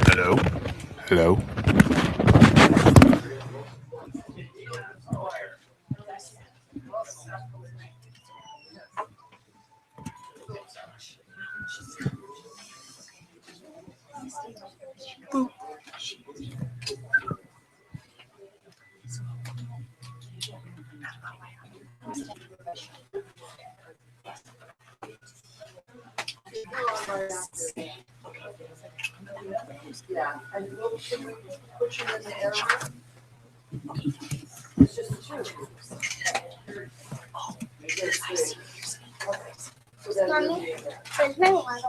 Hello? Hello? Yeah, and we'll put you in the area. It's just two. So that will be in there. There's no one.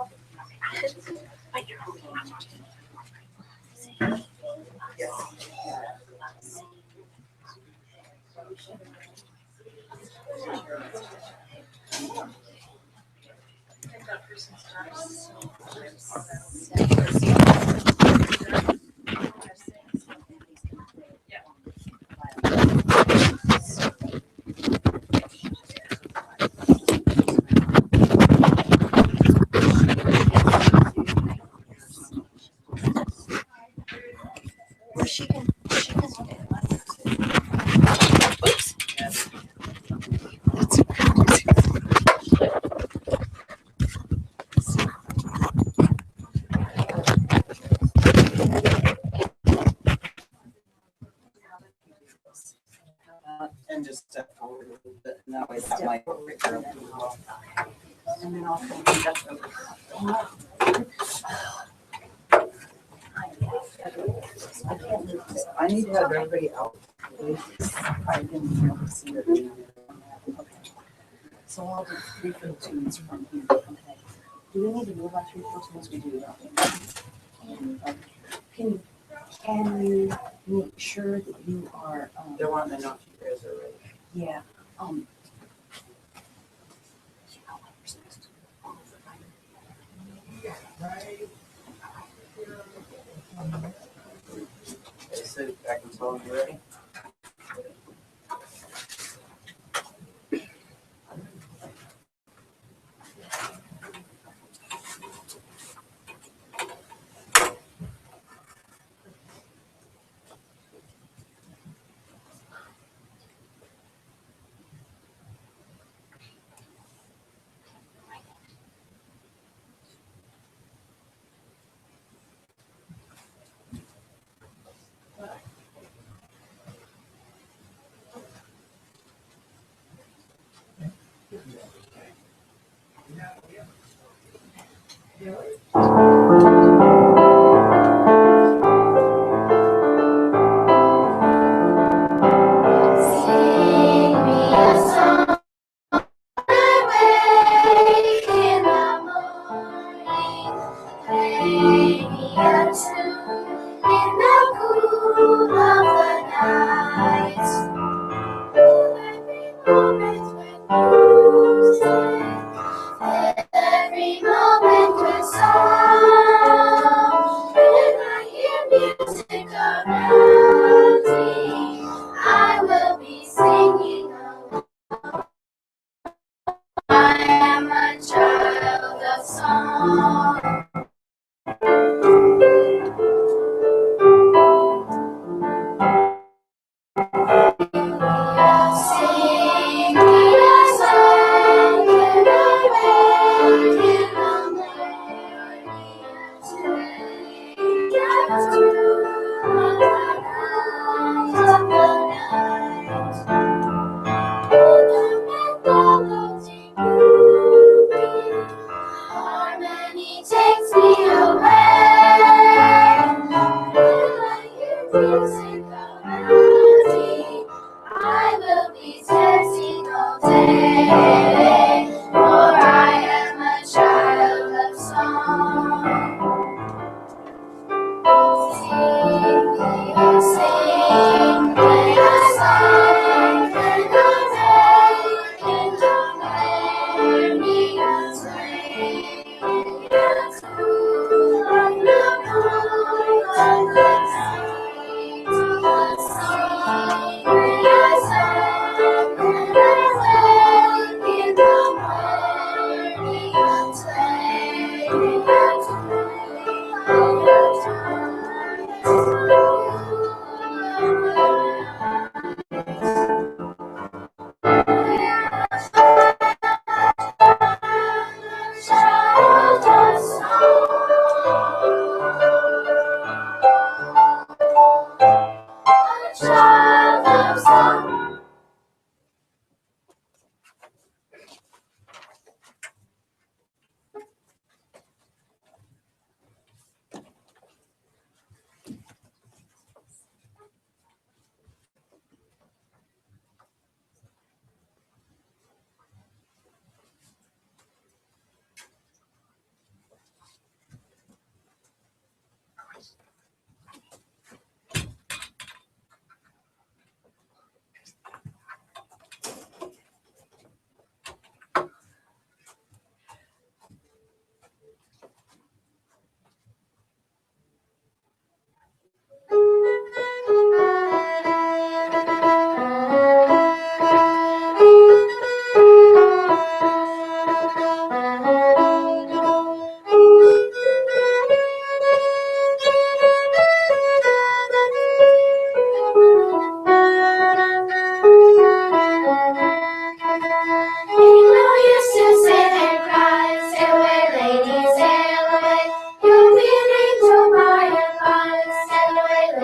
And just step forward a little bit, and that way that might. And then also step over. I need to have everybody out. I can never see it. Okay. So I'll do 3 for the 2s from here. Okay. Do we need to move on 3 for 2s? We do. Can you make sure that you are? They want to know if you guys are ready. Yeah. Okay, so I can tell them you're ready.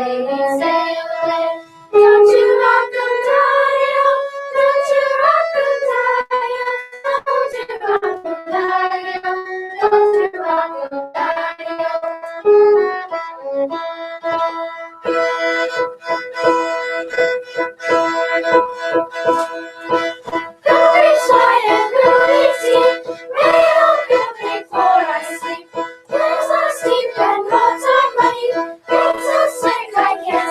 lady, sail away. Don't you rock 'em, die-o, don't you rock 'em, die-o, don't you rock 'em, die-o, don't you rock 'em, die-o. Goodies white and goodies deep, may all good before I sleep. Legs are steep and roads are muddy, it's a snake I can't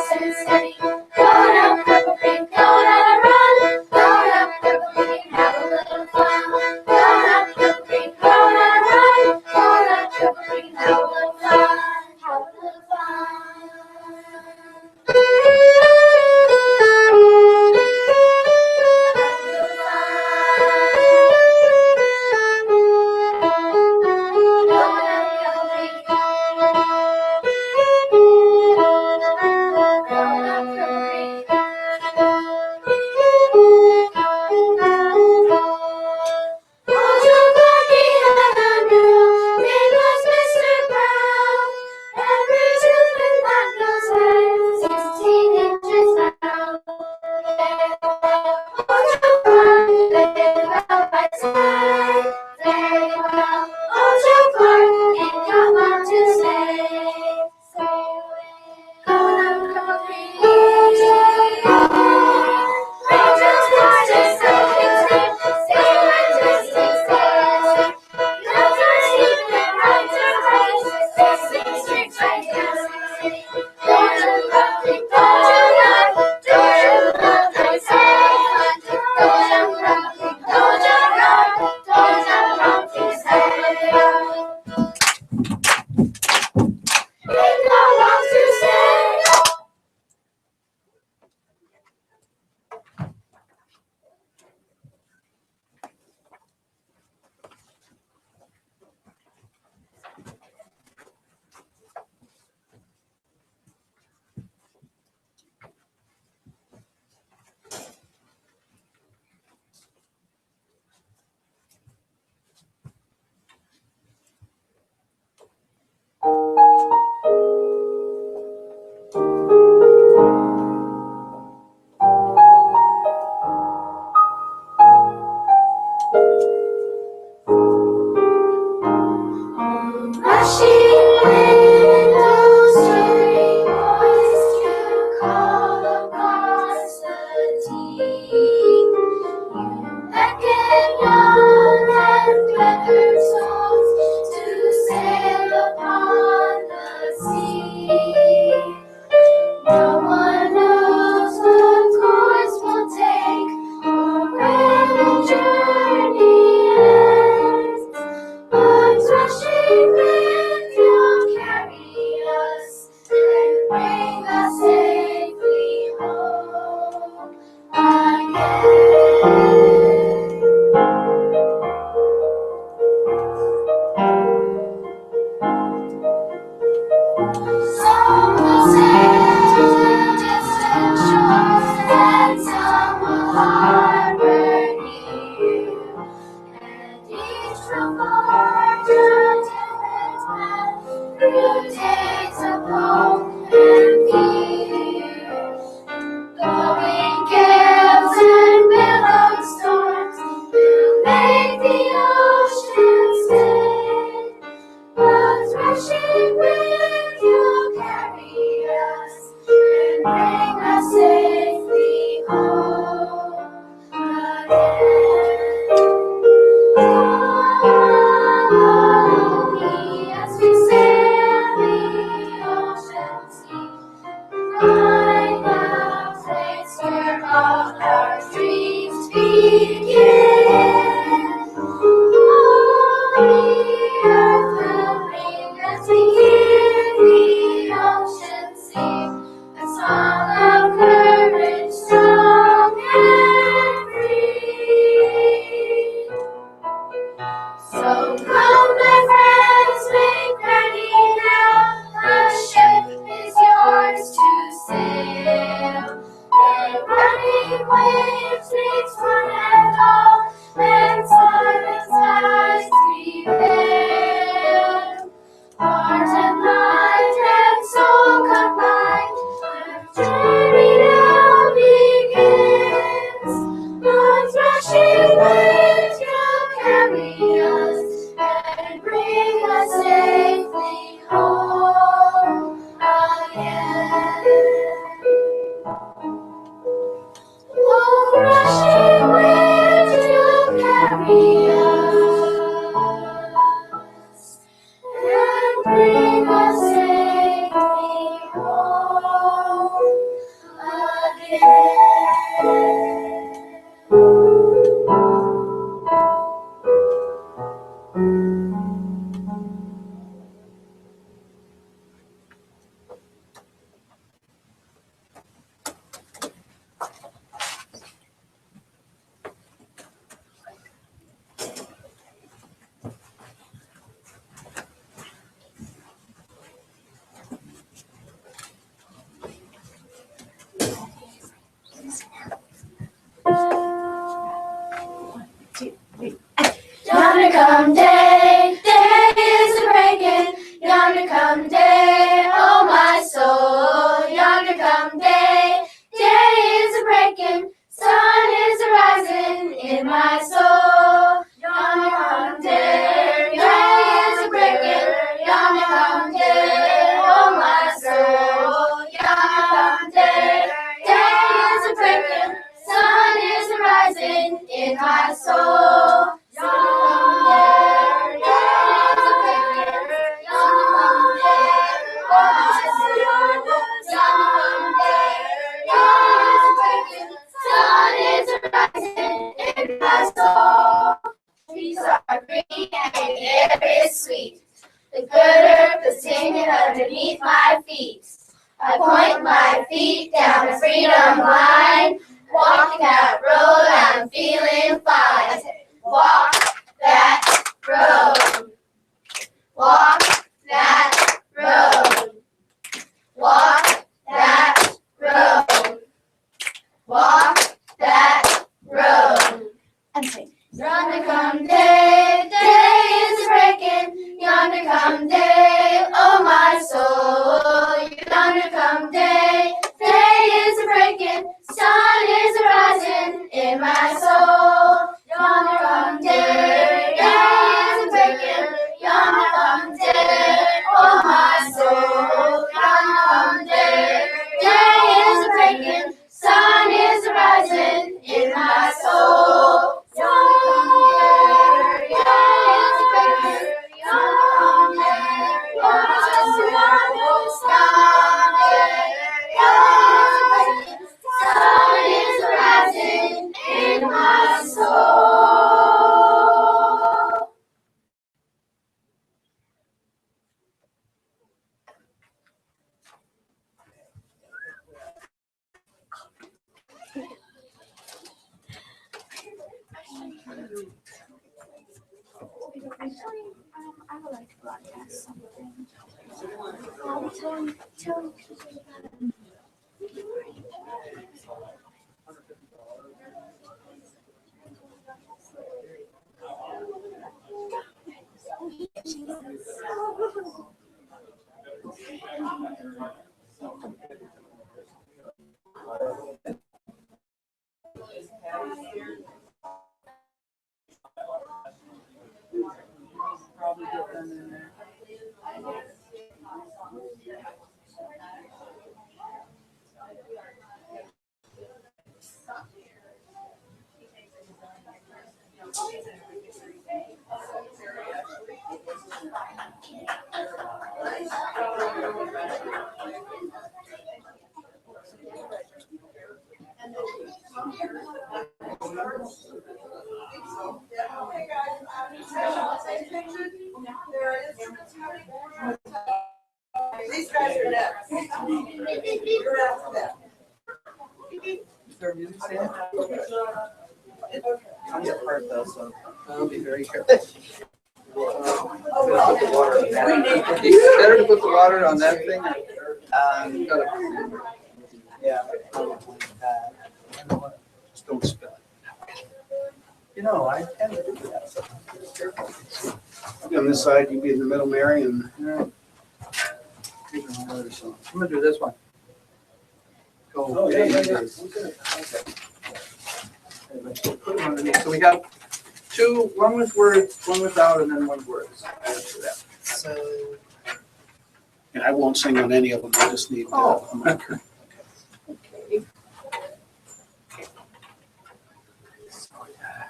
I point my feet down the freedom line. Walking that road, I'm feeling fine. Walk that road. Walk that road. Walk that road. Walk that road. And sing. Yonder come day, day is breaking. Yonder come day, oh my soul. Yonder come day, day is breaking. Sun is rising in my soul. Yonder come day, day is breaking. Yonder come day, oh my soul. Yonder come day, day is breaking. Sun is rising in my soul. I would like to broadcast something. Tell people about it. Probably get them in there. These guys are next. You're after them. Is there a music stand? I'll get hurt though, so I'll be very careful. Better to put the water on that thing. Yeah. Just don't spill it. You know, I tend to do that. So be careful. I'll be on this side, you be in the middle, Mary, and Yeah. I'm gonna do this one. Go. Oh, yeah, yeah, yeah. Put them underneath. So we got two, one with words, one without, and then one word. So. and I won't sing on any of them. I just need a mic.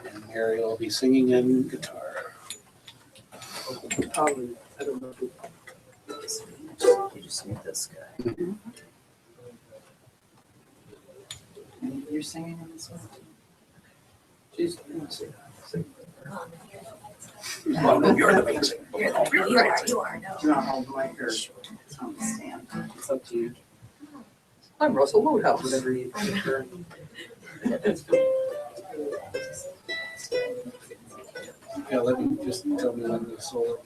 And Mary will be singing in guitar. Probably, I don't know. You just need this guy. And you're singing in this one? Jeez, let me see. Well, no, you're the main singer. You are. Do not hold my hair. It's on the stand. It's up to you. I'm Russell Woodhouse. Whatever you prefer. Yeah, let me just tell me when the solo.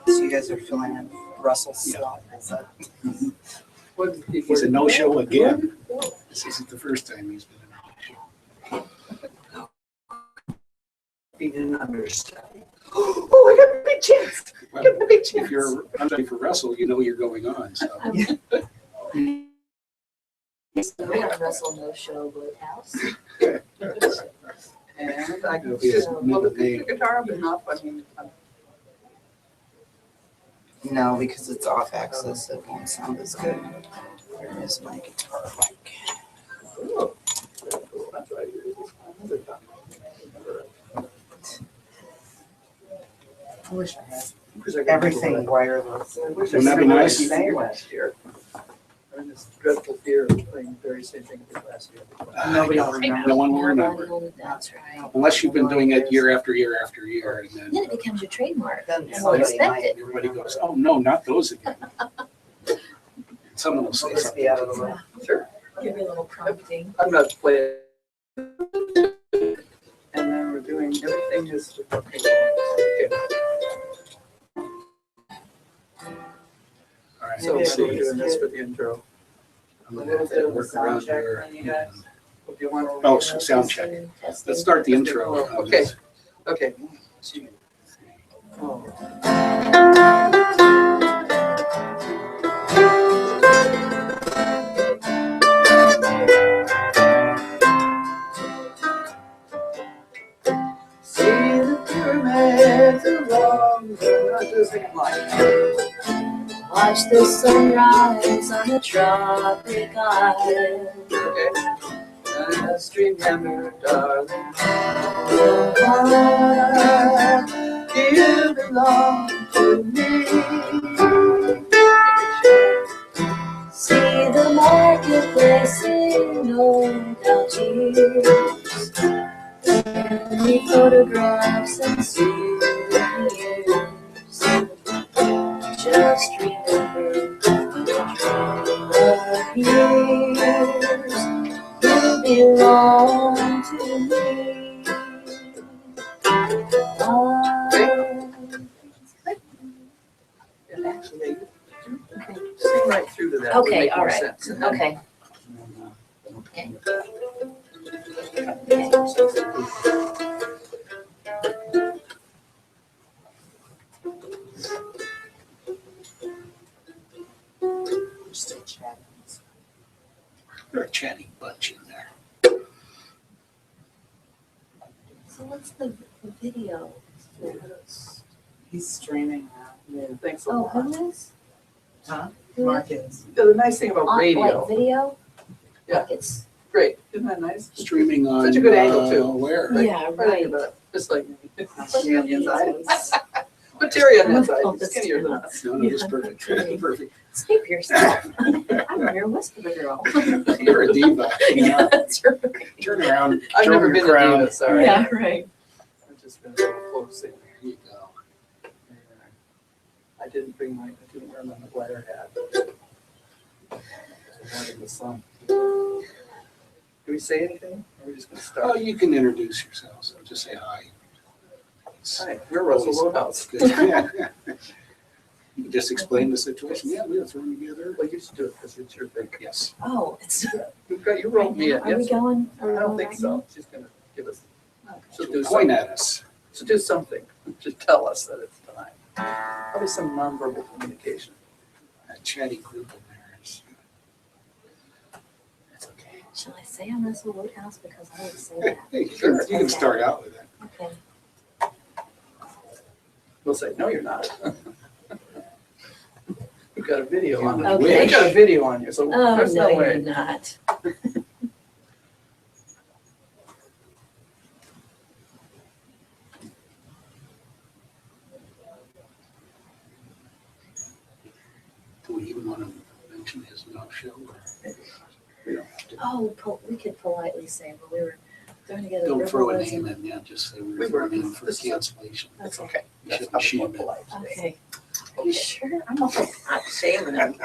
So you guys are filling in Russell's slot, is that? He's a no-show again. This isn't the first time he's been a no-show. He didn't understand. Oh, I got a big chance. Well, if you're hunting for Russell, you know you're going on, so. We have Russell No Show Woodhouse. And I can It'll be his just, well, middle the name. guitar up enough, I mean, No, because it's off axis, it won't sound as good. Where is my guitar mic? oh, that's right. I wish I had Because I got everything wireless. I wish I Wouldn't that be sang nice? what I sang last year. And this dreadful fear of playing the very same thing we did last year. Nobody will remember. No one will remember, That's right. unless you've been doing it year after year after year, and Then then it becomes your trademark. Then And we'll somebody expect might. it. everybody goes, oh, no, not those again. Someone will say We'll just be out of the something. way. Sure. Give you a little prompting. I'm not playing. And then we're doing, everything is, okay. All right, So we're doing this for the intro. I'm gonna have to work around Sound check here. on you guys. If you want. Oh, so sound check. Let's start the intro. Okay. Okay. Oh. See the pyramids along the second line. Watch the sunrise on the tropic island. Okay. And a stream hammer, darling. You belong to me. See the marketplace in Algiers. Many photographs and souvenirs. Just remember the years you belong to me. And actually, sing right through to that. would Okay, make all more right. sense. And then- Okay. Still chatting. They're a chatty bunch in there. So what's the video? He's streaming now. Yeah, thanks a Oh, lot. who is? Huh? Who is? Marcus. The nice thing about On, radio, like video? Yeah. Like it's, great, isn't that nice? Streaming on. Such a good angle, too. Where? Right- yeah, Right right. into that, just like me. Yeah, on the inside. yes. But Terry on the Oh, inside, he's that's skinnier than us. No, no, it's perfect. Perfect. Speak for yourself. I'm your whisper girl. You're a diva. You Yeah, know? that's right. Turn around. I've show never your been crown. a diva, sorry. Yeah, right. I've just been so close. There you go. I didn't wear my McGuire hat. I wanted the sun. Do we say anything? Or are we just gonna Oh, start? you can introduce yourselves. Just say hi. Hi, we're Russell Woodhouse. Good. Yeah. You can just explain the situation. Yeah, we were thrown together. Well, you should do it because it's your thing. Yes. Oh, it's. You wrote me in, Are we yes? going? I don't think so. She's gonna give us, she'll do Point something. at us. She'll do something. Just tell us that it's time. Probably some nonverbal communication. That chatty group in there is. That's okay. Shall I say I'm Russell Woodhouse because I would say that? Hey, sure, you can start out with it. Okay. We'll say, no, you're not. We've got a video on you. Okay. We've got a video on you, so Oh, there's no, no you're way. not. Do we even want to mention his no show? We don't have to. Oh, we could politely say, well, we were throwing together. Don't throw a rivers name and- in, yeah, just say we We were were. thrown in for This is- cancellation. It's Okay. okay. You That's shouldn't how we're shame polite. Okay. Are you sure? I'm not shaming him.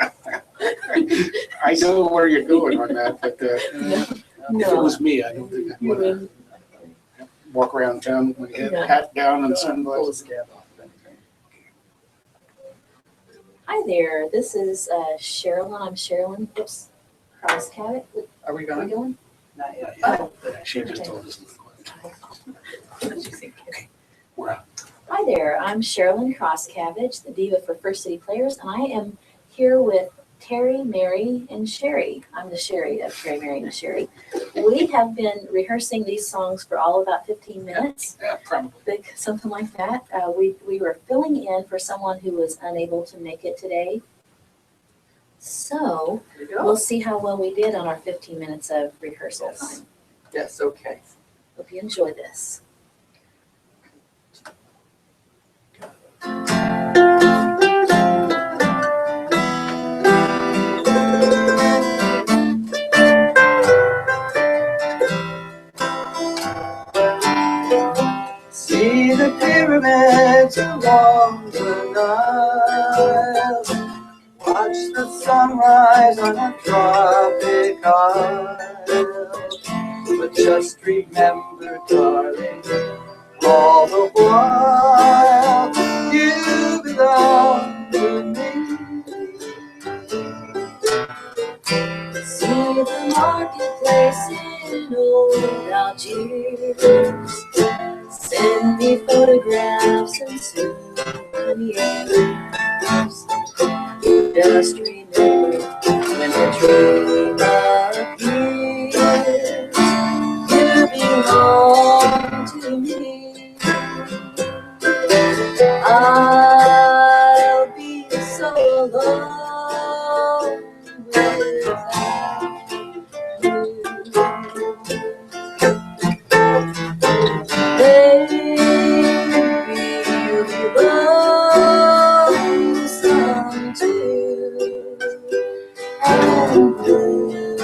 I know where you're going on that, but if it No. was me, I don't think I'd You want to wouldn't? walk around town with my Yeah. hat down and Pull the sunglasses. scab off. Hi there, this is Sherilyn. I'm Sherilyn. Oops. Cross Cabot. Are we Are we going? going? Not yet. Oh. She just told us. We're out. Hi there, I'm Sherilyn Crosscabbage, the diva for First City Players, and I am here with Terry, Mary, and Sherry. I'm the Sherry of Terry, Mary, and Sherry. We have been rehearsing these songs for all about 15 minutes, Yeah, probably. something like that. We were filling in for someone who was unable to make it today. So There you go. we'll see how well we did on our 15 minutes of rehearsal Yes. time. Yes, okay. Hope you enjoy this. sunrise on a tropic isle. But just remember, darling, all the while you belong to me. See the marketplace in old Algiers. Send me photographs and souvenirs. Just remember when the dream appears, you belong to me. I'll be so alone without you. Maybe you'll be lonesome too, and blue.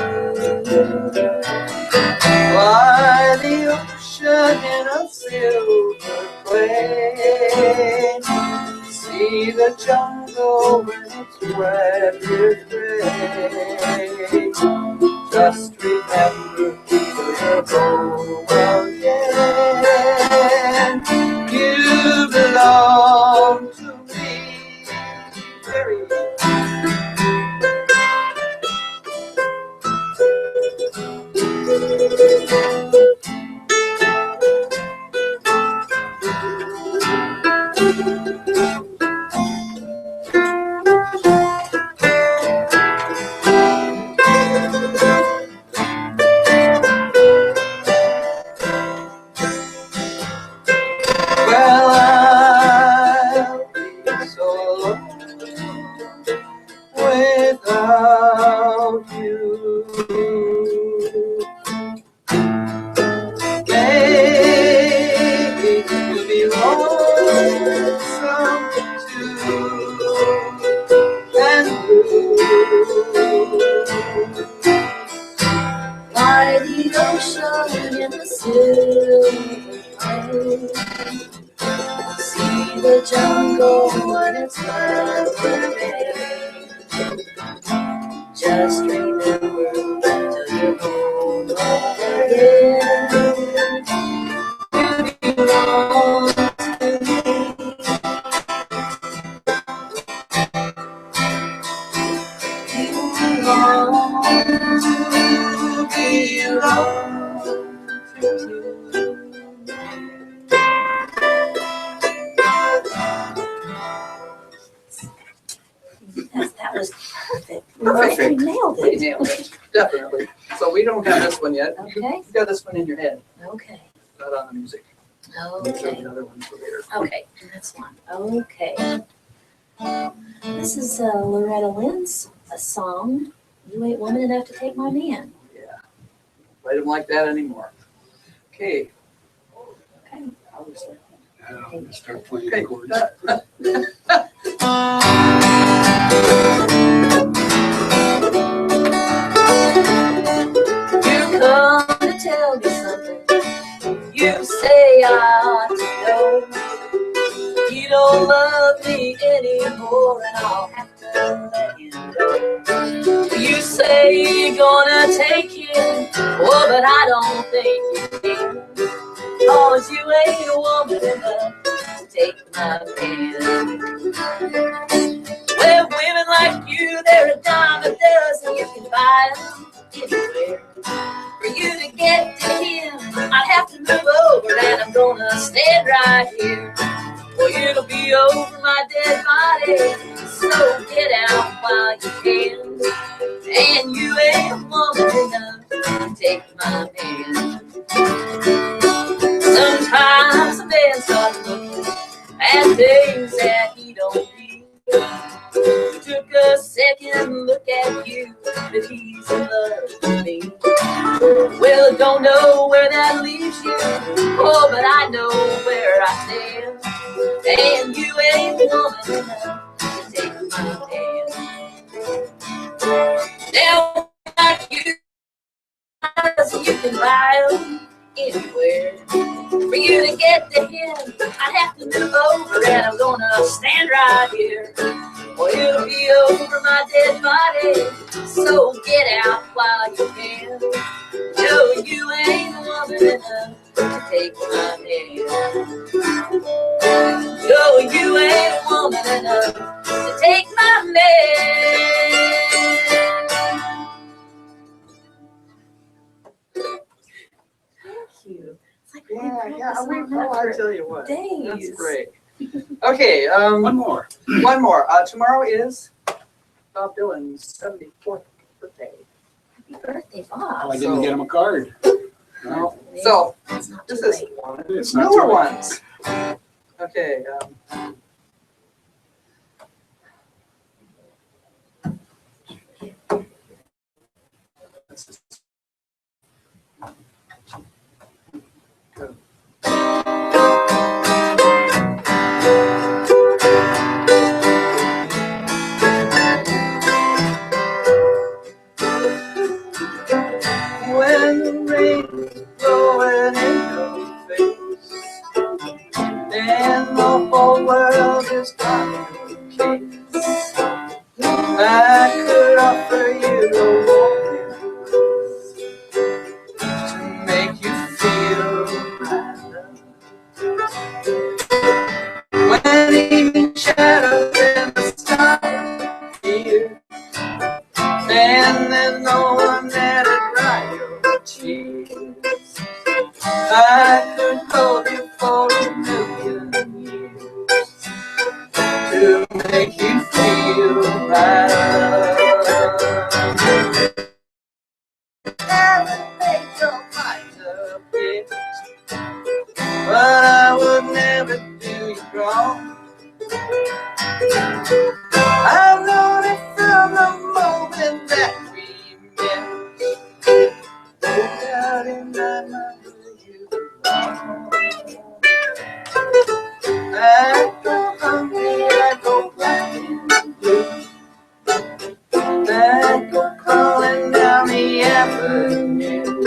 By the ocean in a silver plane, see the jungle when it's wet with rain. Just remember you're home again. You belong to me. Very well, I'll be so alone without you. Maybe you'll be lonesome too, and blue. By the ocean in the silver plane, see the jungle when it's wet with rain. Just remember till you're home again, you belong to me. You belong to me. That was perfect. Perfect. We nailed We it. nailed it, definitely. So we don't have this one yet. Okay. You've got this one in your head, Okay. not on the music. Okay. The other one for later. Okay. That's one. Okay. This is Loretta Lynn's a song. You ain't woman enough to take my man. Yeah. I don't like that anymore. Okay. Okay. I'll just start. I'm gonna start playing Okay. chords. You come to tell me something. You say I ought to know. You don't love me anymore, and I'll have to let you know. You say you're gonna take him, oh, but I don't think you can. 'Cause you ain't a woman enough to take my man. Well, women like you, they're a dime a dozen. You can buy them anywhere. For you to get to him, I'd have to move over, and I'm gonna stand right here. Well, it'll be over my dead body, so get out while you can. And you ain't a woman enough to take my man. Sometimes a man starts looking at things that he don't need. He took a second look at you, but he's in love with me. Well, don't know where that leaves you, oh, but I know where I stand. And you ain't woman enough to take my hand. Now, like you can buy them anywhere. For you to get to him, I'd have to move over, and I'm gonna stand right here. or it'll be over my dead body. So get out while you can. No, you ain't woman enough to take my hand. No, you ain't woman enough to take my man. Thank you. It's like we've been practicing I tell you what. days. That's great. Okay, One more. one more. Tomorrow is Bob Dylan's 74th birthday. Happy birthday, Oh, Bob. I didn't get him a card. No. So It's not too this is late. one of It's his not newer too late. ones. Okay. When the rain is blowing in your face and the whole world is on your case, I could offer you a warm embrace to make you feel my love. When evening shadows and the stars appear, and there's no one there to dry your tears, I could hold you for a million years to make you feel my love. Never make your mind up yet, but I would never do you wrong. I've known it from the moment that we met. No doubt in my mind where you belong. I go hungry, I go black and blue. I go crawling down the avenue.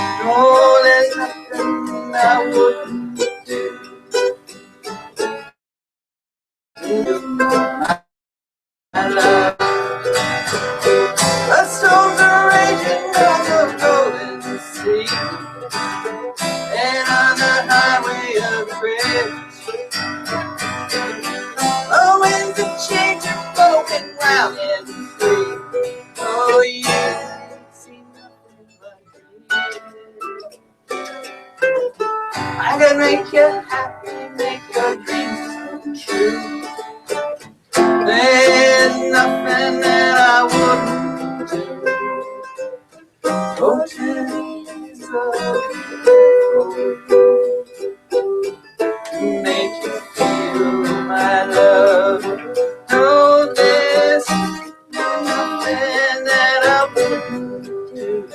No, there's nothing I wouldn't do. My love. The storms are raging on the golden sea, and on the highway of regret, the winds of change are blowing round and free. Oh, you ain't seen nothing like me. I can make you happy, make your dreams come true. There's nothing that I wouldn't do. Oh, Jesus, to make you feel my love. No, there's nothing that I wouldn't do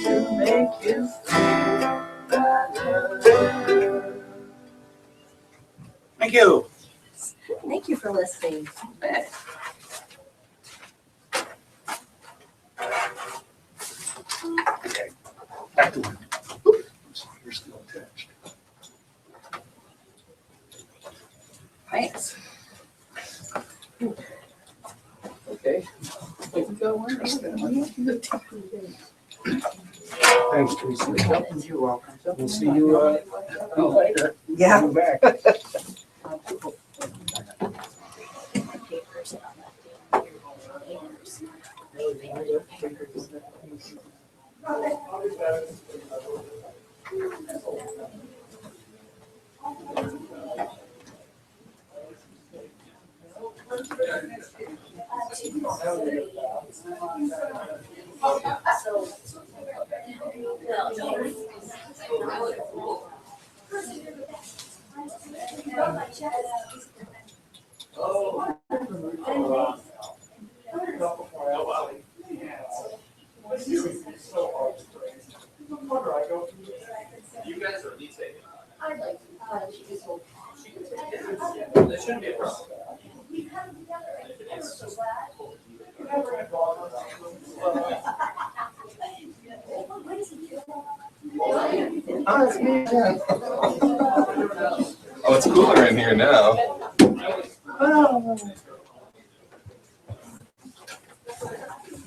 to make you feel my love. Thank you. Thank you for listening. Okay. Back to work. You're still attached. Thanks. Okay. You got one? Thanks, Teresa. You're welcome. We'll see you later. Yeah. Come back. Papers on You guys are lead taking. I'd like to. She can take it. There shouldn't be a problem. We come together and It's so just- glad. Oh, it's me again. Oh, it's cooler in here now.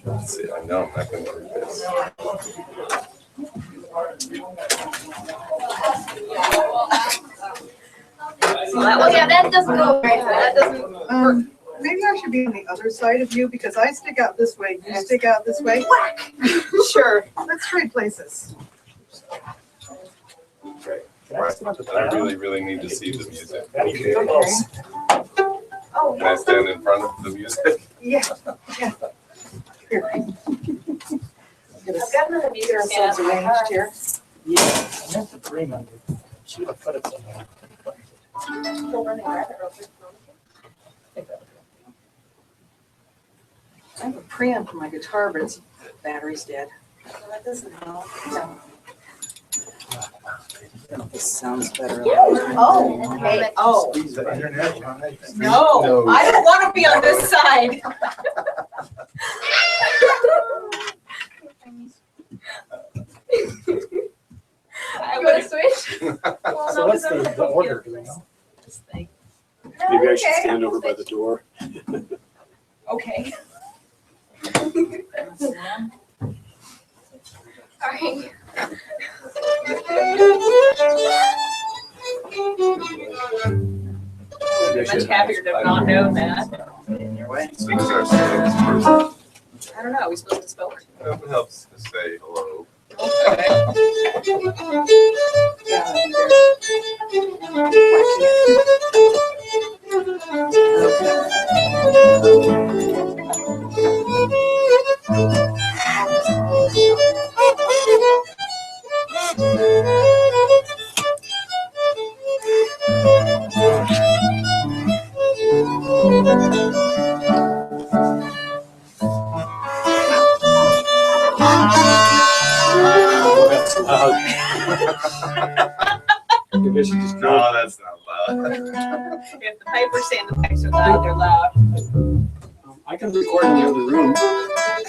Let's see, I know I'm not going to do this. Oh, yeah, that doesn't go very far. That doesn't work. Maybe I should be on the other side of you because I stick out this way, you stick out this way. Whack! Sure. Let's trade places. I really need to see the music. Okay. Oh, Can I stand in front of the music? Yeah, yeah. Here. I've got another music Get stand ourselves in my arranged car. here. Yeah, I meant to bring them. Should have put it somewhere. Go run and grab it real quick. I have a preamp for my guitar, but its battery's dead. So that doesn't help. This sounds better. Oh, okay. Oh, Squeeze the internet on it. No, I don't want to be on this side. I'm gonna switch. Well, So no, what's 'cause I'm the gonna order, go do you know? This thing. Maybe I should Okay. stand over by the door. Okay. All right. Much happier to have not known that. Things are so I don't know, are we supposed to spell it? it helps to say hello. Maybe I should just go. No, that's not loud. If the pipers say the pipes are loud, they're loud. I can record in the other room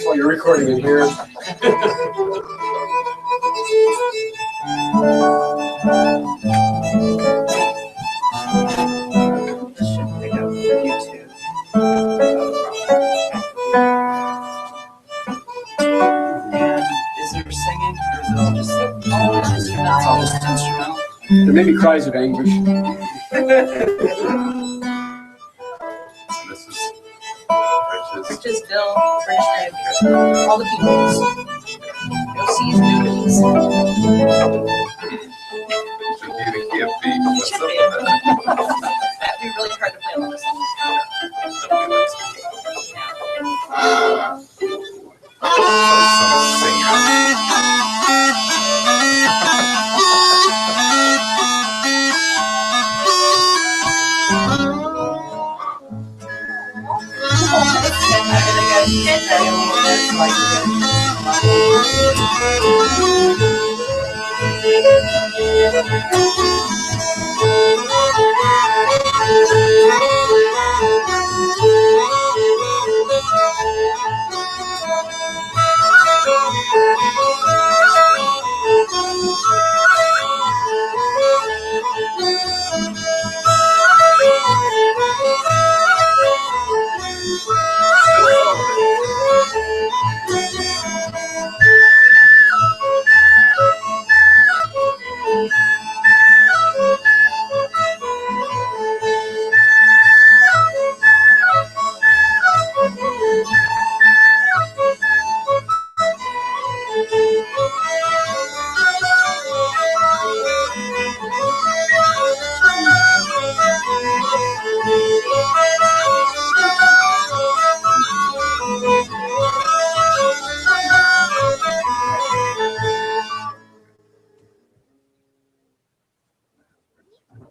while you're recording in here. This should pick up YouTube. And is there singing or is it all just it's all just instrumental? There may be cries of anguish. And this is Rich's. Rich's Bill, British Grenadiers, all the peoples. No C's, no D's. Should be the key of B. What's Should up be. with that? That'd be really hard to play on this song. Nobody likes some singer.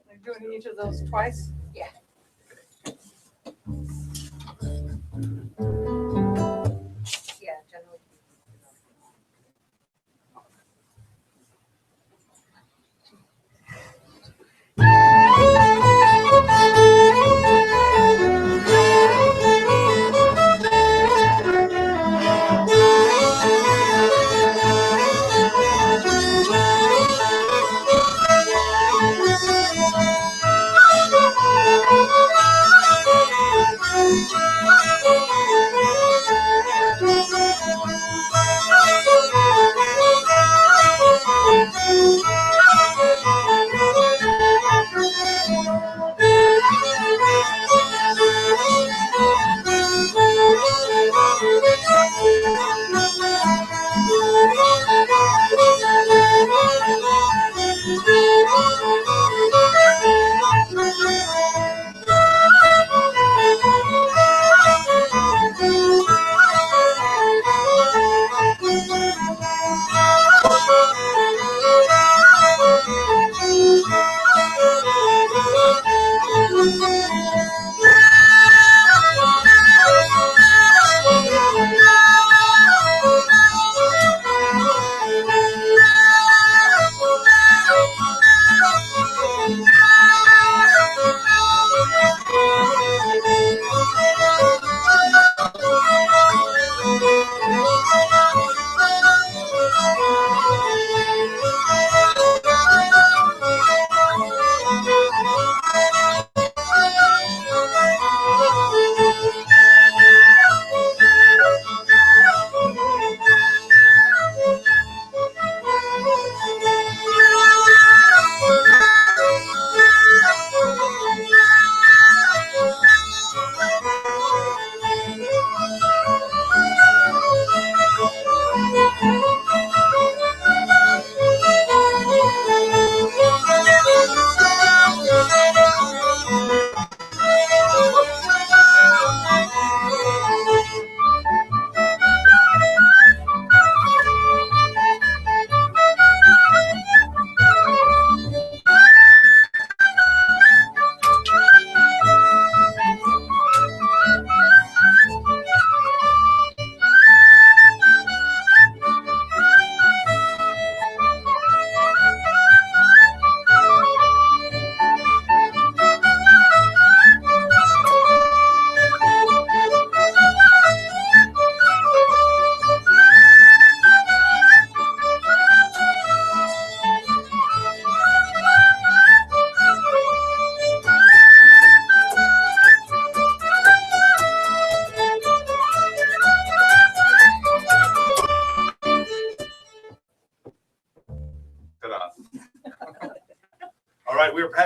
They're doing each of those twice? Yeah. Yeah, generally. Thank you.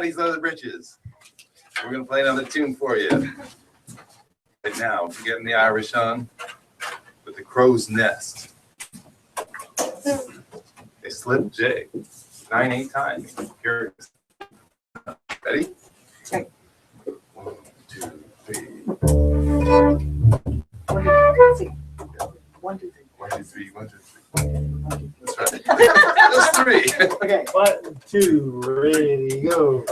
Daddy's Leather Britches. We're gonna play another tune for you. Right now, we're getting the Irish on with the Crow's Nest. They slip J 9/8 time. Here it is. Ready? Okay. 1, 2, 3. 1, 2, 3. 1, 2, 3. 1, 2, 3. 1, 2, 3. That's right. Just 3. Okay. 1, 2, ready, go.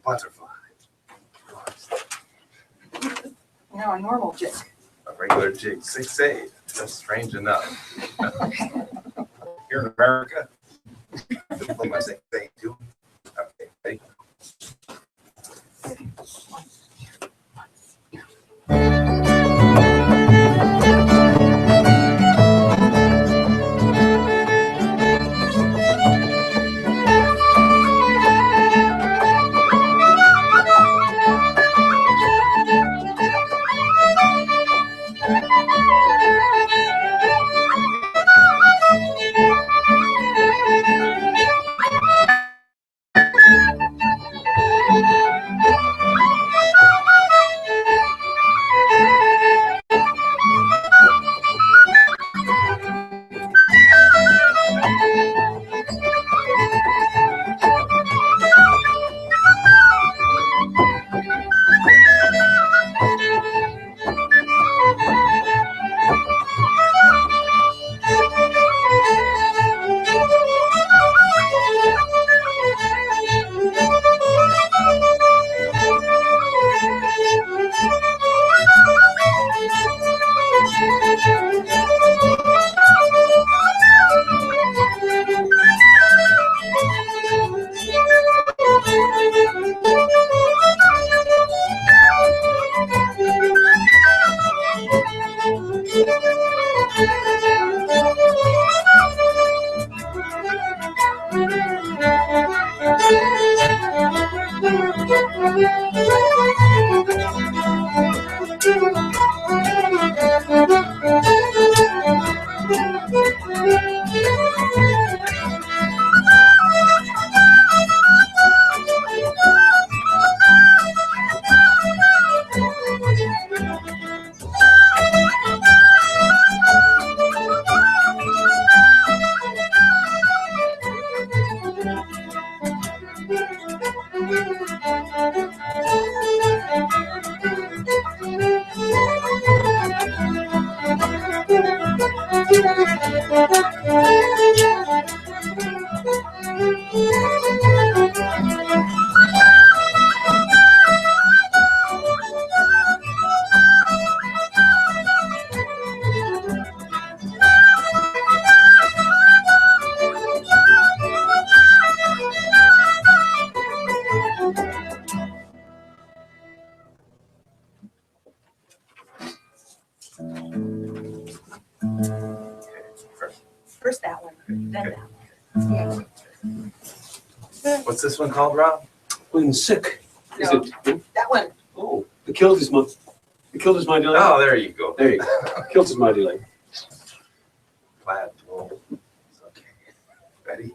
Butterfly. Now a normal jig. A regular jig. 6/8. That's strange enough. Here in America, they play my 6/8 too. Okay, ready? First that one, then that one. What's this one called, Rob? When sick. Is No. it? That one. Oh, the kilt is my delight. Oh, there you go. There you go. Kilt is my delight. Plaid wool. Okay. Ready?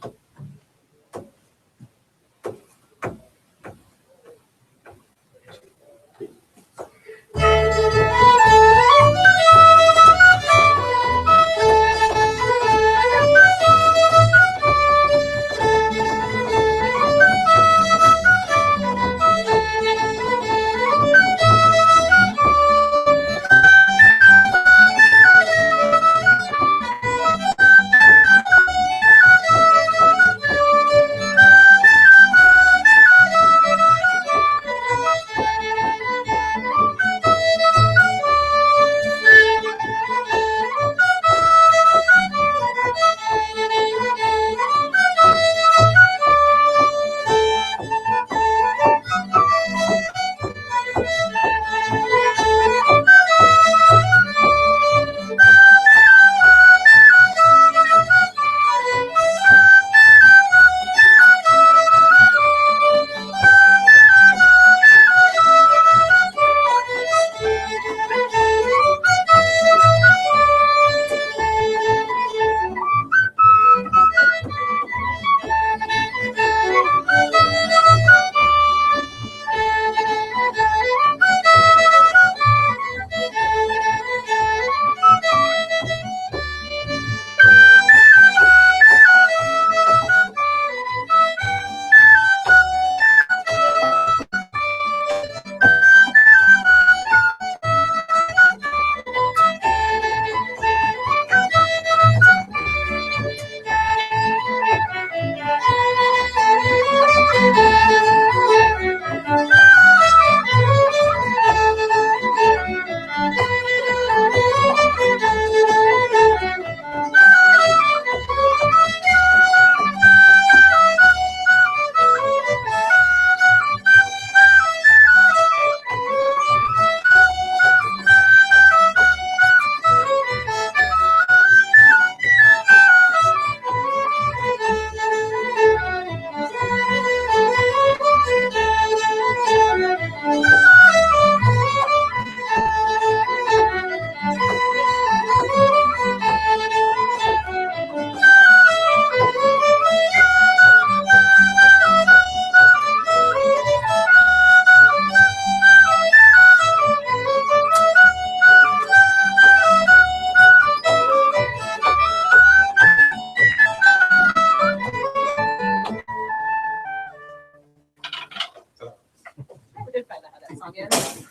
We did find out how that song is.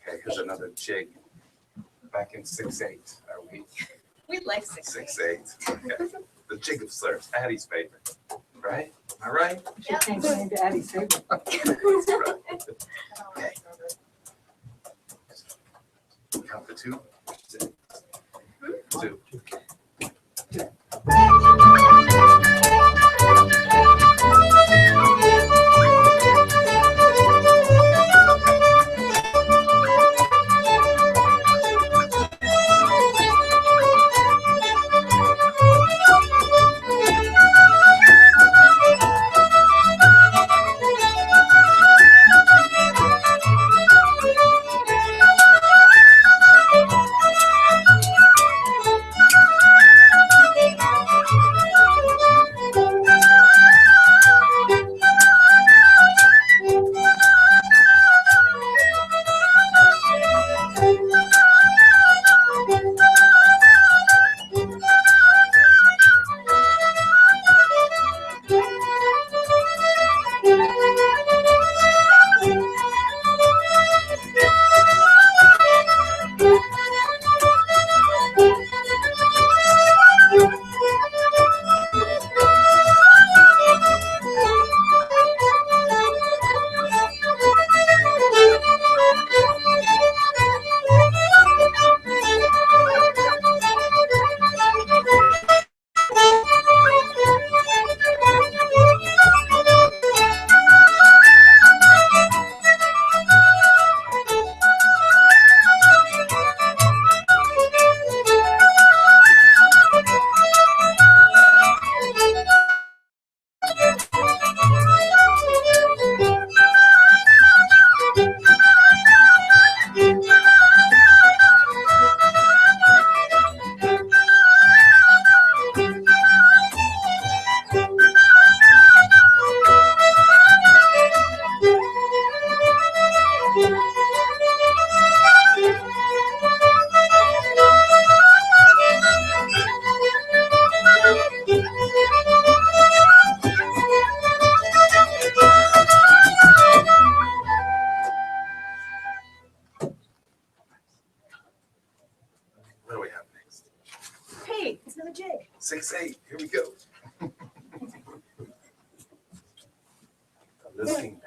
Okay, here's another jig. Back in 6/8, are we? We like 6/8. 6/8. Okay. The jig of slurs, Addie's favorite. Right? Am I right? Should change the name to Addie's favorite. That's right. Okay. Count the two. 6, 2. Visiting.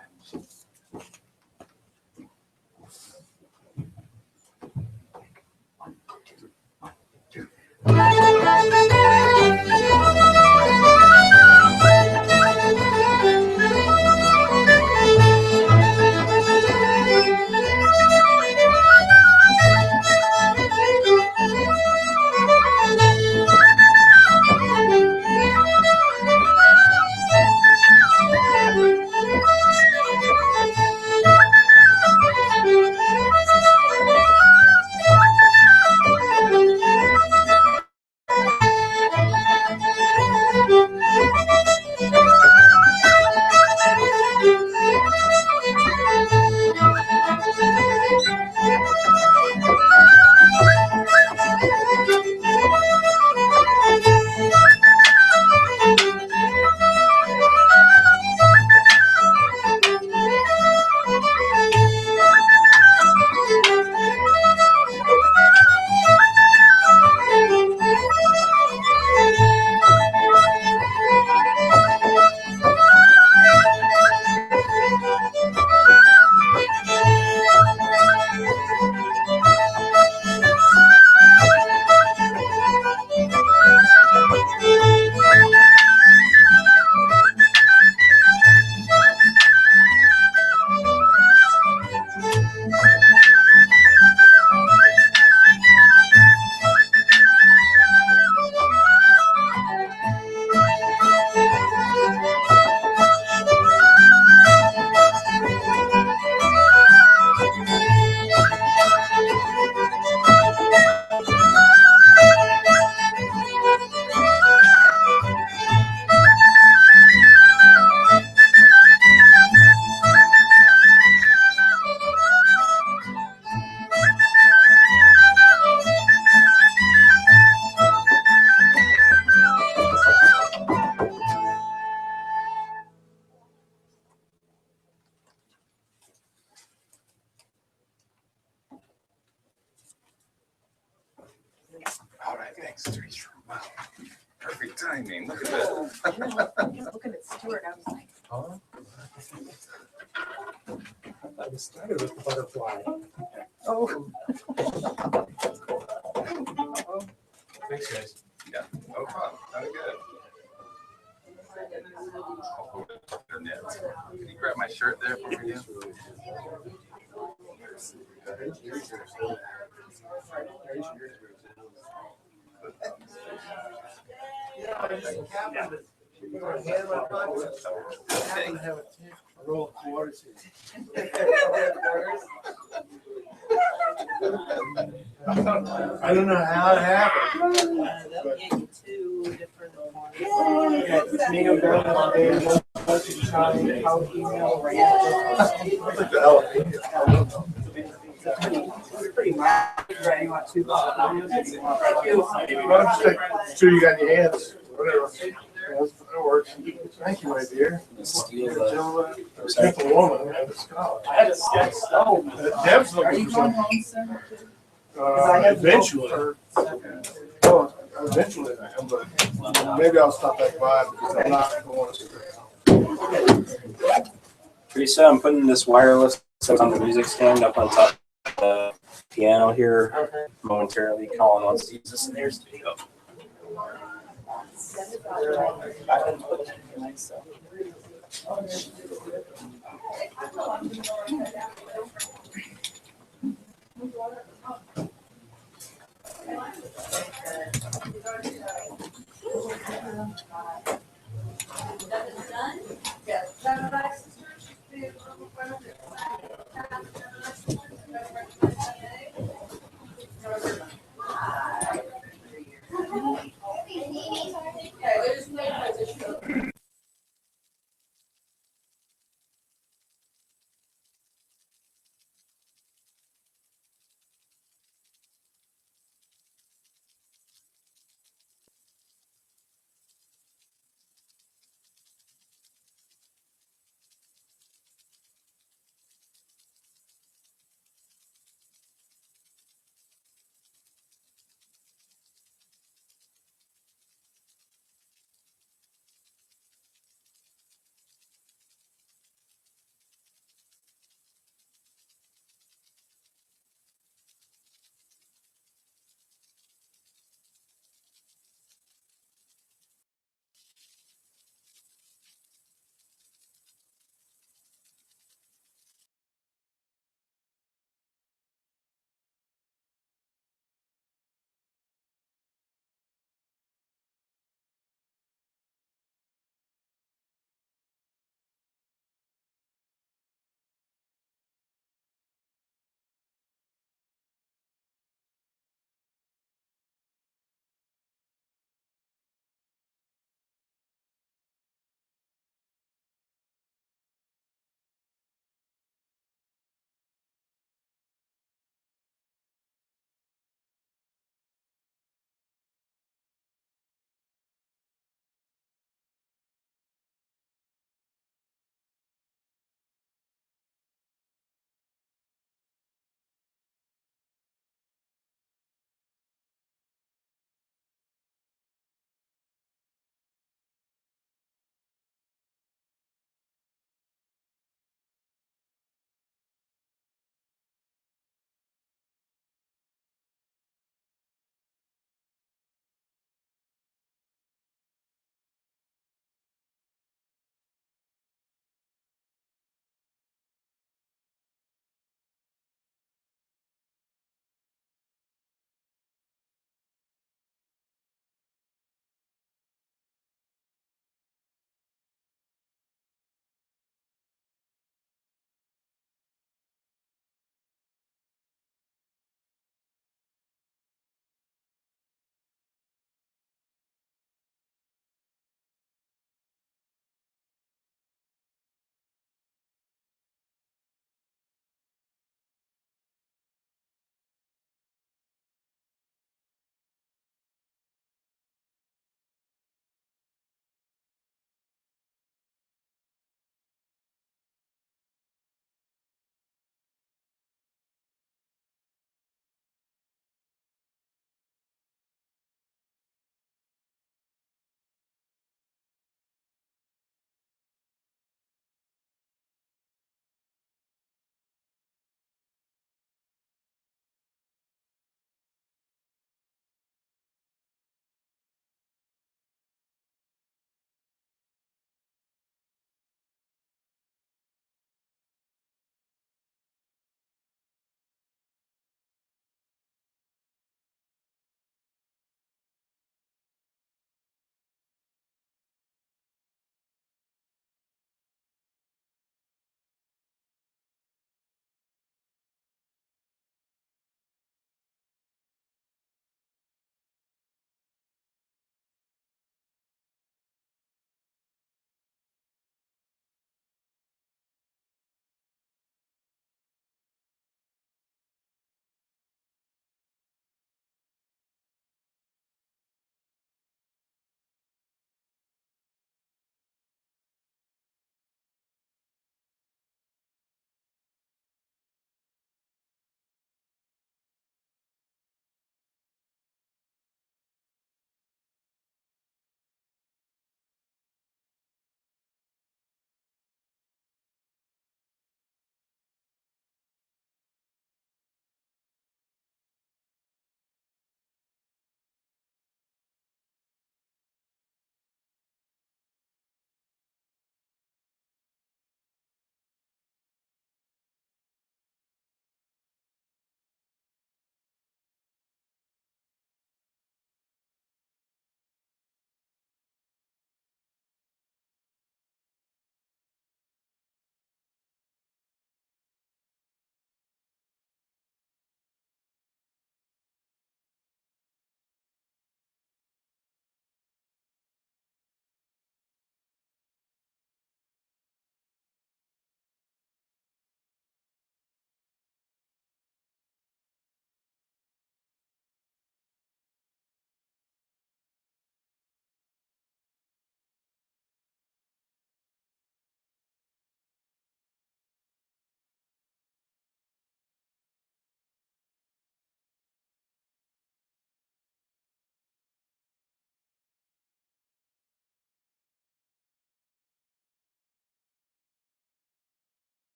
All right, thanks, Teresa. Wow, perfect timing. Look at that. I was looking at Stuart, I was like, Huh? I thought it started with the butterfly. oh. Thanks, guys. Yeah, no problem. Very good. I'll hold it up there, Ned. Can you grab my shirt there for me? A roll of quarters here. I don't know how it happened. They'll get you two different ones. Yeah, tomato garlic, Italian, how email, Pretty much. Right, you want two? Sure you got your hands, whatever. That works. Thank you, my dear. Simple woman, and a scholar. I had a sketch stove. Deb's Are looking you for going something. home soon? Eventually. Oh, eventually I am, but maybe I'll stop back by because I'm not going to. Teresa, I'm putting this wireless on the music stand up on top of the piano here momentarily. Colin wants to use this in their studio.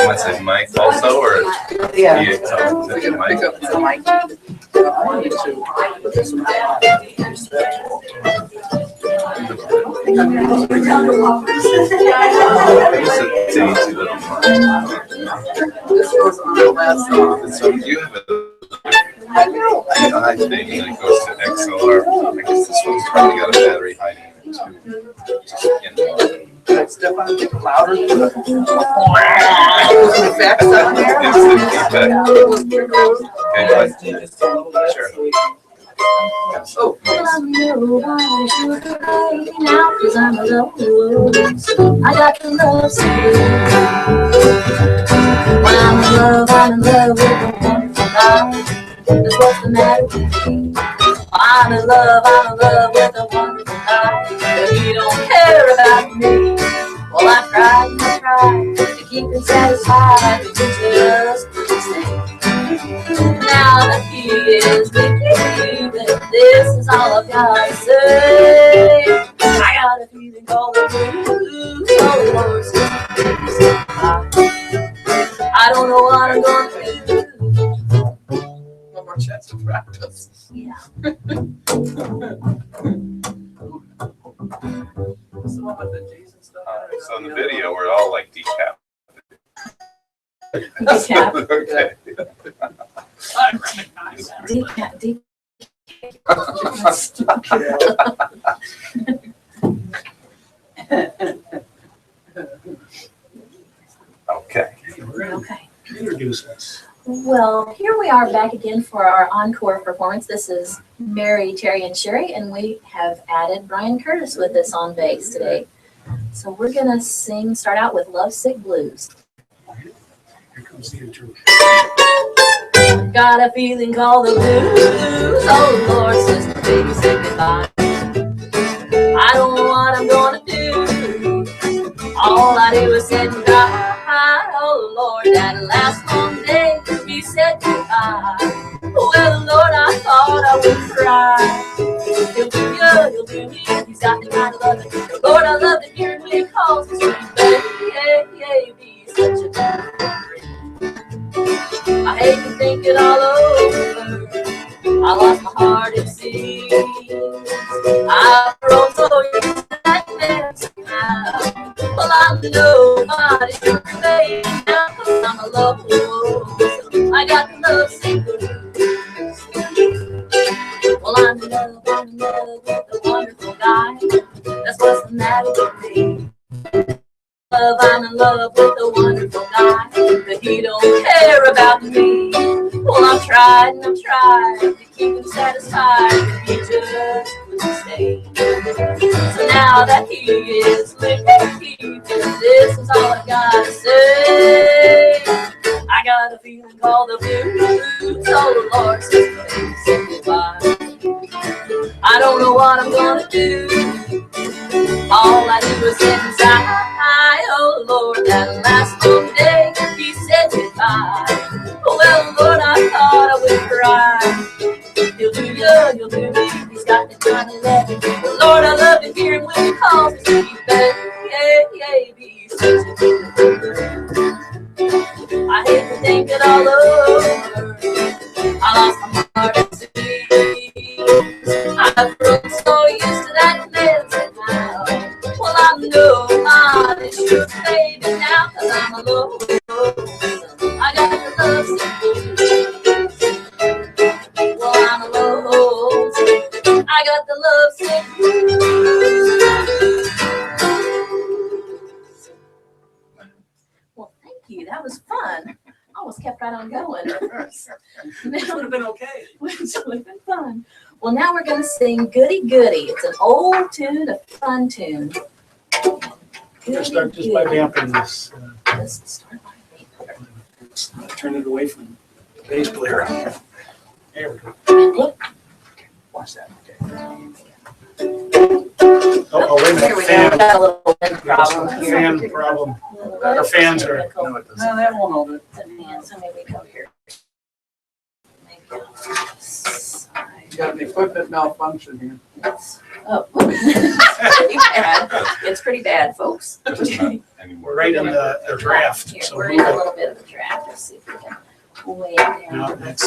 What's it, Mike also, or? Yeah. Is it Mike? It's a mic. This goes on the last song. So you have a high thing, and it goes to XLR. I guess this one's probably got a battery hiding in it too. Just, Can I step on it louder? Effects on there? It's the feedback. Okay, but, sure. Oh. Well, I'm nobody sugar baby now, 'cause I'm alone. I got the love sick. When I'm in love with a wonderful guy. That's what's the matter with me. I'm in love with a wonderful guy. But he don't care about me. Well, I tried to keep him satisfied, but he just couldn't stay. Now that he is leaving, this is all I've got to say. I got a feeling called the blues, all the horses I don't know what I'm gonna do. One more chance to practice. Yeah. What's the one with the G's and stuff? So in the video, we're all like decap. Decap. Okay. I recognize that. Decap. Okay. Okay. Introduce us. Well, here we are back again for our encore performance. This is Mary, Terry, and Sherry, and we have added Brian Curtis with us on bass today. So we're gonna start out with Lovesick Blues. Here comes the intro. Got a feeling called the blues. Oh Lord, since the baby said goodbye. I don't know what I'm gonna do. All I do is sit and cry. Oh Lord, that last long day he said goodbye. Well, Lord, I thought I would cry. He'll do you, he'll do me. He's got the kind of love it. Lord, I love it here when he calls me sweet baby. Such a good. I hate to think it all over. I lost my heart at sea. I've grown so used to that dance now. Well, I'm nobody's sugar baby now, 'cause I'm a love fool. I got the love sick blues. Well, I'm in love with a wonderful guy. That's what's the matter with me. I'm in love with a wonderful guy, but he don't care about me. Well, I'm trying to keep him satisfied, but he just wouldn't stay. So now that he is leaving, this is all I gotta say. I got a feeling called the blues. Oh Lord, since the baby said goodbye. I don't know what I'm gonna do. All I do is sit inside. Oh Lord, that last long day he said goodbye. Well, Lord, I thought I would cry. He'll do you, he'll do me. He's got the kind of love. Well, Lord, I love it here when he calls me sweet baby. Such a good. I hate to think it all over. I lost my heart at sea. I've grown so used to that mess now. Well, I'm nobody's sugar baby now, 'cause I'm alone. I got the love sick blues. Well, I'm alone. I got the love sick blues. Well, thank you. That was fun. I almost kept right on going. This would have been okay. Which would have been fun. Well, now we're going to sing Goody Goody. It's an old tune, a fun tune. We're gonna start just by damping this. Let's start by Turn it away from the bass player. There we go. Watch that. Okay. Oh, wait a Here minute. we go. We got a little wind problem Fan, here. fan problem. Our fans are. No, that won't hold it. It's a fan, so maybe go here. Maybe on this side. You got an equipment malfunction here. Oh. Pretty bad. It's pretty bad, folks. Anymore. We're right in the draft. Here, So we're in a little bit of a draft. Let's see if we can way it down. no, that's,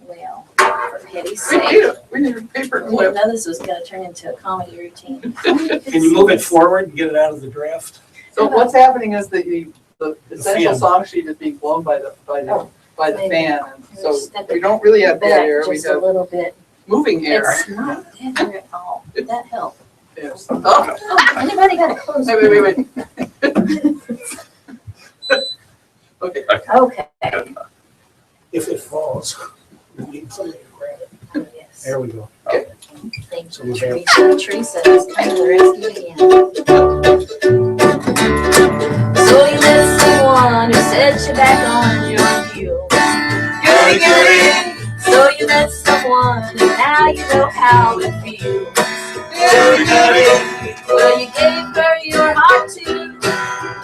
Well, for pity's We need sake. we need a paper I didn't clip. know this was gonna turn into a comedy routine. can you move it forward and get it out of the draft? So what's happening is the essential fan. song sheet is being blown by the Oh, maybe. fan. And so Step we it don't really have dead back air, we just a have little bit. moving air. It's not dead air at all. That helped. Yes. Oh, Oh, anybody got a close? wait. Okay. Okay. If it falls, we need somebody to grab it. Yes. There we go. Thank So you, we have- Teresa. Teresa has come to the rescue again. So you met someone who set you back on your heels. Goody, goody. So you met someone and now you know how it feels. Goody, goody. Well, you gave her your heart too,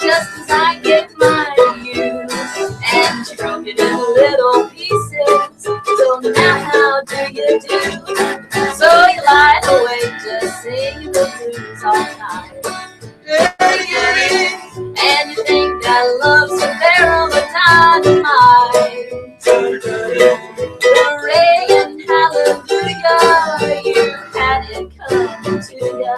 just as I gave mine to you. And you broke it in little pieces. So now how do you do? So you lied awake, just singing the blues all night. And you think that love's a barrel of dynamite. Hooray and hallelujah, you had it coming to ya.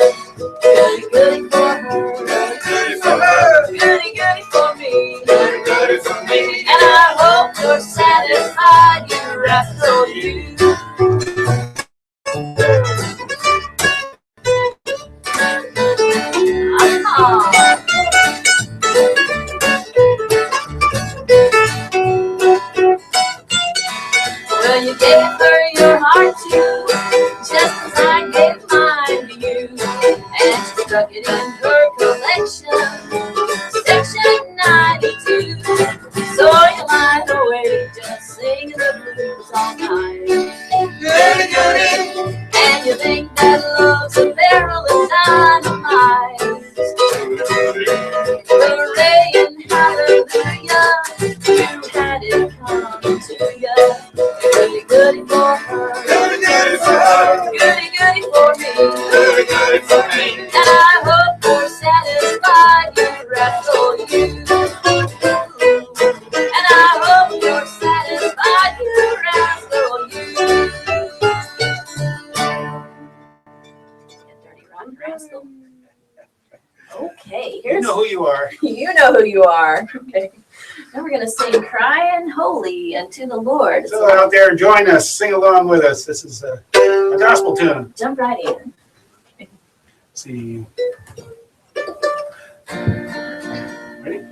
Goody, goody for her, goody, goody for me. And I hope you're satisfied, you rascal, you. Well, you gave her your heart too, just as I gave mine to you. And she stuck it in her collection, section 92. So you lied away, just singing the blues all night. Goody, goody. And you think that love's a barrel of dynamite. Hooray and hallelujah, you had it coming to ya. Goody, goody for her, goody, goody for her, goody, goody for me, goody, goody for me. And I hope you're satisfied, you rascal, you. And I hope you're satisfied, you rascal, you. Dirty rotten rascal. Okay, You here's. know who you are. You know who you are. Okay. Now we're going to sing Crying Holy unto the Lord. So out there, join us, sing along with us. This is a gospel tune. Jump right in. Let's see. Ready?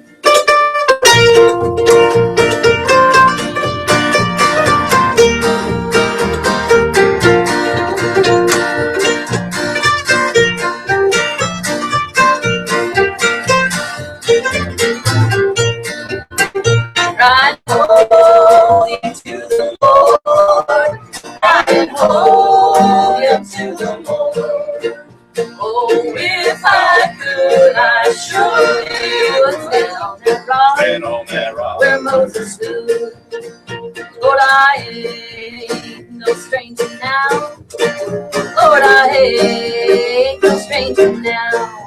Crying holy to the Lord, crying holy unto the Lord. Oh, if I could, I surely would stand on that rock where Moses stood. Lord, I ain't no stranger now. Lord, I ain't no stranger now.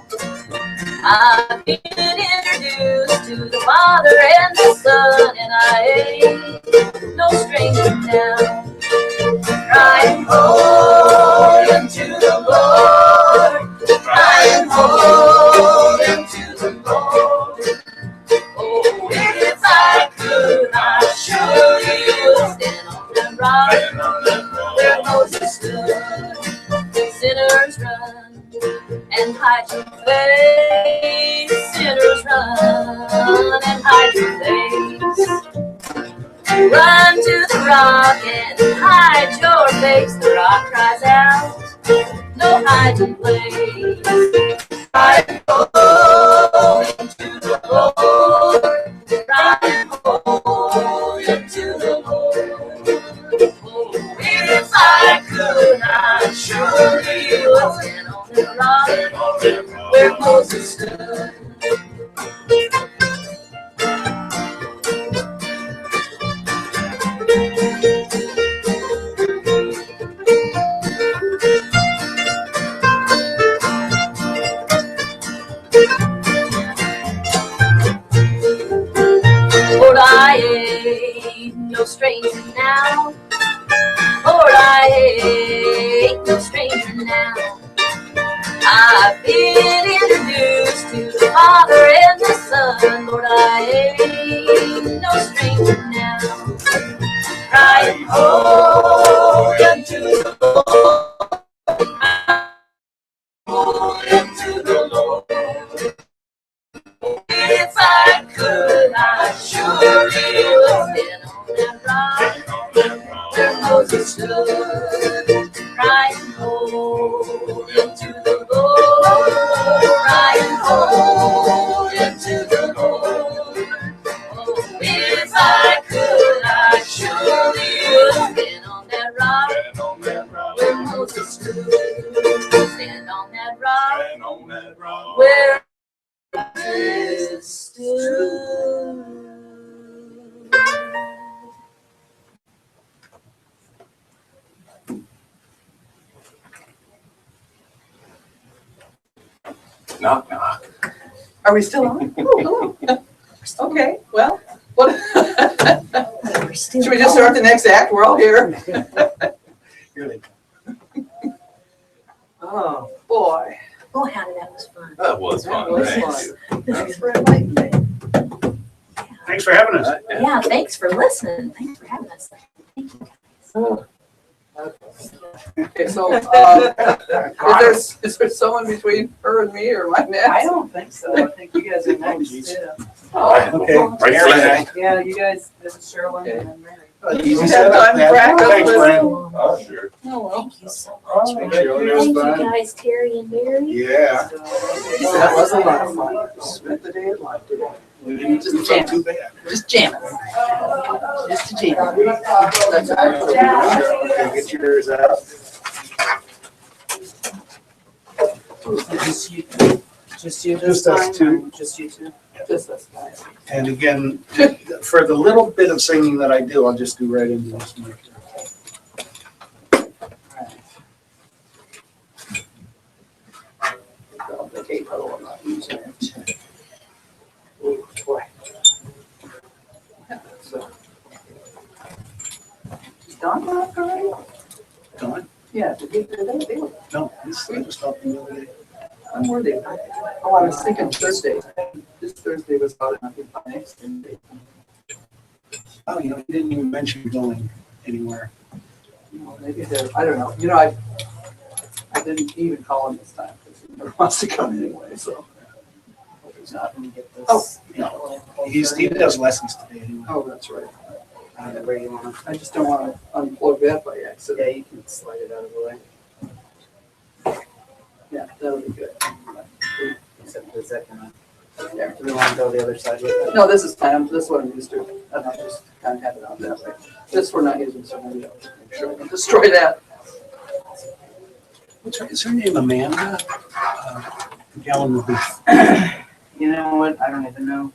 I've been introduced to the Father and the Son, and I ain't no stranger now. Crying holy unto the Lord, crying holy unto the Lord. Oh, if I could, I surely would stand on that rock where Moses stood. Sinners run and hide your face. Sinners run and hide your face. Run to the rock and hide your face. The rock cries out, no hiding place. Crying holy to the Lord, crying holy to the Lord. Oh, if I could, I surely would stand on the rock where Moses stood. now. I've been introduced to the Father and the Son. Lord, I ain't no stranger now. Crying, oh, unto the Lord. Oh, unto the Lord. If I could, I surely would stand on that rock where Moses stood, crying, hold into the Lord, crying, hold into the Lord. Oh, if I could, I surely would stand on that rock where Moses stood, stand on that rock where Moses stood. Knock, knock. Are we still on? Oh, hello. Okay, well, what? Should we just start the next act? We're all here. Really. Oh, boy. Oh, Hannah, that was fun. That was fun. That was Thank fun. you. Thanks for inviting me. Thanks for having us. Yeah, thanks for listening. Thanks for having us. Thank you guys. Okay, so, is there someone between her and me or my next? I don't think so. I think you guys are next. Yeah. Oh, Okay. Right, Yeah, you guys, this is Cheryl and then Mary. Easy You had setup, time to man. practice Thanks, with- Brent. Oh, sure. Oh, well. Thank you so much. Thank Thank you. It was you fun. guys, Terry and Mary. Yeah. That was a lot of fun. Spent the day at lunch today. We didn't just jam too bad. Just jamming. Just a jam. That's Okay, get yours out. Just you, just you Just this us time, two. or just you two? Just us guys. And again, for the little bit of singing that I do, I'll just do right into this mic. The tape, oh, I'm not using it. Oh, boy. So. Is Don back already? Don? Yeah, did they? No, this, I just talked to the other day. When were they? Oh, I was thinking Thursday. This Thursday was about next Thursday. Oh, you know, he didn't even mention going anywhere. No, maybe they're, I don't know. You know, I didn't even call him this time because he never wants to come anyway, so. Hope he's not gonna get this. Oh, no. He does lessons today anyway. Oh, that's right. Where you wanna, I just don't want to unplug that by yeah, accident. you can slide it out of the way. Yeah, that'll be good. Except is that gonna, do we wanna go the other side with it? No, this is fine. This is what I'm used to. And I'll just kind of have it out that way. This we're not using, so maybe I'll make sure I can destroy that. What's her, is her name Amanda? Gallon will be. You know what, I don't even know.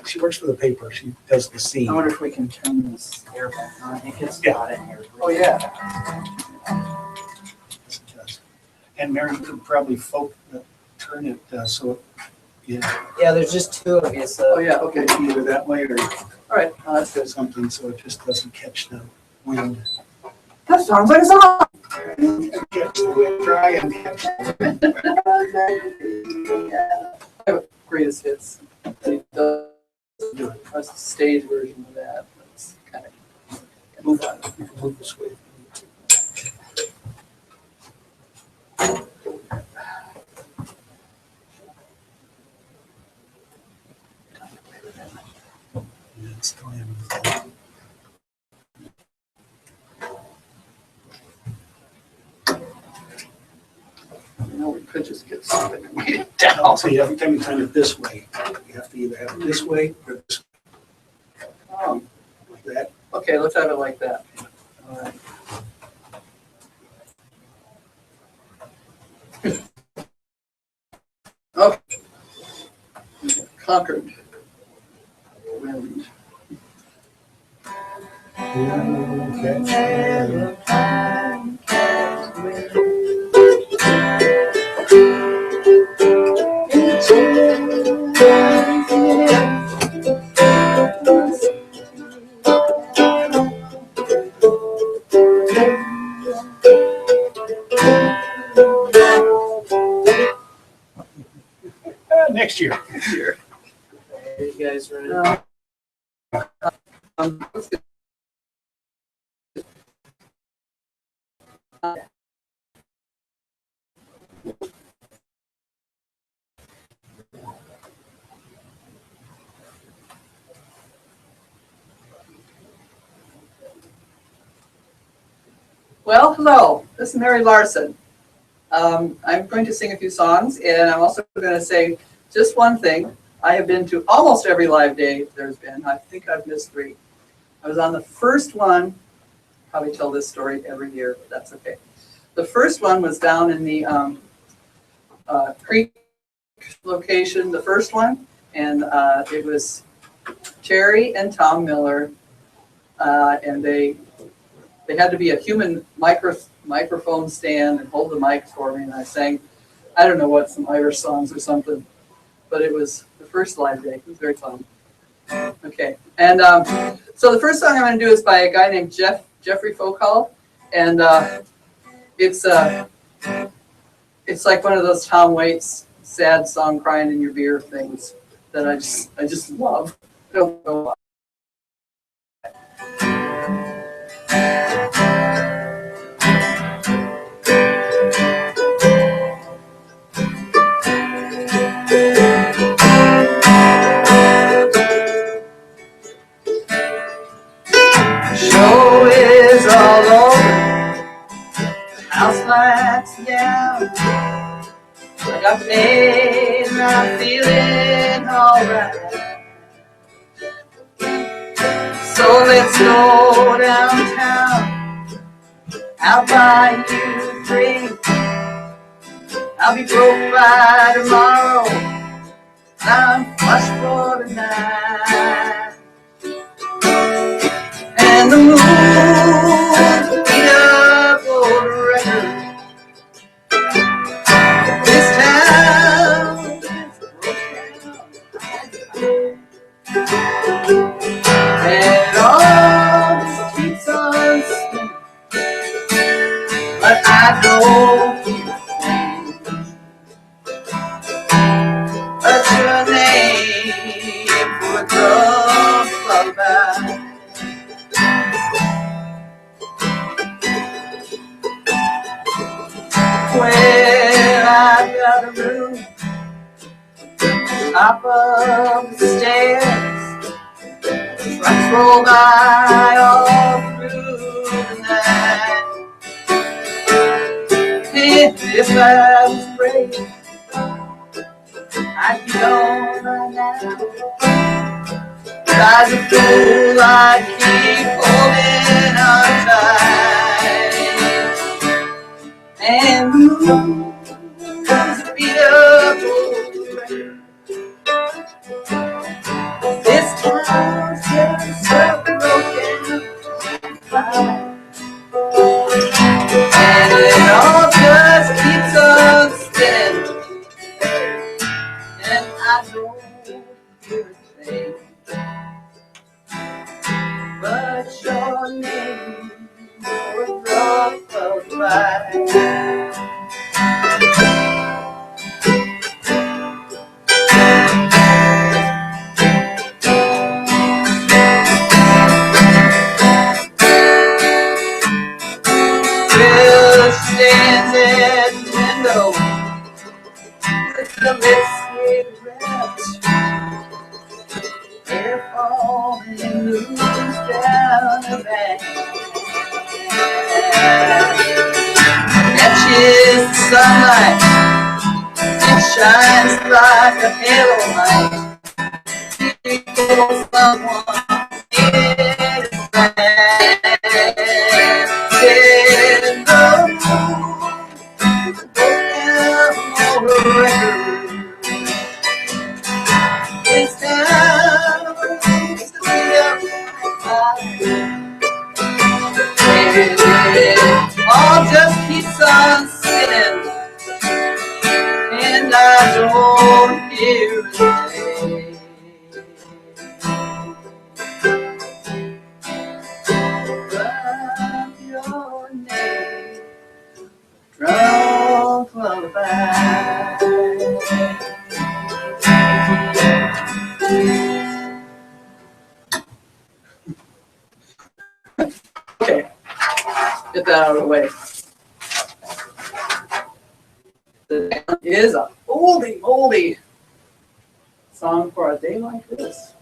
She works for the paper. She does the scene. I wonder if we can turn this air back on, I think it's Yeah. hot in here. Oh, yeah. And Mary could probably turn it so, yeah, Yeah, there's just two of you, Oh, so. yeah, okay. either that way or All right, that's good. something so it just doesn't catch the wind. That sounds like a song. Catch the wind, try and catch I have greatest hits. He does a stage version of that. It's kind of move on. You can move this way. Yeah, it's still in. You know, we could just get something and weigh it down. So every time you turn it this way, you have to either have it this way or this way, like that. Okay, let's have it like that. All right. Oh. Conquered. Wind. Well, hello, this is Mary Larson. I'm going to sing a few songs, and I'm also going to say just one thing. I have been to almost every live day there's been. I think I've missed 3. I was on the first one. Probably tell this story every year, but that's okay. The first one was down in the Creek location, the first one, and it was Terry and Tom Miller, and they had to be a human microphone stand and hold the mic for me, and I sang, I don't know what, some Irish songs or something, but it was the first live day. It was very fun. Okay, and so the first song I'm going to do is by a guy named Jeffrey Foucault, and it's like one of those Tom Waits sad song crying in your beer things that I just love. I don't know why. Show is all over, house lights down. I got paid and I'm feeling alright. So let's go downtown. I'll buy you a drink. I'll be broke by tomorrow. I'm flush for tonight. And the moon's beat up old record. This town is broken. And it all just keeps on spinning. But I don't feel but your name for a drunk lullaby. Well, I've got a room top of the stairs. Trucks roll by all through the night. And if I was brave, I'd be gone by now. But as a fool, I'd keep holding on tight. And the moon's beat up old record. This town's just so broken. And it all just keeps on spinning. And I don't hear a thing but your name for a drop of light. Bill stands at the window with the lit cigarette. Hair falling loose down her back. Catches the sunlight, it shines like a halo light. Someone is back. In the moon, broken over record. It's down to be up high. It all just keeps on spinning, and I don't hear a thing. But your name, drunk lullaby. Okay, get that out of the way. is a oldie song for a day like this.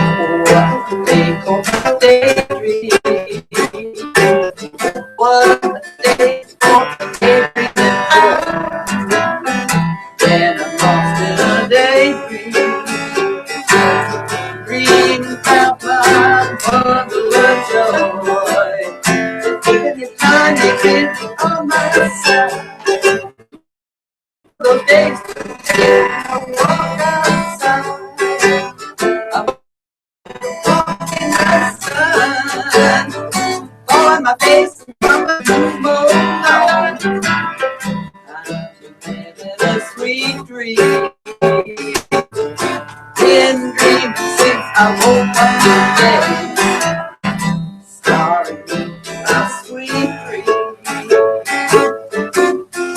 What a day for daydreaming. What a day for daydreaming. When I'm lost in a daydream, dreaming about my wonderland joy. Taking your time, you get me on my side. Those days, I walk outside. I'm walking in the sun, fall on my face from the moon on. I'm living a sweet dream. Been dreaming since I woke up today. Starring my sweet dream.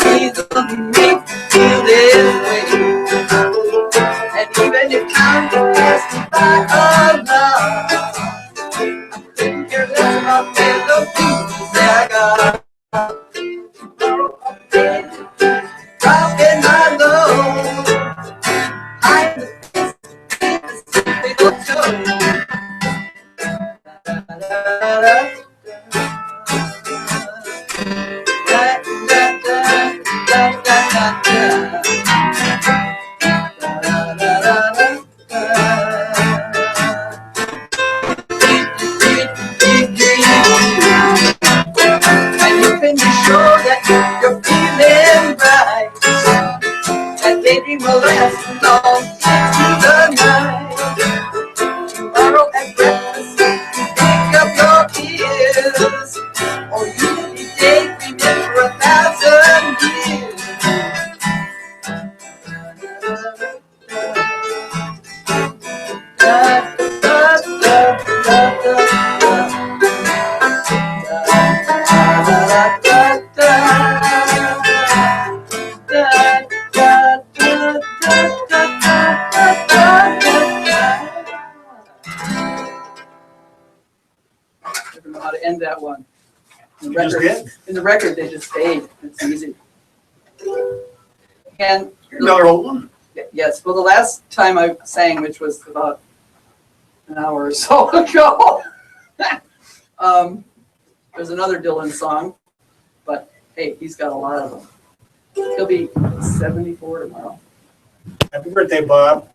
She's gonna make me feel this way. And even if time passed me by alone, I couldn't care less about melodies that I got. Tomorrow I'll be dropping my load. I'm the best show. And you can be sure that you're feeling right. That daydream will last long into the night. Tomorrow at breakfast, pick up your ears, or you will be daydreaming for 1,000 years. I don't know how to end that one. In the record, they just fade. It's easy. And Another old one? yes, well, the last time I sang, which was about an hour or so ago, there's another Dylan song, but hey, he's got a lot of them. He'll be 74 tomorrow. Happy birthday, Bob.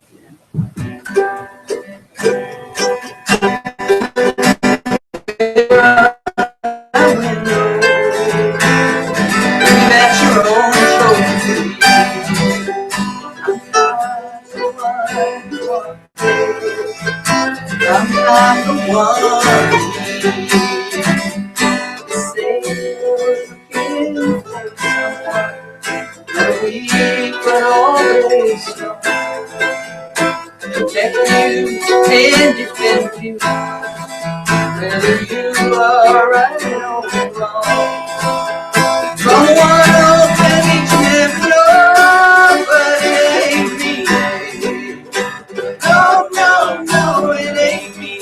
I'm not the one to say you're looking for someone that we could always know. Protect you and defend you, whether you are right or wrong. Someone who'll tell each and every know, but it ain't me. No, no, no, it ain't me.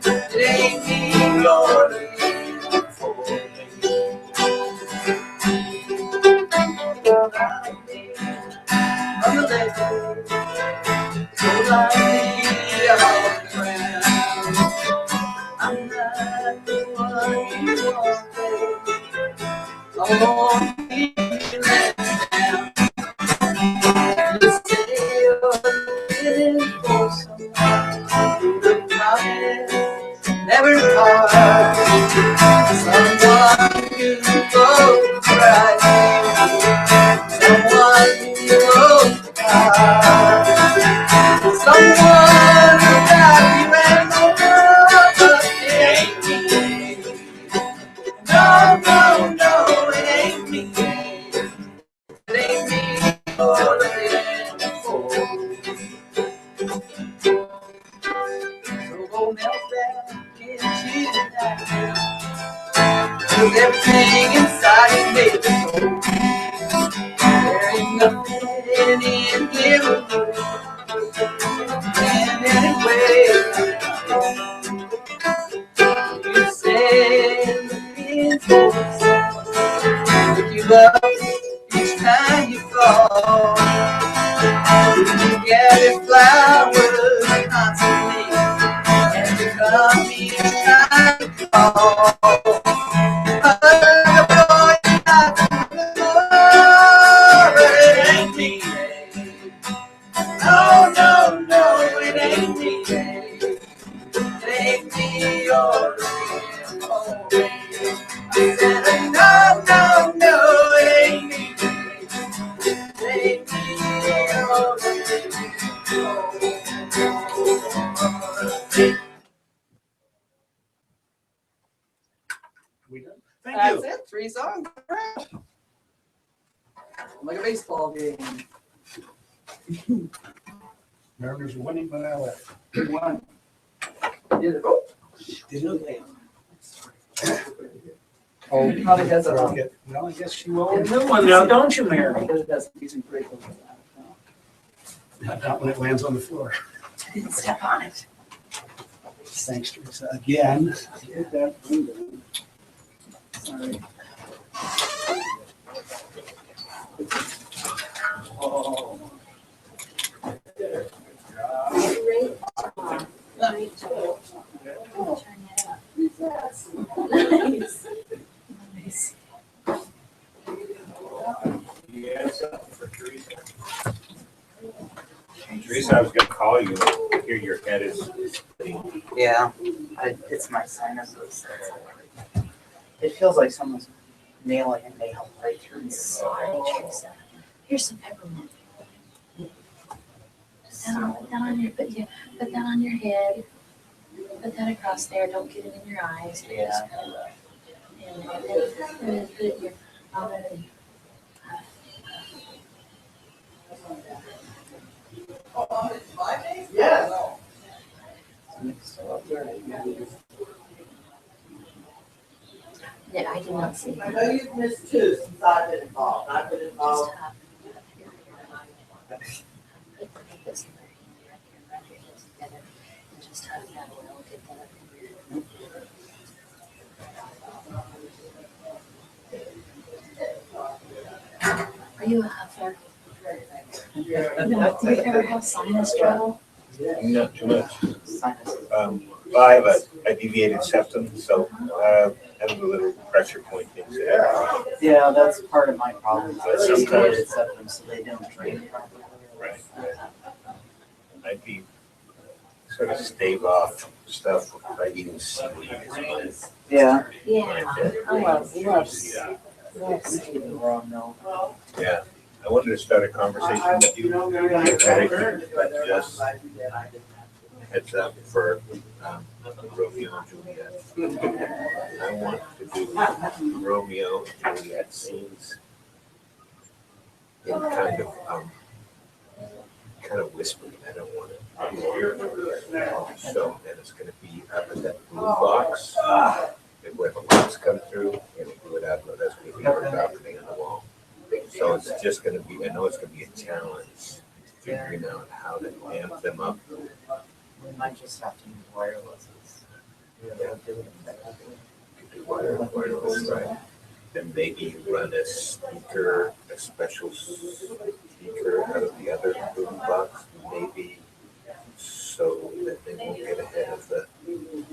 It ain't me you're looking for. On the left, so lightly off the ground. I'm not the one you want. I won't be let down. You say you're looking for someone who would promise never part. Someone who goes right, someone who goes hard, someone who got you and no girl, but it ain't me. No, no, no, it ain't me. It ain't me. Oh, it ain't for. So go melt back into the night. 'Cause everything inside is made of gold. There ain't nothing in here and anyway, love each time you fall. You get your flowers constantly, and you come each time you call. It ain't me. No, no, no, it ain't me. It ain't me you're looking for. I said, no, no, no, it ain't me. It ain't me you're looking for. We done? Thank That's you. it, 3 songs. Like a baseball game. Mariners are winning, but I left. Good one. Did it? Oh, Didn't they? oh, probably has a. Well, I guess she will. A new one now, don't you, Mary? Because it doesn't use break. Not when it lands on the floor. Didn't step on it. Thanks, Teresa. Again. Sorry. Oh. Great job. Great job. Turn that up. Nice. Nice. Yes, for Teresa. Teresa, I was gonna call you. Here, your head is. Yeah, it's my sinuses. It feels like someone's nailing a nail right through me. Sorry, Teresa. Here's some peppermint. Put that on your head. Put that across there. Don't get it in your eyes. Yeah. Just put it- and then put it in your Yes. Yeah, I did not see. I know you've missed 2 since I've been involved. I've been involved. Just hug that oil, get that up in here. Are you a huffer? No, do you ever have sinus trouble? Not too much. Sinuses. I have a deviated septum, so I have a little pressure point things there. Yeah, that's part of my problem. But sometimes- It's septum, so they don't drain properly. Right. I'd be sort of stave off stuff by eating seaweed. Yeah. Yeah, I love Eating raw milk. Yeah. I wanted to start a conversation with you. But just heads up for Romeo and Juliet. I want to do Romeo and Juliet scenes in kind of whispering. I don't want to hear. So then it's going to be up in that blue box. And where the lights come through, and we do it out. That's going to be our balcony on the wall. So it's just going to be. I know it's going to be a challenge figuring out how to amp them up. We might just have to use wirelesses. Wireless, right? Then maybe run a speaker, a special speaker out of the other boom box, maybe, so that they won't get ahead of the in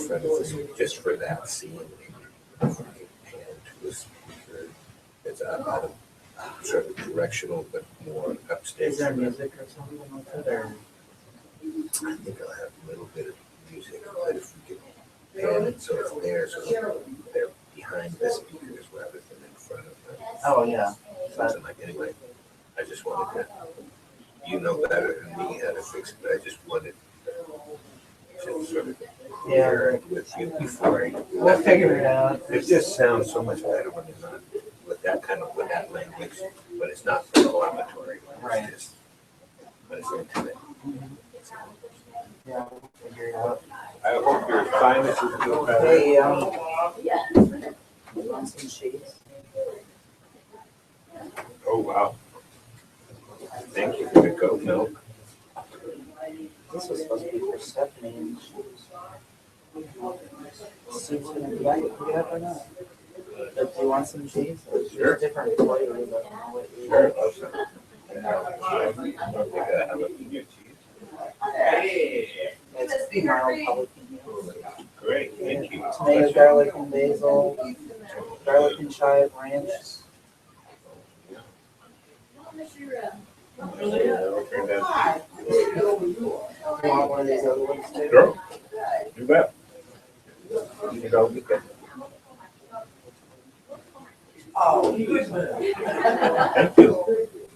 front of us just for that scene. Maybe if we can pan to a speaker that's out of sort of directional, but more upstage. Is there music or something like that? Or? I think I'll have a little bit of music, but if we can pan it so it's there, so they're behind the speakers rather than in front of them. Oh, yeah. Something like, anyway, I just wanted to, you know better than me how to fix it, but I just wanted to sort of hear it with you before I. We'll figure it out. It just sounds so much better when it's not with that kind of, with that language, but it's not inflammatory. Right. It's just, but it's intimate. Yeah, we'll figure it out. I hope your sinuses feel better. Hey, you want some cheese? Oh, wow. Thank you for the goat milk. This was supposed to be for Stephanie. And Sue's gonna be back. Pick it up or not? Do you want some cheese? Sure. Different flavors. Sure, awesome. I don't think I have a new cheese. It's mild jalapeno. Great, thank you. Tomato, garlic, and basil. Garlic and chive ranch. You want one of these other ones too? Sure. You bet. You know, we can. Oh. Thank you.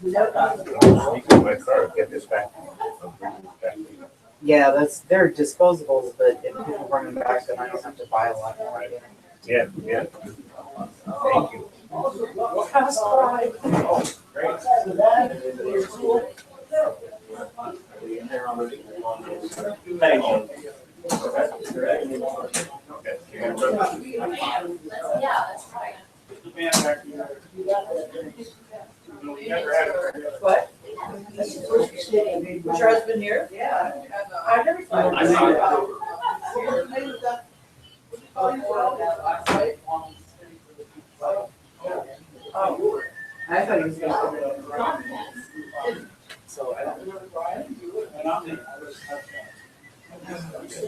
Speak to my car, get this back. I'll bring this back. Yeah, they're disposables, but if people bring them back, then I don't have to buy a lot more again. Yeah, yeah. Thank you. What? Was your husband here? Yeah. I never saw him. Oh, I thought he was gonna. So I don't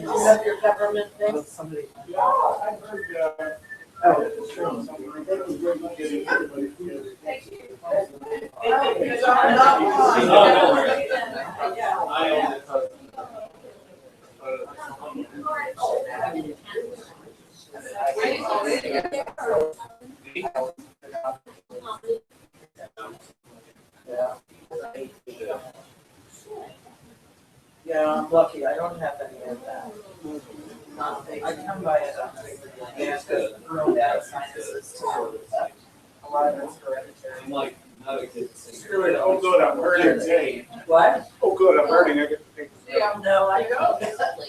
You have your peppermint thing? know. Somebody. Yeah, I'm lucky. I don't have any of that. I come by it. Yeah, because real bad sinuses too. A lot of it's hereditary. I'm like, not a good Good. Oh, good, I'm hurting. What? Oh, good, I'm hurting. I get to take. Yeah, no, I don't.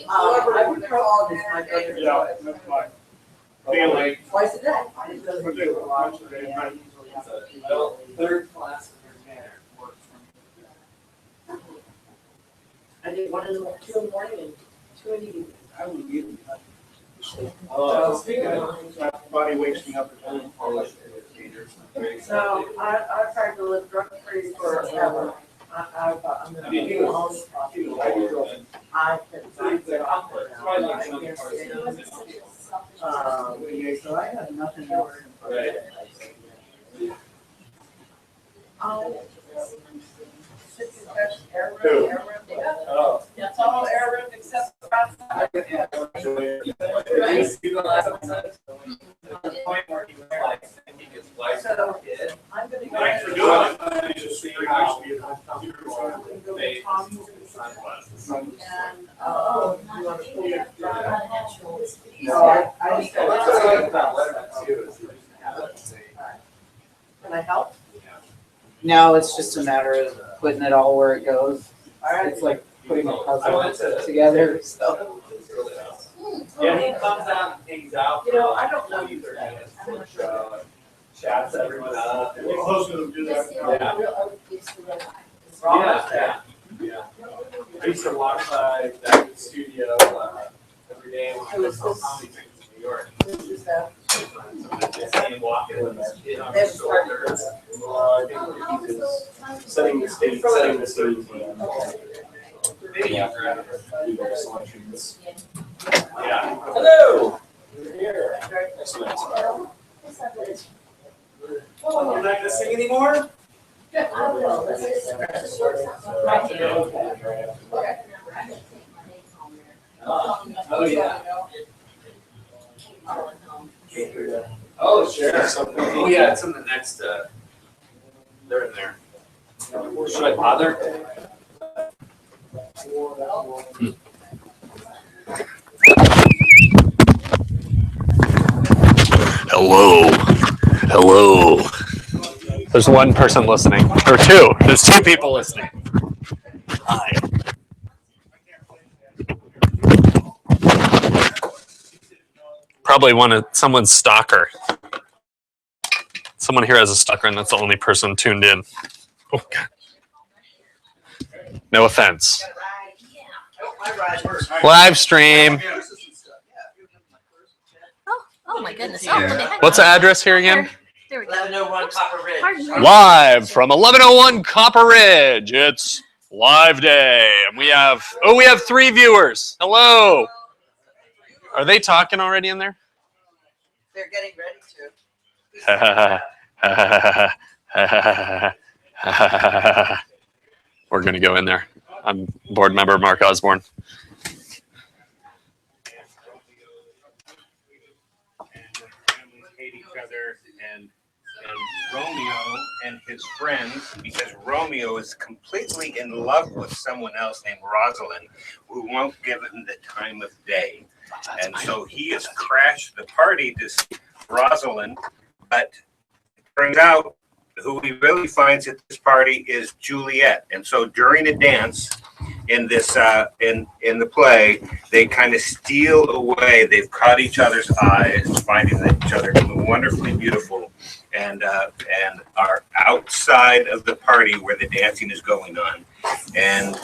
I would call this my brother. Yeah, that's fine. Feeling. Twice a day. I do, once a day, night. Well, third class entertainer works for me. I did one in the, 2 in the morning and 2 in the evening. I would give you. Speaking of Body wakes me up. So I tried to live drug free forever. I'm gonna be alone. I can get off it now. I can't stay on it. So I have nothing else. Right. Oh. It's all air room except for outside. So I'm gonna go. Thanks for doing it. It's just very nice to be at home. And, you wanna pull it? No, Can I help? No, it's just a matter of putting it all where it goes. All right. It's like putting a puzzle together, so. Yeah, he comes out and hangs out. You know, I don't know you. Chats everyone up. We're close to them, do that. Yeah. Yeah. I used to walk by that studio every day when I was on comedy things in New York. Just see him walking with his kid on his shoulder. I think he's setting the stage, Yeah. selections. Yeah. Hello. Here. Excellent. Oh, you're not gonna sing anymore? Oh, yeah. Oh, sure. Oh, yeah, it's in the next, they're in there. Should I bother? Hello. Hello. There's one person listening. Or two. There's two people listening. Hi. Probably someone's stalker. Someone here has a stalker, and that's the only person tuned in. Oh, God. No offense. Live stream. Oh my goodness. Oh, let me hang What's the on. address here again? There we go. 1101 Copper Ridge. Pardon me. Live from 1101 Copper Ridge. It's live day. And we have 3 viewers. Hello. Are they talking already in there? They're getting ready to. We're going to go in there. I'm board member Mark Osborne. Hate each other, and Romeo and his friends, because Romeo is completely in love with someone else named Rosalind, who won't give him the time of day. And so he has crashed the party to see Rosalind, but it turns out who he really finds at this party is Juliet. And so during a dance in this in the play, they kind of steal away. They've caught each other's eyes, finding that each other wonderfully beautiful, and are outside of the party where the dancing is going on, and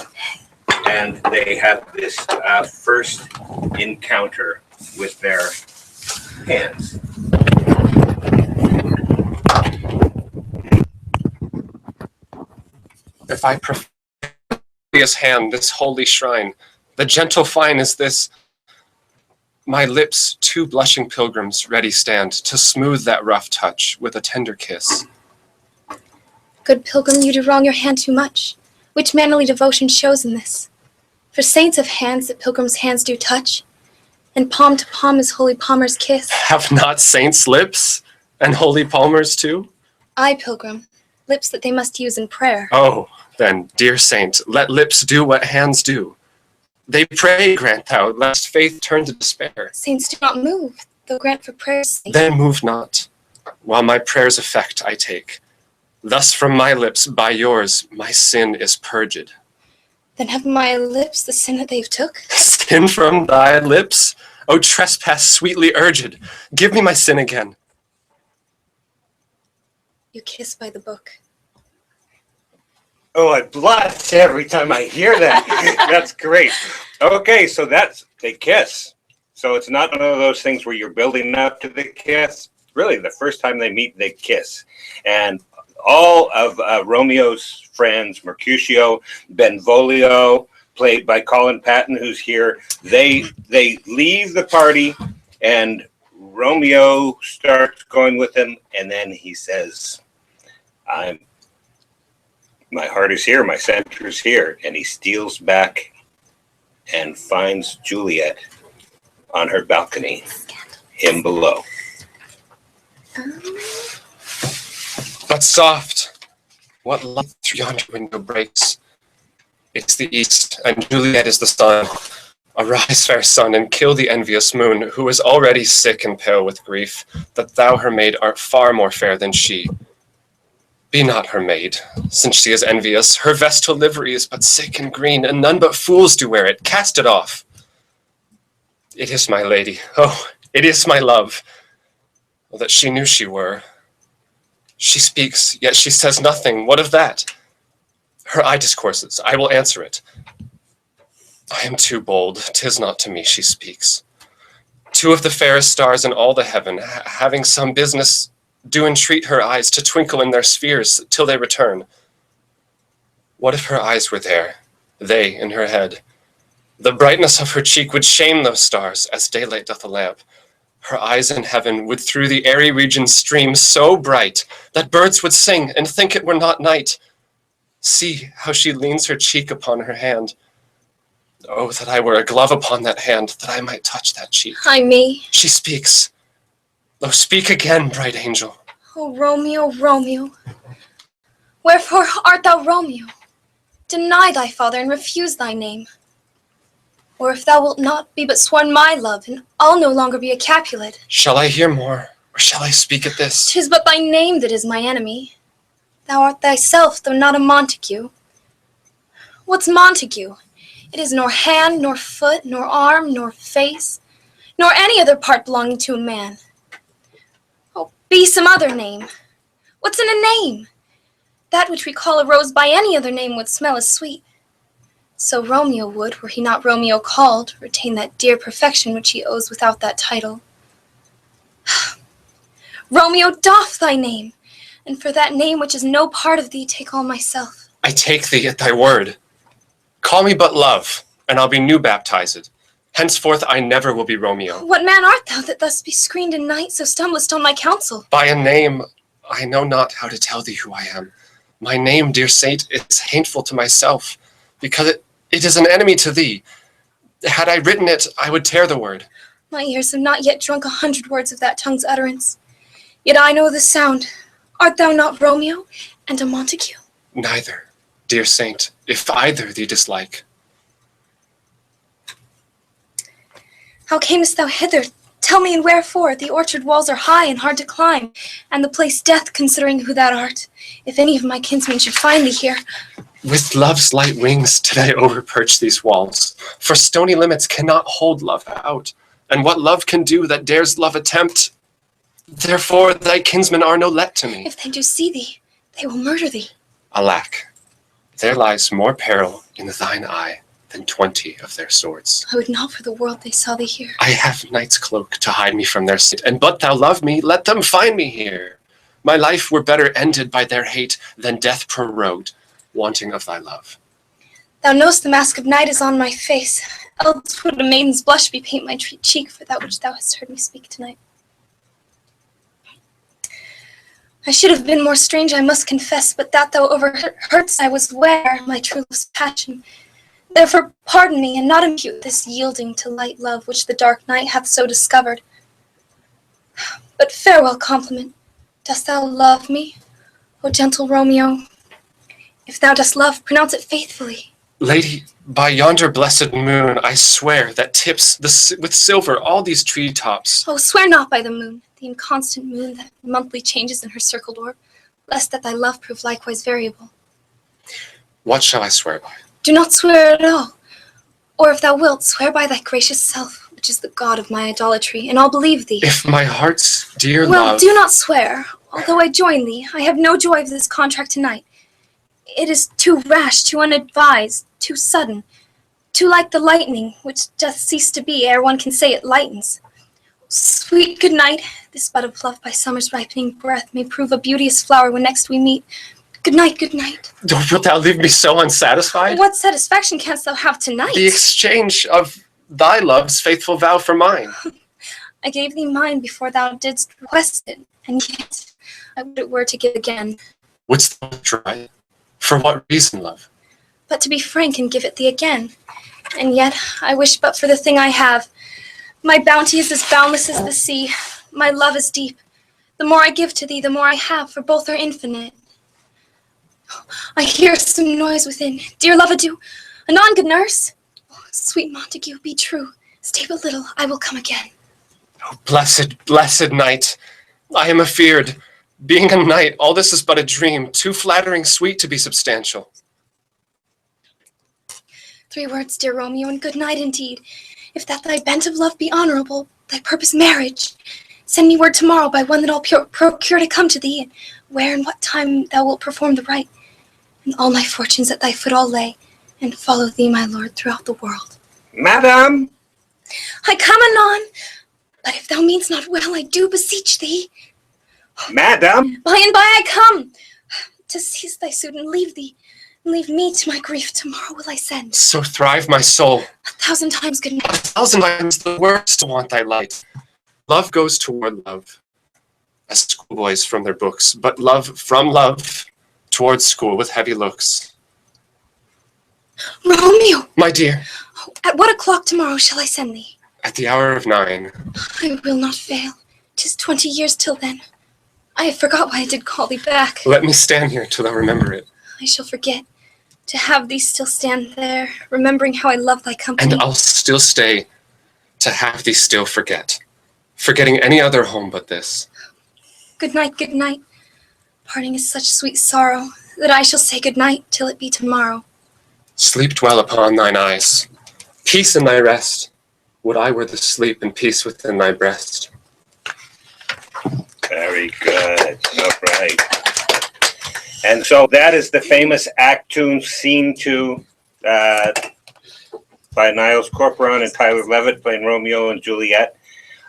they have this first encounter with their hands. If I prefer his hand, this holy shrine, the gentle fine is this. My lips, 2 blushing pilgrims, ready stand to smooth that rough touch with a tender kiss. Good pilgrim, you do wrong your hand too much. Which manly devotion shows in this? For saints have hands that pilgrims' hands do touch, and palm to palm is holy palmer's kiss. Have not saints lips, and holy palmers too? Aye, pilgrim, lips that they must use in prayer. Oh, then, dear saint, let lips do what hands do. They pray, grant thou, lest faith turn to despair. Saints do not move, though grant for prayer's sake. Then move not, while my prayer's effect I take. Thus from my lips, by yours, my sin is purged. Then have my lips the sin that they've took? Sin from thy lips? O trespass sweetly urged, give me my sin again. You kiss by the book. Oh, I blush every time I hear that. That's great. Okay, so they kiss. So it's not one of those things where you're building up to the kiss. Really, the first time they meet, they kiss. And all of Romeo's friends, Mercutio, Benvolio, played by Colin Patton, who's here, they leave the party, and Romeo starts going with him, and then he says, my heart is here, my center is here. And he steals back and finds Juliet on her balcony, him below. But soft, what light through yonder window breaks? It's the east, and Juliet is the sun. Arise, fair sun, and kill the envious moon, who is already sick and pale with grief, that thou, her maid, art far more fair than she. Be not her maid, since she is envious. Her vestal livery is but sick and green, and none but fools do wear it. Cast it off. It is my lady. Oh, it is my love. Well, that she knew she were. She speaks, yet she says nothing. What of that? Her eye discourses. I will answer it. I am too bold. 'Tis not to me she speaks. 2 of the fairest stars in all the heaven, having some business, do entreat her eyes to twinkle in their spheres till they return. What if her eyes were there, they in her head? The brightness of her cheek would shame those stars, as daylight doth a lamp. Her eyes in heaven would through the airy regions stream so bright that birds would sing and think it were not night. See how she leans her cheek upon her hand. Oh, that I were a glove upon that hand, that I might touch that cheek. Ay me. She speaks. Oh, speak again, bright angel. Oh, Romeo, Romeo. Wherefore art thou Romeo? Deny thy father and refuse thy name. Or if thou wilt not, be but sworn my love, and I'll no longer be a Capulet. Shall I hear more, or shall I speak at this? 'Tis but thy name that is my enemy. Thou art thyself, though not a Montague. What's Montague? It is nor hand, nor foot, nor arm, nor face, nor any other part belonging to a man. Oh, be some other name. What's in a name? That which we call a rose by any other name would smell as sweet. So Romeo would, were he not Romeo called, retain that dear perfection which he owes without that title. Romeo, doff thy name, and for that name which is no part of thee, take all myself. I take thee at thy word. Call me but love, and I'll be new baptized. Henceforth I never will be Romeo. What man art thou that thus be screened in night, so stumblest on my counsel? By a name, I know not how to tell thee who I am. My name, dear saint, is hateful to myself, because it is an enemy to thee. Had I written it, I would tear the word. My ears have not yet drunk 100 words of that tongue's utterance. Yet I know the sound. Art thou not Romeo and a Montague? Neither, dear saint, if either thee dislike. How camest thou hither? Tell me and wherefore. The orchard walls are high and hard to climb, and the place death, considering who thou art. If any of my kinsmen should find thee here. With love's light wings did I overperch these walls, for stony limits cannot hold love out, and what love can do that dares love attempt? Therefore thy kinsmen are no let to me. If they do see thee, they will murder thee. Alack, there lies more peril in thine eye than 20 of their swords. I would not for the world they saw thee here. I have night's cloak to hide me from their sight, and but thou love me, let them find me here. My life were better ended by their hate than death prorogued, wanting of thy love. Thou know'st the mask of night is on my face, else would a maiden's blush bepaint my cheek for that which thou hast heard me speak tonight. I should have been more strange, I must confess, but that thou overheardst I was ware my true love's passion. Therefore pardon me, and not impute this yielding to light love which the dark night hath so discovered. But farewell compliment. Dost thou love me, O gentle Romeo? If thou dost love, pronounce it faithfully. Lady, by yonder blessed moon, I swear that tips with silver all these treetops. Oh, swear not by the moon, the inconstant moon that monthly changes in her circled orb, lest that thy love prove likewise variable. What shall I swear by? Do not swear at all. Or if thou wilt, swear by thy gracious self, which is the god of my idolatry, and I'll believe thee. If my heart's dear Well, love... do not swear. Although I join thee, I have no joy of this contract tonight. It is too rash, too unadvised, too sudden, too like the lightning, which doth cease to be ere one can say it lightens. Sweet good night. This bud of love by summer's ripening breath may prove a beauteous flower when next we meet. Good night, good night. Wilt thou leave me so unsatisfied? What satisfaction canst thou have tonight? The exchange of thy love's faithful vow for mine. I gave thee mine before thou didst request it, and yet I would it were to give again. Wouldst thou try? For what reason, love? But to be frank and give it thee again. And yet I wish but for the thing I have. My bounty is as boundless as the sea. My love is deep. The more I give to thee, the more I have, for both are infinite. I hear some noise within. Dear love, adieu. Anon, good nurse. Oh, sweet Montague, be true. Stay but little, I will come again. Oh, blessed, blessed night. I am afeard. Being a knight, all this is but a dream, too flattering sweet to be substantial. 3 words, dear Romeo, and good night indeed. If that thy bent of love be honorable, thy purpose marriage, send me word tomorrow by one that I'll procure to come to thee, and where and what time thou wilt perform the rite, and all my fortunes at thy foot I'll lay, and follow thee, my lord, throughout the world. Madam! I come anon, but if thou meanst not well, I do beseech thee. Madam! By and by I come, to seize thy suit and leave thee, and leave me to my grief. Tomorrow will I send. So thrive my soul. 1,000 times good night. 1,000 times the worst to want thy light. Love goes toward love, as schoolboys from their books, but love from love towards school with heavy looks. Romeo! My dear. At what o'clock tomorrow shall I send thee? At the hour of 9. I will not fail. 'Tis 20 years till then. I have forgot why I did call thee back. Let me stand here till thou remember it. I shall forget. To have thee still stand there, remembering how I love thy company. And I'll still stay to have thee still forget. Forgetting any other home but this. Good night, good night. Parting is such sweet sorrow that I shall say good night till it be tomorrow. Sleep dwell upon thine eyes. Peace in thy rest. Would I were the sleep and peace within thy breast. Very good. All right. And so that is the famous act tune Scene 2 by Niles Corcoran and Tyler Levitt playing Romeo and Juliet.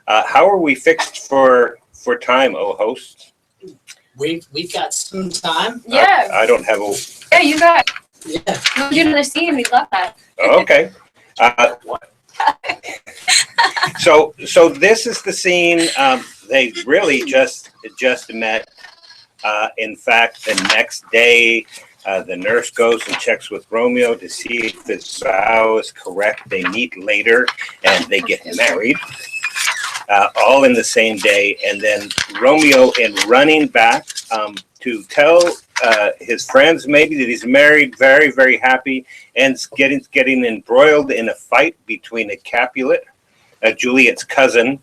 How are we fixed for time, oh host? We've got some time. Yeah. I don't have a. Yeah, you got. Yeah. You're another scene. We love that. Okay. So this is the scene. They really just met. In fact, the next day, the nurse goes and checks with Romeo to see if his vow is correct. They meet later and they get married, all in the same day. And then Romeo, in running back to tell his friends maybe that he's married, very, very happy, and getting embroiled in a fight between a Capulet, Juliet's cousin,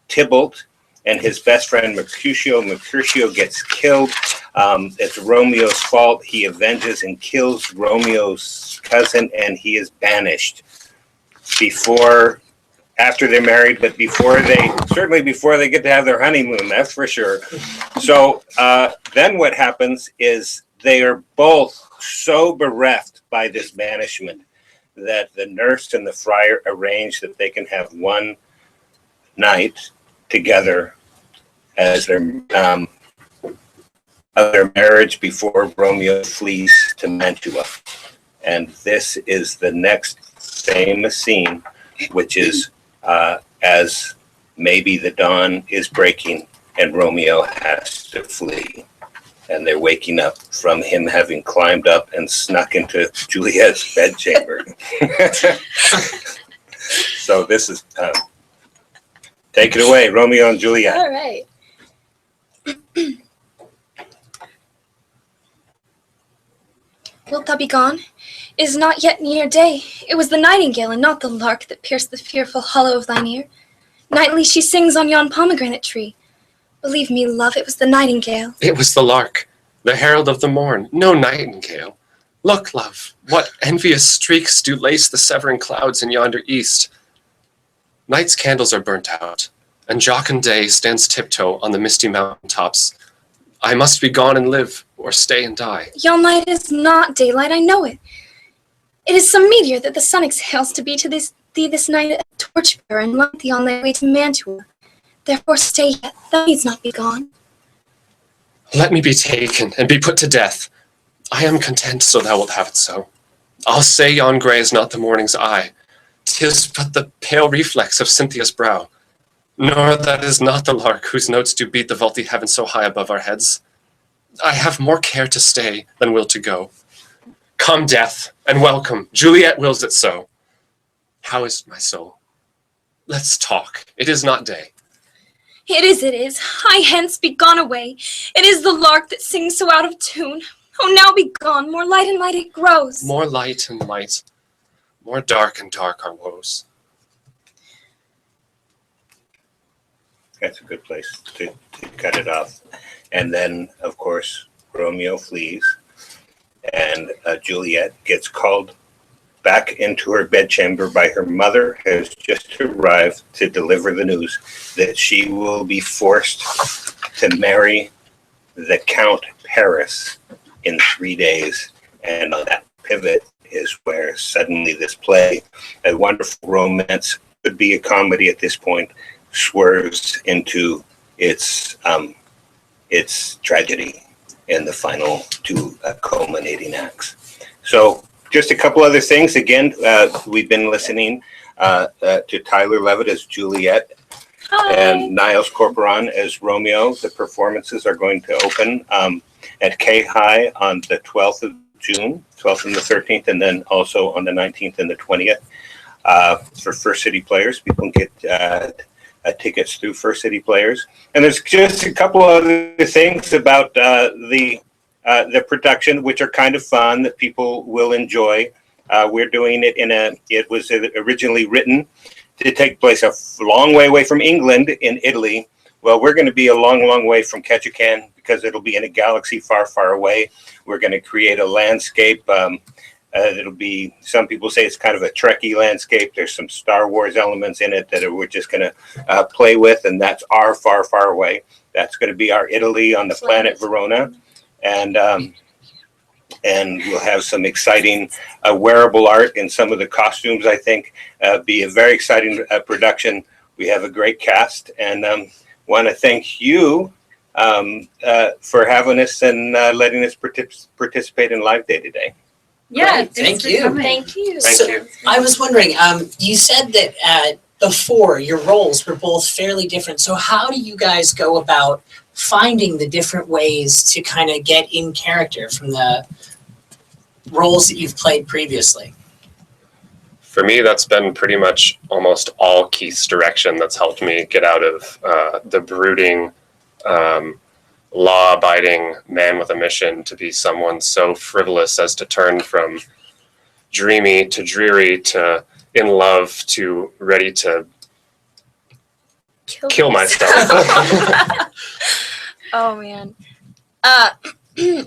Tybalt, and his best friend Mercutio. Mercutio gets killed. It's Romeo's fault. He avenges and kills Romeo's cousin, and he is banished after they're married, but before they get to have their honeymoon, that's for sure. So then what happens is they are both so bereft by this banishment that the nurse and the friar arrange that they can have one night together as their marriage before Romeo flees to Mantua. And this is the next famous scene, which is as maybe the dawn is breaking and Romeo has to flee. And they're waking up from him having climbed up and snuck into Juliet's bedchamber. So this is, take it away, Romeo and Juliet. All right. Wilt thou be gone? It is not yet near day. It was the nightingale and not the lark that pierced the fearful hollow of thine ear. Nightly she sings on yon pomegranate tree. Believe me, love, it was the nightingale. It was the lark, the herald of the morn, no nightingale. Look, love, what envious streaks do lace the severing clouds in yonder east. Night's candles are burnt out, and jocund day stands tiptoe on the misty mountain tops. I must be gone and live, or stay and die. Yon light is not daylight, I know it. It is some meteor that the sun exhales to be to thee this night a torchbearer and light thee on thy way to Mantua. Therefore stay yet, thou needst not be gone. Let me be taken and be put to death. I am content, so thou wilt have it so. I'll say yon grey is not the morning's eye. 'Tis but the pale reflex of Cynthia's brow. Nor that is not the lark whose notes do beat the vaulty heaven so high above our heads. I have more care to stay than will to go. Come, death, and welcome. Juliet wills it so. How is my soul? Let's talk. It is not day. It is. Hie hence, be gone away. It is the lark that sings so out of tune. Oh, now be gone. More light and light it grows. More light and light. More dark and dark our woes. That's a good place to cut it off. And then, of course, Romeo flees, and Juliet gets called back into her bedchamber by her mother, has just arrived to deliver the news that she will be forced to marry the Count Paris in 3 days. And on that pivot is where suddenly this play, a wonderful romance, could be a comedy at this point, swerves into its tragedy in the final two culminating acts. So just a couple other things. Again, we've been listening to Tyler Levitt as Juliet. Hi. And Niles Corporon as Romeo. The performances are going to open at K-High on the 12th of June, 12th and the 13th, and then also on the 19th and the 20th. For First City Players, people can get tickets through First City Players. And there's just a couple other things about the production, which are kind of fun that people will enjoy. We're doing it it was originally written to take place a long way away from England in Italy. Well, we're going to be a long, long way from Ketchikan because it'll be in a galaxy far, far away. We're going to create a landscape. It'll be, some people say it's kind of a Trekkie landscape. There's some Star Wars elements in it that we're just going to play with, and that's our far, far away. That's going to be our Italy on the planet Verona. And we'll have some exciting wearable art in some of the costumes, I think. Be a very exciting production we have a great cast, and want to thank you for having us and letting us participate in Live Day today. Yeah, thank you. Thank you. Thank you. I was wondering, you said that before your roles were both fairly different. So how do you guys go about finding the different ways to kind of get in character from the roles that you've played previously? For me, that's been pretty much almost all Keith's direction that's helped me get out of the brooding, law-abiding man with a mission to be someone so frivolous as to turn from dreamy to dreary to in love to ready to kill myself. Oh man.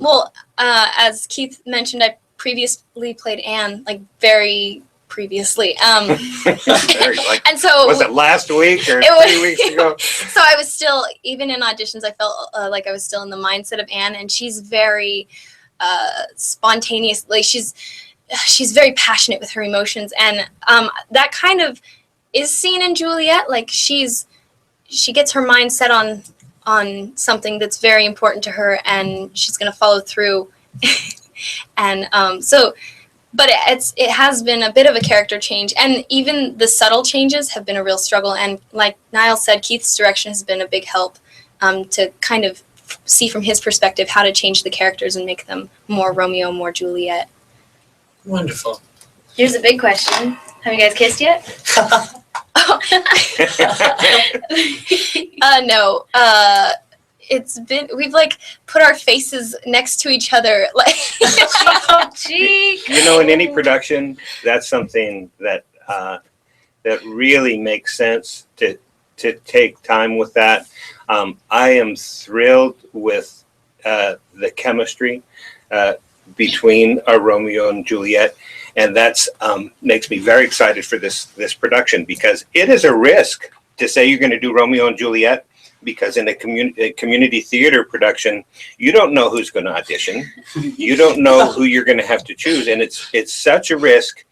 Well, as Keith mentioned, I previously played Anne, like very previously. And so Was it last week or It was- 3 weeks ago? So I was still, even in auditions, I felt like I was still in the mindset of Anne, and she's very spontaneous. Like she's very passionate with her emotions, and that kind of is seen in Juliet. Like she gets her mind set on something that's very important to her, and she's going to follow through. And but it has been a bit of a character change, and even the subtle changes have been a real struggle. And like Niall said, Keith's direction has been a big help to kind of see from his perspective how to change the characters and make them more Romeo, more Juliet. Wonderful. Here's a big question. Have you guys kissed yet? No. We've like put our faces next to each other, like. Oh, gee. You know, in any production, that's something that that really makes sense to take time with that. I am thrilled with the chemistry between Romeo and Juliet, and that's makes me very excited for this production, because it is a risk to say you're going to do Romeo and Juliet, because in a community theater production, you don't know who's going to audition, you don't know who you're going to have to choose, and it's such a risk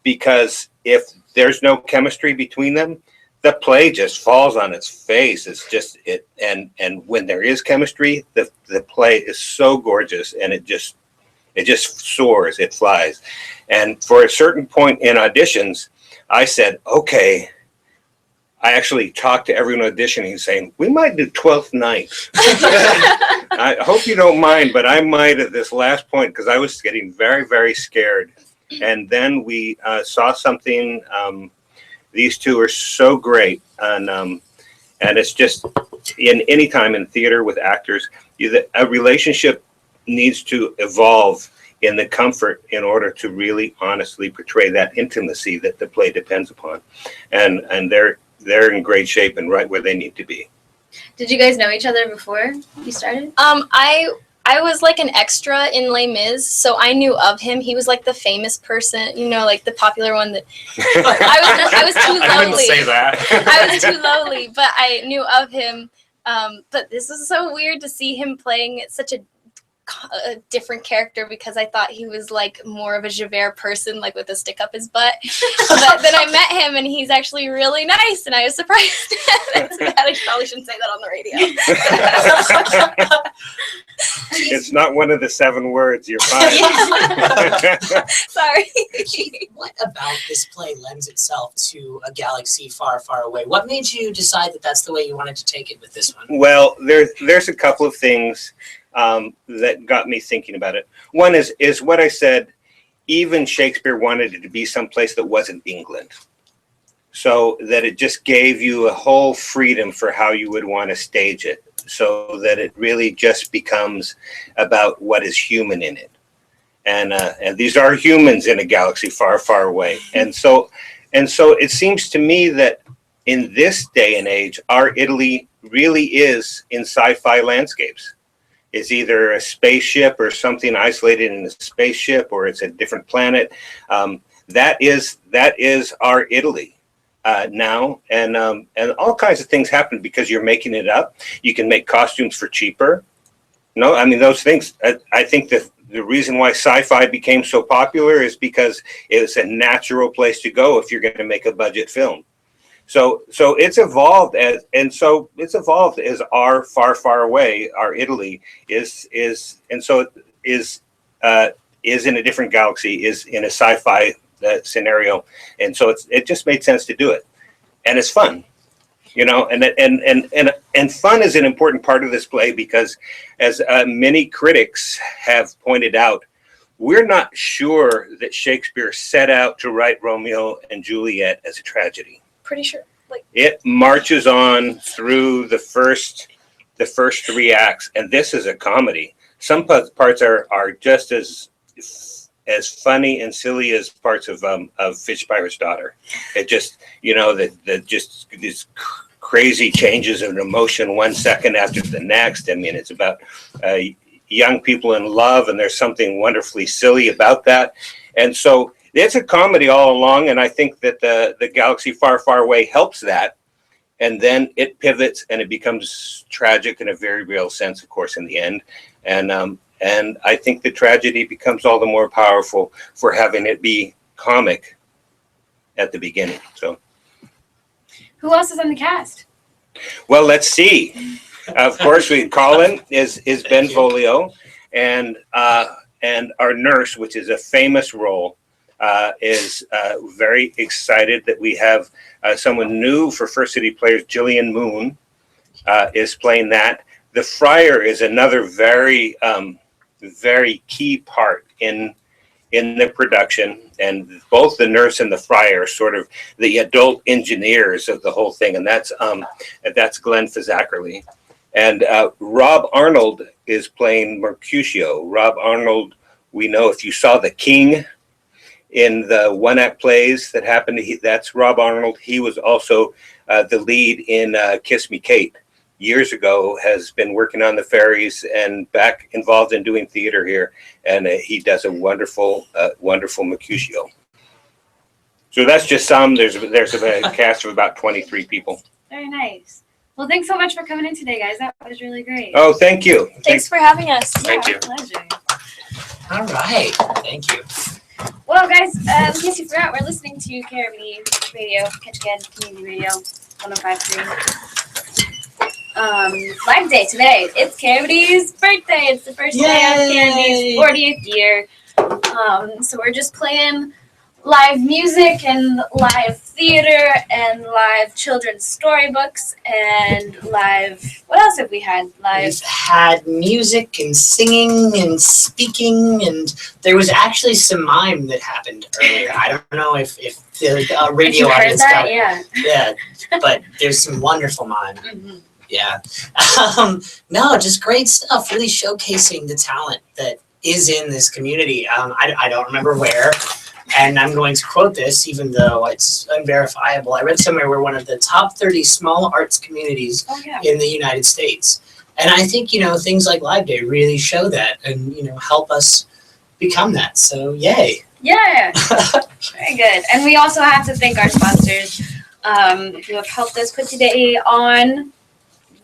because if there's no chemistry between them, the play just falls on its face. It's just it, and when there is chemistry, the play is so gorgeous, and it just soars, it flies. And for a certain point in auditions, I said, okay. I actually talked to everyone auditioning saying, we might do 12th night. I hope you don't mind, but I might at this last point, because I was getting very, very scared. And then we saw something. These two are so great. And it's just, in any time in theater with actors, a relationship needs to evolve in the comfort in order to really honestly portray that intimacy that the play depends upon. And they're in great shape and right where they need to be. Did you guys know each other before you started? I was like an extra in Les Mis, so I knew of him. He was like the famous person, like the popular one that I was too lowly. I wouldn't say that. I was too lowly, but I knew of him. But this is so weird to see him playing such a different character, because I thought he was like more of a Javert person, like with a stick up his butt. But then I met him, and he's actually really nice, and I was surprised. I probably shouldn't say that on the radio. It's not one of the 7 words. You're fine. Sorry. What about this play lends itself to a galaxy far, far away? What made you decide that that's the way you wanted to take it with this one? Well, there's a couple of things that got me thinking about it. One is what I said. Even Shakespeare wanted it to be someplace that wasn't England, so that it just gave you a whole freedom for how you would want to stage it, so that it really just becomes about what is human in it. And these are humans in a galaxy far, far away. And so it seems to me that in this day and age, our Italy really is in sci-fi landscapes. It's either a spaceship or something isolated in a spaceship, or it's a different planet. That is our Italy now, and all kinds of things happen because you're making it up. You can make costumes for cheaper. No, I mean those things. I think that the reason why sci-fi became so popular is because it's a natural place to go if you're going to make a budget film. So it's evolved as our far, far away, our Italy is in a different galaxy, is in a sci-fi scenario, and so it just made sense to do it, and it's fun, and fun is an important part of this play because, as many critics have pointed out, we're not sure that Shakespeare set out to write Romeo and Juliet as a tragedy. Pretty sure. It marches on through the first 3 acts, and this is a comedy. Some parts are just as funny and silly as parts of Fishpirate's Daughter. It just just these crazy changes of emotion 1 second after the next. I mean, it's about young people in love, and there's something wonderfully silly about that, and so. It's a comedy all along, and I think that the Galaxy Far, Far Away helps that. And then it pivots and it becomes tragic in a very real sense, of course, in the end. And I think the tragedy becomes all the more powerful for having it be comic at the beginning. So, Who else is on the cast? well, let's see. Of course, Colin is Ben Folio, and our nurse, which is a famous role. Is very excited that we have someone new for First City Players. Jillian Moon is playing that. The friar is another very, very key part in the production, and both the nurse and the friar are sort of the adult engineers of the whole thing, and that's Glenn Fizzackerly. And Rob Arnold is playing Mercutio. Rob Arnold, we know if you saw The King in the one-act plays that happened, that's Rob Arnold. He was also the lead in Kiss Me Kate years ago, has been working on the ferries and back involved in doing theater here, and he does a wonderful Mercutio. So that's just some. There's a cast of about 23 people. Very nice. Well, thanks so much for coming in today, guys. That was really great. Oh, thank you. Thanks for having us. Thank you. Pleasure. All right. Thank you. Well, guys, in case you forgot, we're listening to KRBD Radio, Ketchikan Community Radio, 105.3. Live day today. It's KRBD's birthday. It's the first day of KRBD's 40th year. So we're just playing live music and live theater and live children's storybooks and live, what else have we had? We've had music and singing and speaking, and there was actually some mime that happened earlier. I don't know if the radio audience got it. Yeah, but there's some wonderful mime. Mm-hmm. Yeah. No, just great stuff, really showcasing the talent that is in this community. I don't remember where. And I'm going to quote this, even though it's unverifiable. I read somewhere we're one of the top 30 small arts communities in the United States. And I think, things like Live Day really show that and, help us become that. So, yay. Yeah, very good. And we also have to thank our sponsors who have helped us put today on.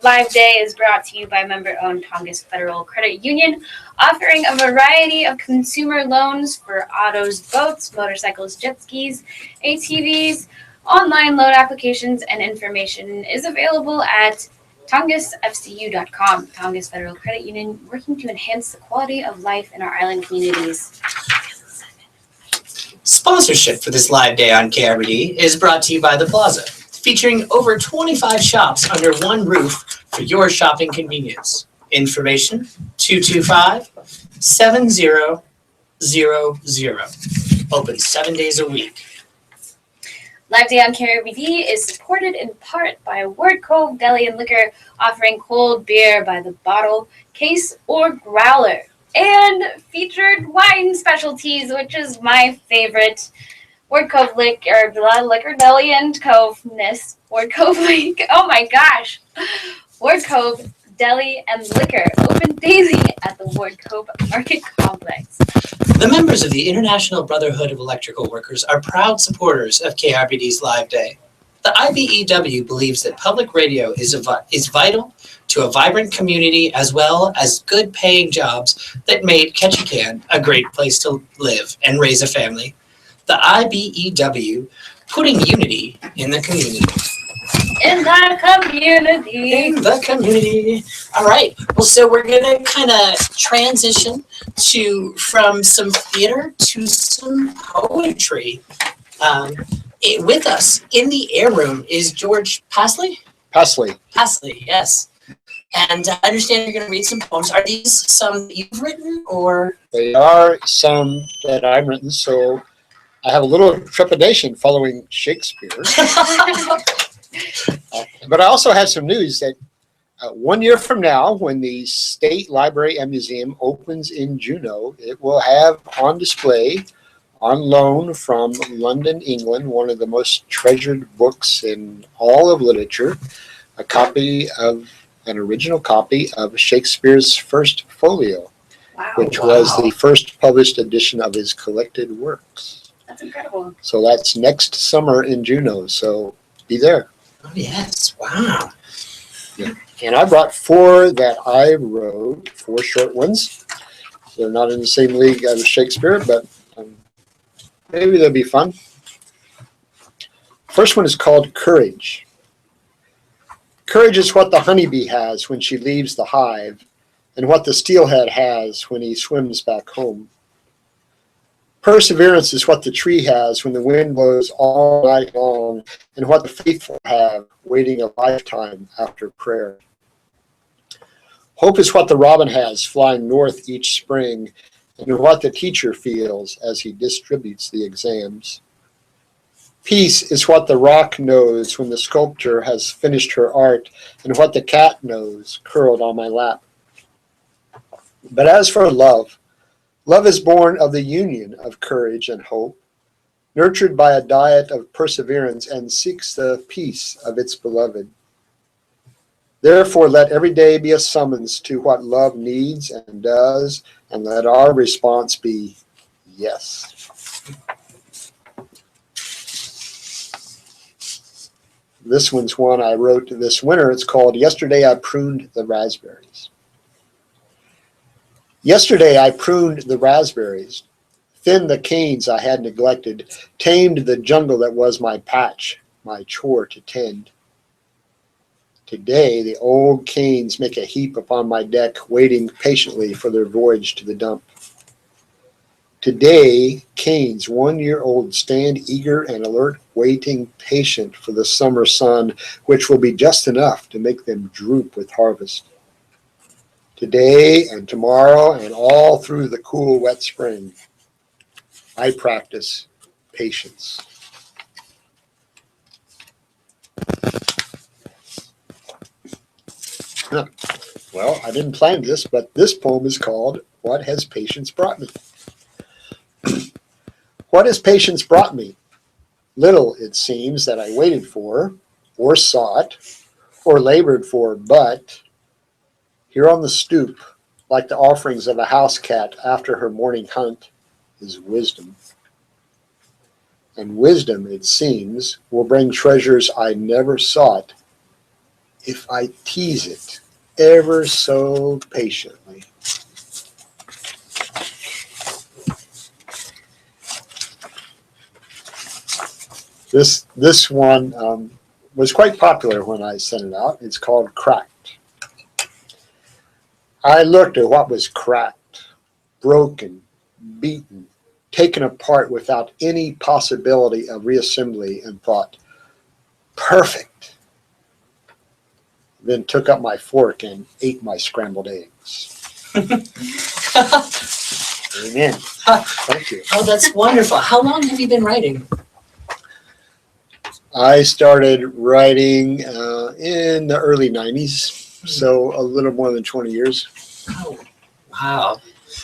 Live Day is brought to you by member-owned Tongass Federal Credit Union, offering a variety of consumer loans for autos, boats, motorcycles, jet skis, ATVs. Online loan applications and information is available at tongassfcu.com. Tongass Federal Credit Union, working to enhance the quality of life in our island communities. Sponsorship for this Live Day on KRBD is brought to you by The Plaza, featuring over 25 shops under one roof for your shopping convenience. Information 225-7000. Open 7 days a week. Live Day on KRBD is supported in part by Word Cove Deli and Liquor, offering cold beer by the bottle, case, or growler, and featured wine specialties, which is my favorite. Word Cove Liquor Deli and Cove-ness. Word Cove Lake. Oh my gosh. Word Cove Deli and Liquor, open daily at the Ward Cove Market Complex. The members of the International Brotherhood of Electrical Workers are proud supporters of KRBD's Live Day. The IBEW believes that public radio is vital to a vibrant community as well as good-paying jobs that made Ketchikan a great place to live and raise a family. The IBEW, putting unity in the community. In the community. In the community. All right. Well, so we're gonna kind of transition from some theater to some poetry. With us in the air room is George Pasley. Pasley, Yes. And I understand you're going to read some poems. Are these some that you've written, or? they are some that I've written, so I have a little trepidation following Shakespeare. But I also have some news that 1 year from now, when the State Library and Museum opens in Juneau, it will have on display, on loan from London, England, one of the most treasured books in all of literature, an original copy of Shakespeare's first folio, which was the first published edition of his collected works. That's incredible. So that's next summer in Juneau, so be there. Oh, yes. Wow. Yeah. And I brought 4 that I wrote, 4 short ones. They're not in the same league as Shakespeare, but maybe they'll be fun. First one is called Courage. Courage is what the honeybee has when she leaves the hive, and what the steelhead has when he swims back home. Perseverance is what the tree has when the wind blows all night long, and what the faithful have waiting a lifetime after prayer. Hope is what the robin has flying north each spring, and what the teacher feels as he distributes the exams. Peace is what the rock knows when the sculptor has finished her art, and what the cat knows curled on my lap. But as for love, love is born of the union of courage and hope, nurtured by a diet of perseverance, and seeks the peace of its beloved. Therefore, let every day be a summons to what love needs and does, and let our response be yes. This one's one I wrote this winter. It's called Yesterday I Pruned the Raspberries. Yesterday I pruned the raspberries, thinned the canes I had neglected, tamed the jungle that was my patch, my chore to tend. Today the old canes make a heap upon my deck, waiting patiently for their voyage to the dump. Today, canes 1 year old stand eager and alert, waiting patient for the summer sun, which will be just enough to make them droop with harvest. Today and tomorrow and all through the cool, wet spring, I practice patience. Well, I didn't plan this, but this poem is called What Has Patience Brought Me? What has patience brought me? Little, it seems, that I waited for, or sought, or labored for, but here on the stoop, like the offerings of a house cat after her morning hunt, is wisdom. And wisdom, it seems, will bring treasures I never sought if I tease it ever so patiently. This one was quite popular when I sent it out. It's called Cracked. I looked at what was cracked, broken, beaten, taken apart without any possibility of reassembly, and thought, perfect. Then took up my fork and ate my scrambled eggs. Amen. Thank you. Oh, that's wonderful. How long have you been writing? I started writing in the early 90s, so a little more than 20 years. Oh, wow.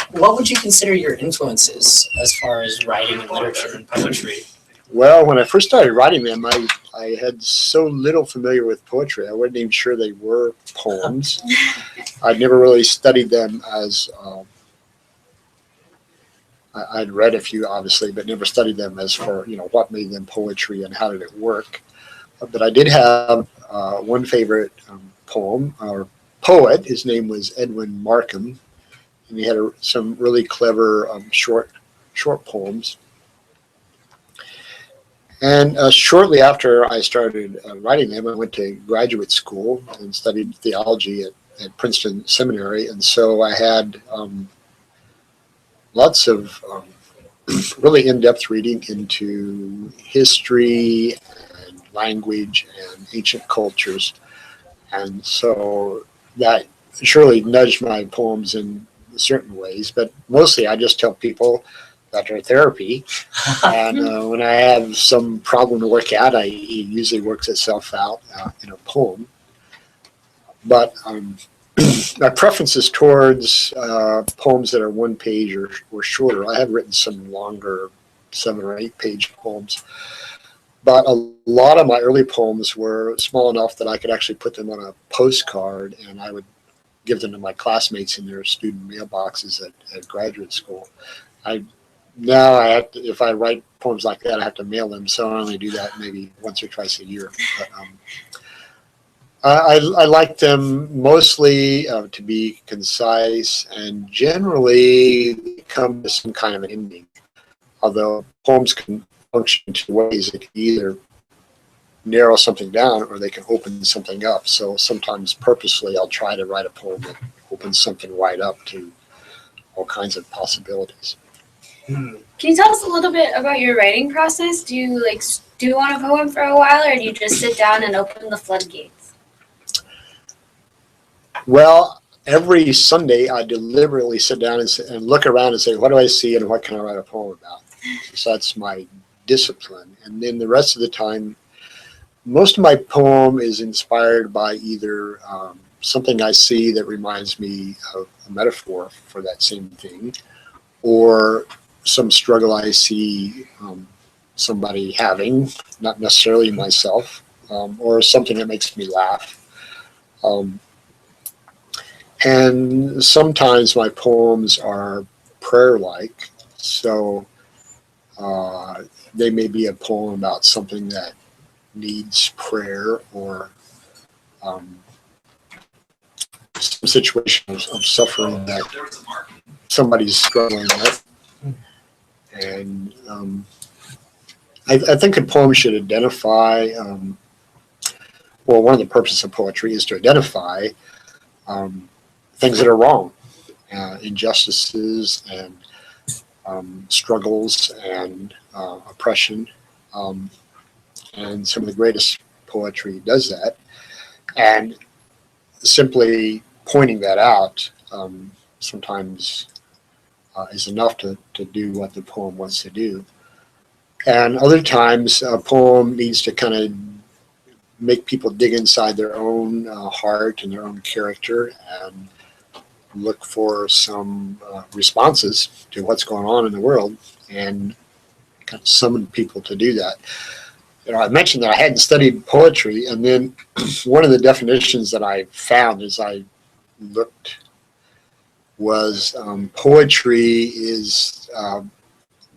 What would you consider your influences as far as writing and literature and poetry? Well, when I first started writing them, I had so little familiar with poetry. I wasn't even sure they were poems. I'd never really studied them as I'd read a few, obviously, but never studied them as for, what made them poetry and how did it work. But I did have one favorite poem, or poet. His name was Edwin Markham, and he had some really clever short poems. And shortly after I started writing them, I went to graduate school and studied theology at Princeton Seminary. And so I had lots of really in-depth reading into history and language and ancient cultures. And so that surely nudged my poems in certain ways, but mostly I just tell people that they're therapy. And when I have some problem to work out, it usually works itself out in a poem. But my preference is towards poems that are 1 page or shorter. I have written some longer 7 or 8 page poems, but a lot of my early poems were small enough that I could actually put them on a postcard and I would give them to my classmates in their student mailboxes at graduate school. Now I have to, if I write poems like that, I have to mail them, so I only do that maybe once or twice a year. But, I like them mostly to be concise and generally come to some kind of an ending. Although poems can function in 2 ways. They can either narrow something down or they can open something up. So sometimes purposely I'll try to write a poem that opens something wide up to all kinds of possibilities. Can you tell us a little bit about your writing process? Do you stew on a poem for a while, or do you just sit down and open the floodgates? Well, every Sunday I deliberately sit down and look around and say, what do I see and what can I write a poem about? So that's my discipline. And then the rest of the time, most of my poem is inspired by either something I see that reminds me of a metaphor for that same thing, or some struggle I see somebody having, not necessarily myself, or something that makes me laugh. And sometimes my poems are prayer-like, so they may be a poem about something that needs prayer, or some situation of suffering that somebody's struggling with. And I think a poem should identify, well, one of the purposes of poetry is to identify things that are wrong, injustices and struggles and oppression. And some of the greatest poetry does that. And simply pointing that out sometimes is enough to do what the poem wants to do. And other times a poem needs to kind of make people dig inside their own heart and their own character and look for some responses to what's going on in the world and kind of summon people to do that. You know, I mentioned that I hadn't studied poetry, and then one of the definitions that I found as I looked was poetry is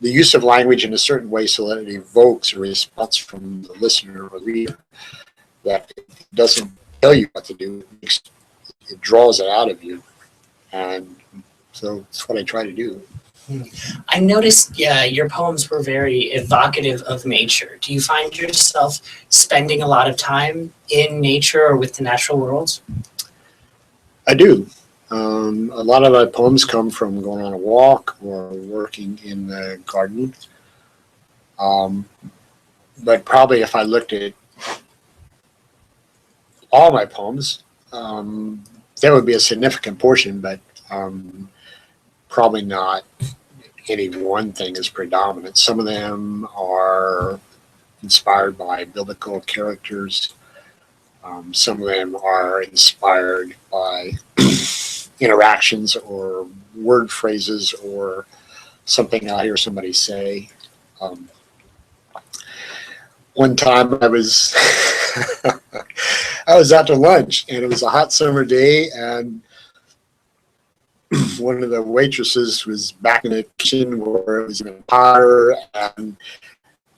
the use of language in a certain way so that it evokes a response from the listener or reader, that it doesn't tell you what to do, it draws it out of you. And so that's what I try to do. I noticed your poems were very evocative of nature. Do you find yourself spending a lot of time in nature or with the natural worlds? I do. A lot of my poems come from going on a walk or working in the garden. But probably if I looked at all my poems, that would be a significant portion, but probably not any one thing is predominant. Some of them are inspired by biblical characters. Some of them are inspired by interactions or word phrases or something I hear somebody say. One time I was I was out to lunch, and it was a hot summer day, and one of the waitresses was back in the kitchen where it was even hotter, and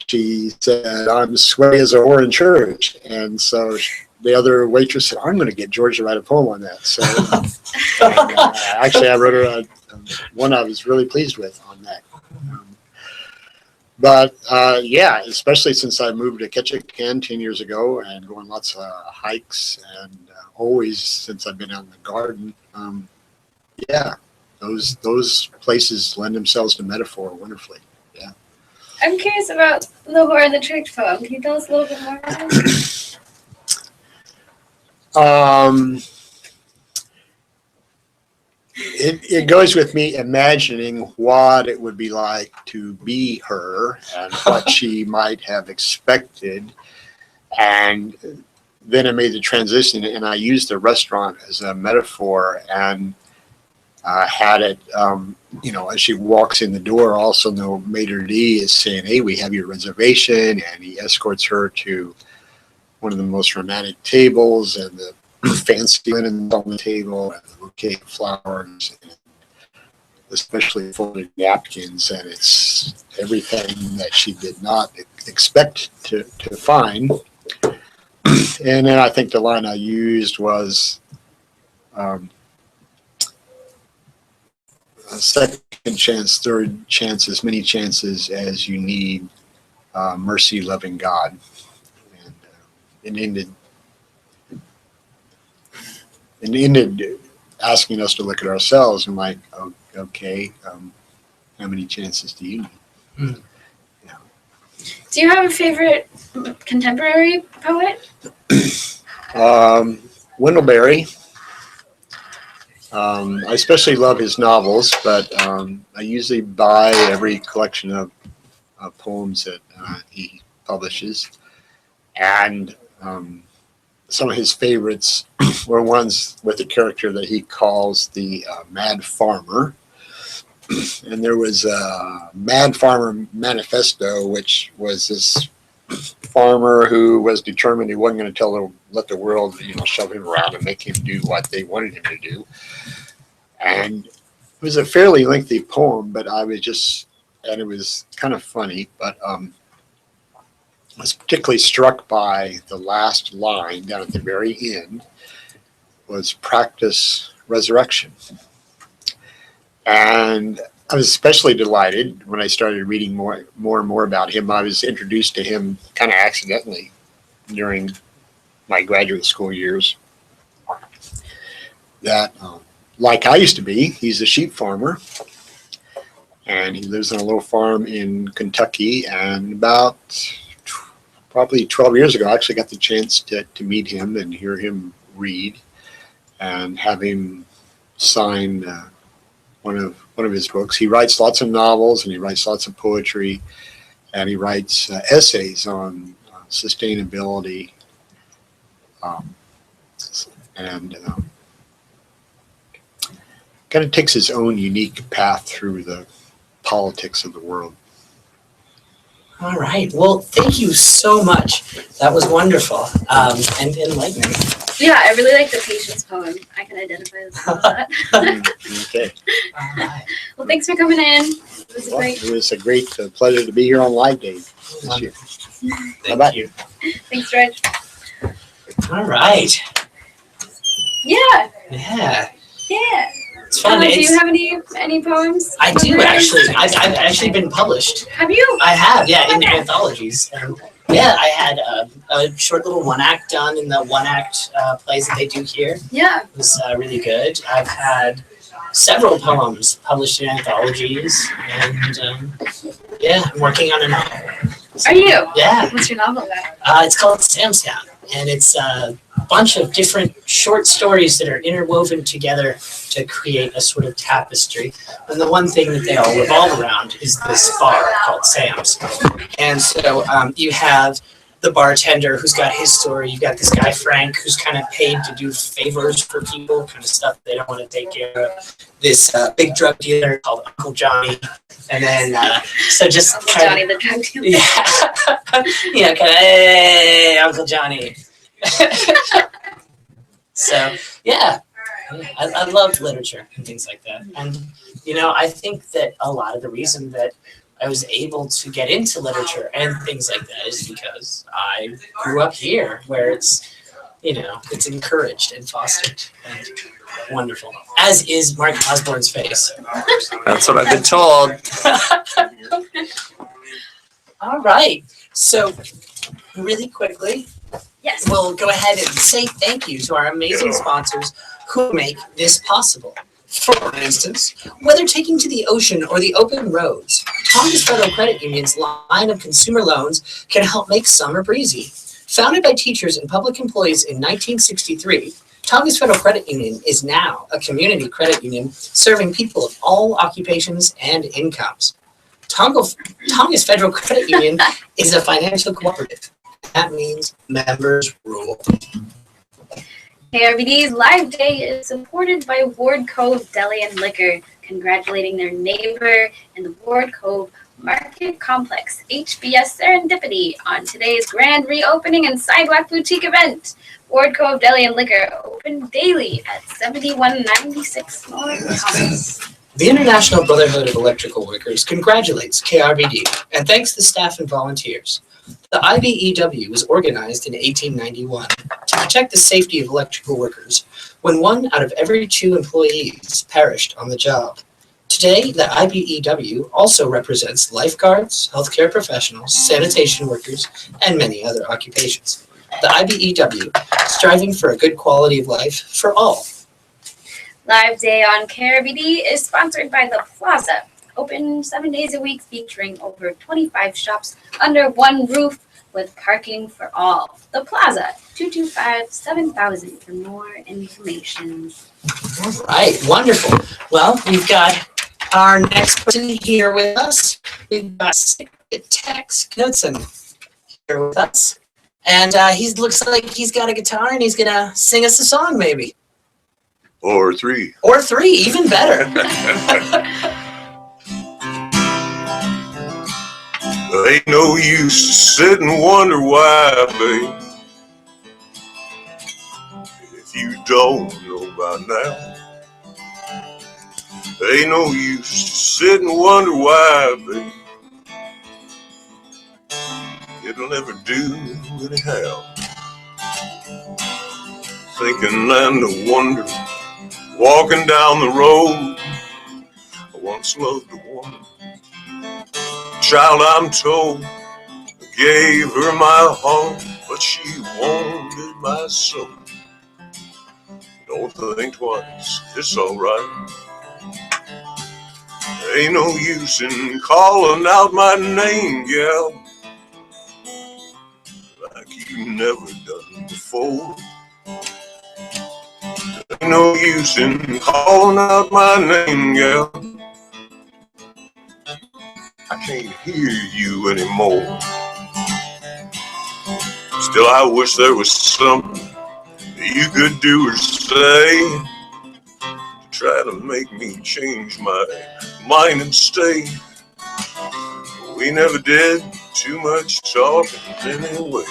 she said, "I'm sweaty as a whore in church." And so the other waitress said, "I'm going to get George to write a poem on that." So actually I wrote her one I was really pleased with on that. But yeah, especially since I moved to Ketchikan 10 years ago and going lots of hikes and always since I've been out in the garden, yeah, those places lend themselves to metaphor wonderfully. Yeah. I'm curious about the Whore of the Church poem. Can you tell us a little bit more about it? It goes with me imagining what it would be like to be her and what she might have expected. And then I made the transition and I used the restaurant as a metaphor and had it, as she walks in the door, also the maitre d' is saying, hey, we have your reservation. And he escorts her to one of the most romantic tables and the fancy linen on the table and the bouquet of flowers, and especially folded napkins, and it's everything that she did not expect to find. And then I think the line I used was a second chance, third chance, as many chances as you need, mercy loving God. And ended asking us to look at ourselves and like, okay, how many chances do you need? Do you have a favorite contemporary poet? Wendell Berry. I especially love his novels, but I usually buy every collection of poems that he publishes. And some of his favorites were ones with a character that he calls the Mad Farmer. And there was a Mad Farmer Manifesto, which was this farmer who was determined he wasn't going to let the world, shove him around and make him do what they wanted him to do. And it was a fairly lengthy poem, but and it was kind of funny, but I was particularly struck by the last line down at the very end, was practice resurrection. And I was especially delighted when I started reading more and more about him. I was introduced to him kind of accidentally during my graduate school years. That, like I used to be, he's a sheep farmer. And he lives on a little farm in Kentucky. And about probably 12 years ago, I actually got the chance to meet him and hear him read and have him sign one of his books. He writes lots of novels and he writes lots of poetry and he writes essays on sustainability and kind of takes his own unique path through the politics of the world. All right. Well, thank you so much. That was wonderful and enlightening. Yeah, I really like the Patience poem. I can identify with that. Okay. All right. Well, thanks for coming in. It was great. It was a great pleasure to be here on Live Day this year. Thank you. Thanks, George. All right. Yeah. Yeah. Yeah. It's fun. Do you have any poems? I do actually. I've actually been published. Have you? I have, yeah, in anthologies. Yeah, I had a short little one-act done in the one-act plays that they do here. Yeah. It was really good. I've had several poems published in anthologies, and yeah, I'm working on a novel. So, are you? Yeah. What's your novel about? It's called Sam's Town, and it's a bunch of different short stories that are interwoven together to create a sort of tapestry. And the one thing that they all revolve around is this bar called Sam's. And so you have the bartender who's got his story. You've got this guy, Frank, who's kind of paid to do favors for people, kind of stuff they don't want to take care of. This big drug dealer called Uncle Johnny. And then, so just Uncle Johnny the drug dealer. Yeah. Yeah, kind of, hey, Uncle Johnny. So, yeah. I love literature and things like that. And, I think that a lot of the reason that I was able to get into literature and things like that is because I grew up here where it's, it's encouraged and fostered and wonderful. As is Mark Osborne's face. That's what I've been told. All right. So, really quickly, yes, we'll go ahead and say thank you to our amazing sponsors who make this possible. For instance, whether taking to the ocean or the open roads, Tongass Federal Credit Union's line of consumer loans can help make summer breezy. Founded by teachers and public employees in 1963, Tongass Federal Credit Union is now a community credit union serving people of all occupations and incomes. Tongass Federal Credit Union is a financial cooperative. That means members rule. KRBD's Live Day is supported by Ward Cove Deli and Liquor, congratulating their neighbor in the Ward Cove Market Complex HBS Serendipity on today's grand reopening and sidewalk boutique event. Ward Cove Deli and Liquor open daily at 7196 North Thomas. The International Brotherhood of Electrical Workers congratulates KRBD and thanks the staff and volunteers. The IBEW was organized in 1891 to protect the safety of electrical workers when 1 out of every 2 employees perished on the job. Today, the IBEW also represents lifeguards, healthcare professionals, sanitation workers, and many other occupations. The IBEW, striving for a good quality of life for all. Live Day on KRBD is sponsored by The Plaza, open 7 days a week featuring over 25 shops under one roof with parking for all. The Plaza, 225-7000 for more information. All right, wonderful. Well, we've got our next person here with us. We've got Tex Knudsen here with us. And he looks like he's got a guitar and he's going to sing us a song maybe. Or 3. Or 3, even better. Ain't no use to sit and wonder why, babe. If you don't know by now, ain't no use to sit and wonder why, babe. It'll never do anyhow. Thinking and a wonder, walking down the road. I once loved a woman, child I'm told, gave her my heart, but she wanted my soul. Don't think twice, it's alright. Ain't no use in calling out my name, gal, like you never done before. Ain't no use in calling out my name, gal. I can't hear you anymore. Still, I wish there was something you could do or say to try to make me change my mind and stay. We never did too much talking anyway.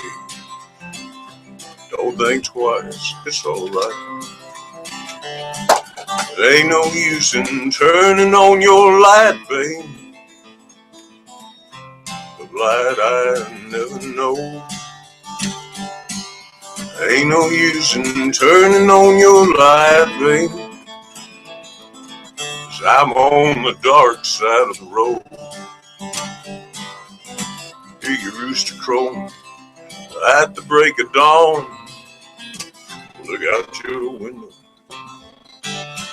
Don't think twice, it's alright. There ain't no use in turning on your light, babe. The light I never know. Ain't no use in turning on your light, babe. 'Cause I'm on the dark side of the road. Hear your rooster crow at the break of dawn. Look out your window,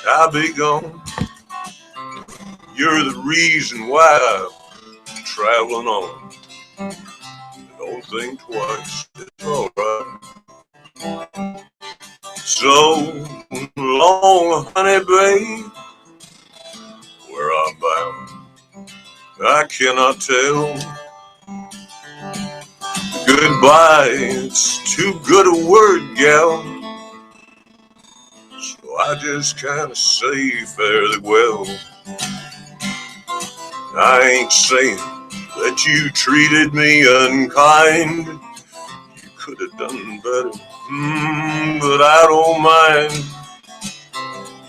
I'll be gone. You're the reason why I'm traveling on. Don't think twice, it's alright. So long, honey, babe, where I'm bound, I cannot tell. Goodbye, it's too good a word, gal. So I just kinda say fairly well. I ain't saying that you treated me unkind. You could have done better, but I don't mind.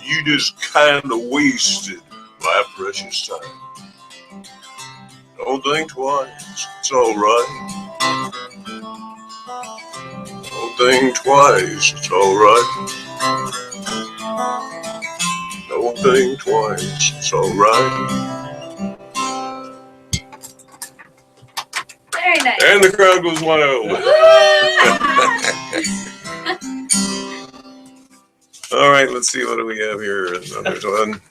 You just kinda wasted my precious time. Don't think twice, it's alright. Don't think twice, it's alright. Don't think twice, it's alright. And the crowd goes wild. All right, let's see, what do we have here? Another one.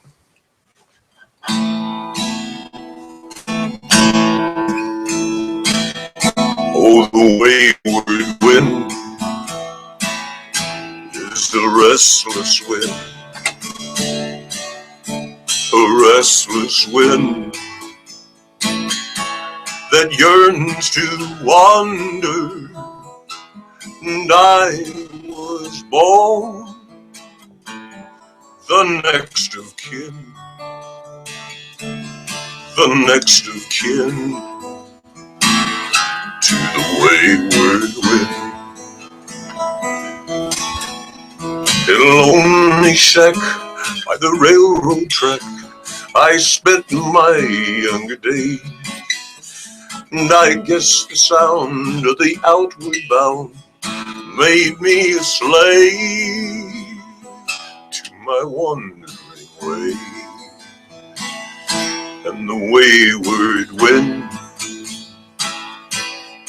Oh, the wayward wind is the restless wind, a restless wind that yearns to wander, and I was born the next of kin, the next of kin to the wayward wind. In a lonely shack by the railroad track, I spent my younger days, and I guess the sound of the outward bound made me a slave to my wandering way. And the wayward wind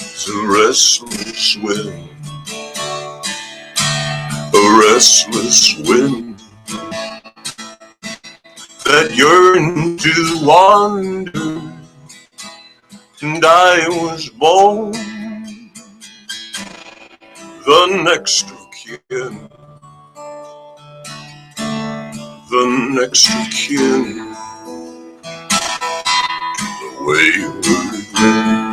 is a restless wind, a restless wind that yearned to wander, and I was born the next of kin, the next of kin to the wayward wind.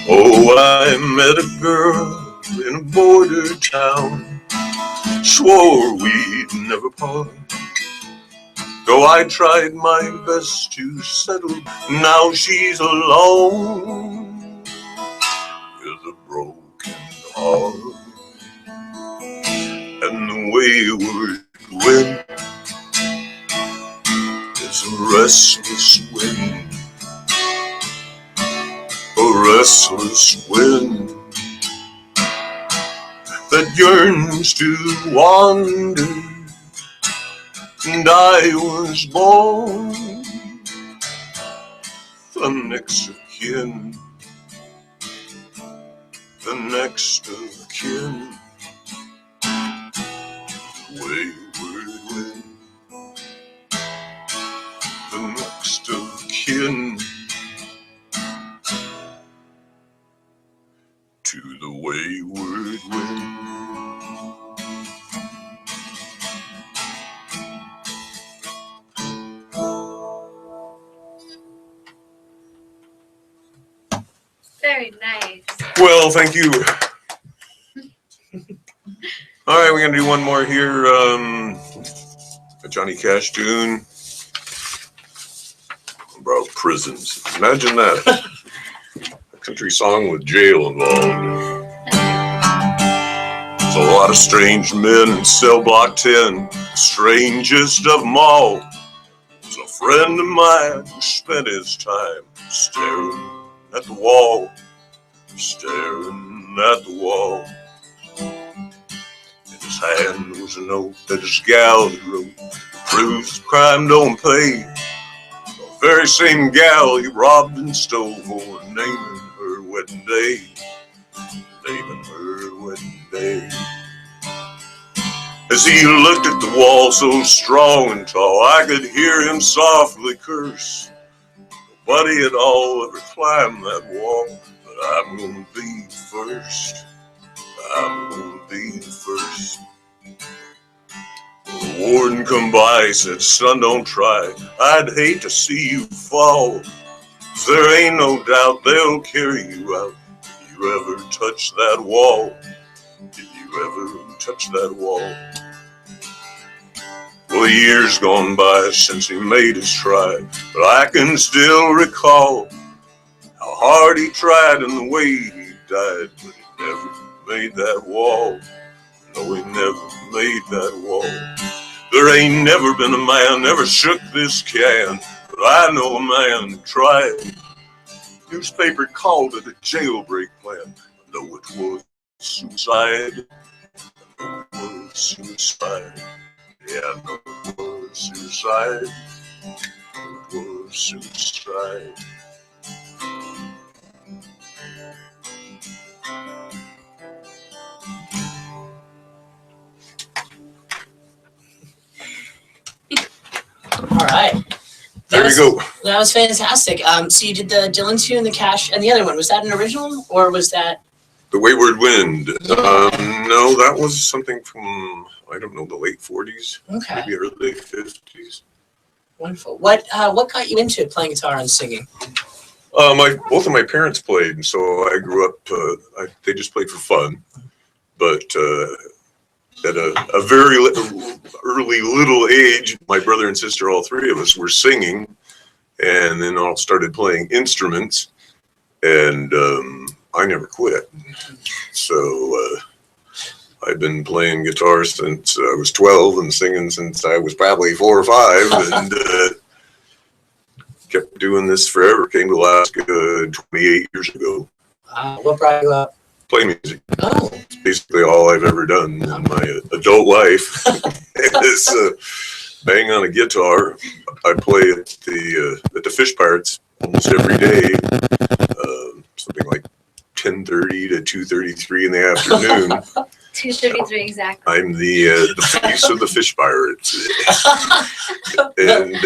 Oh, I met a girl in a border town, swore we'd never part, though I tried my best to settle. Now she's alone with a broken heart, and the wayward wind is a restless wind, a restless wind that yearns to wander, and I was born the next of kin, the next of kin, the wayward wind, the next of kin to the wayward wind. Very nice. Well, thank you. All right, we're gonna do one more here. A Johnny Cash tune about prisons. Imagine that. A country song with jail involved. There's a lot of strange men in cell block 10. The strangest of them all was a friend of mine who spent his time staring at the wall, staring at the wall. In his hand was a note that his gal had wrote, proves the crime don't pay. The very same gal he robbed and stole for naming her wedding day, naming her wedding day. As he looked at the wall so strong and tall, I could hear him softly curse. Nobody at all ever climbed that wall, but I'm gonna be the first. I'm gonna be the first. The warden come by, said, son, don't try. I'd hate to see you fall. 'Cause there ain't no doubt they'll carry you out if you ever touch that wall. If you ever touch that wall. Well, years gone by since he made his try, but I can still recall how hard he tried and the way he died, but he never made that wall. No, he never made that wall. There ain't never been a man ever shook this can, but I know a man who tried. Newspaper called it a jailbreak plan, though it was suicide. I know it was suicide. Yeah, I know it was suicide. It was suicide. you go. That was fantastic. So you did the Dylan tune, the Cash, and the other one. Was that an original, or was that? The Wayward Wind. Yeah. No, that was something from, I don't know, the late 40s, Okay. maybe early 50s. Wonderful. What got you into playing guitar and singing? Both of my parents played, and so I grew up. They just played for fun, but at a very early little age, my brother and sister, all three of us, were singing, and then all started playing instruments, and I never quit. So I've been playing guitar since I was 12 and singing since I was probably 4 or 5, and kept doing this forever. Came to Alaska 28 years ago. What brought you up? Play music. Oh. It's basically all I've ever done in my adult life is bang on a guitar. I play at the Fish Pirates almost every day, something like 10:30 to 2:33 in the afternoon. 2:33 exactly. I'm the face of the Fish Pirates, and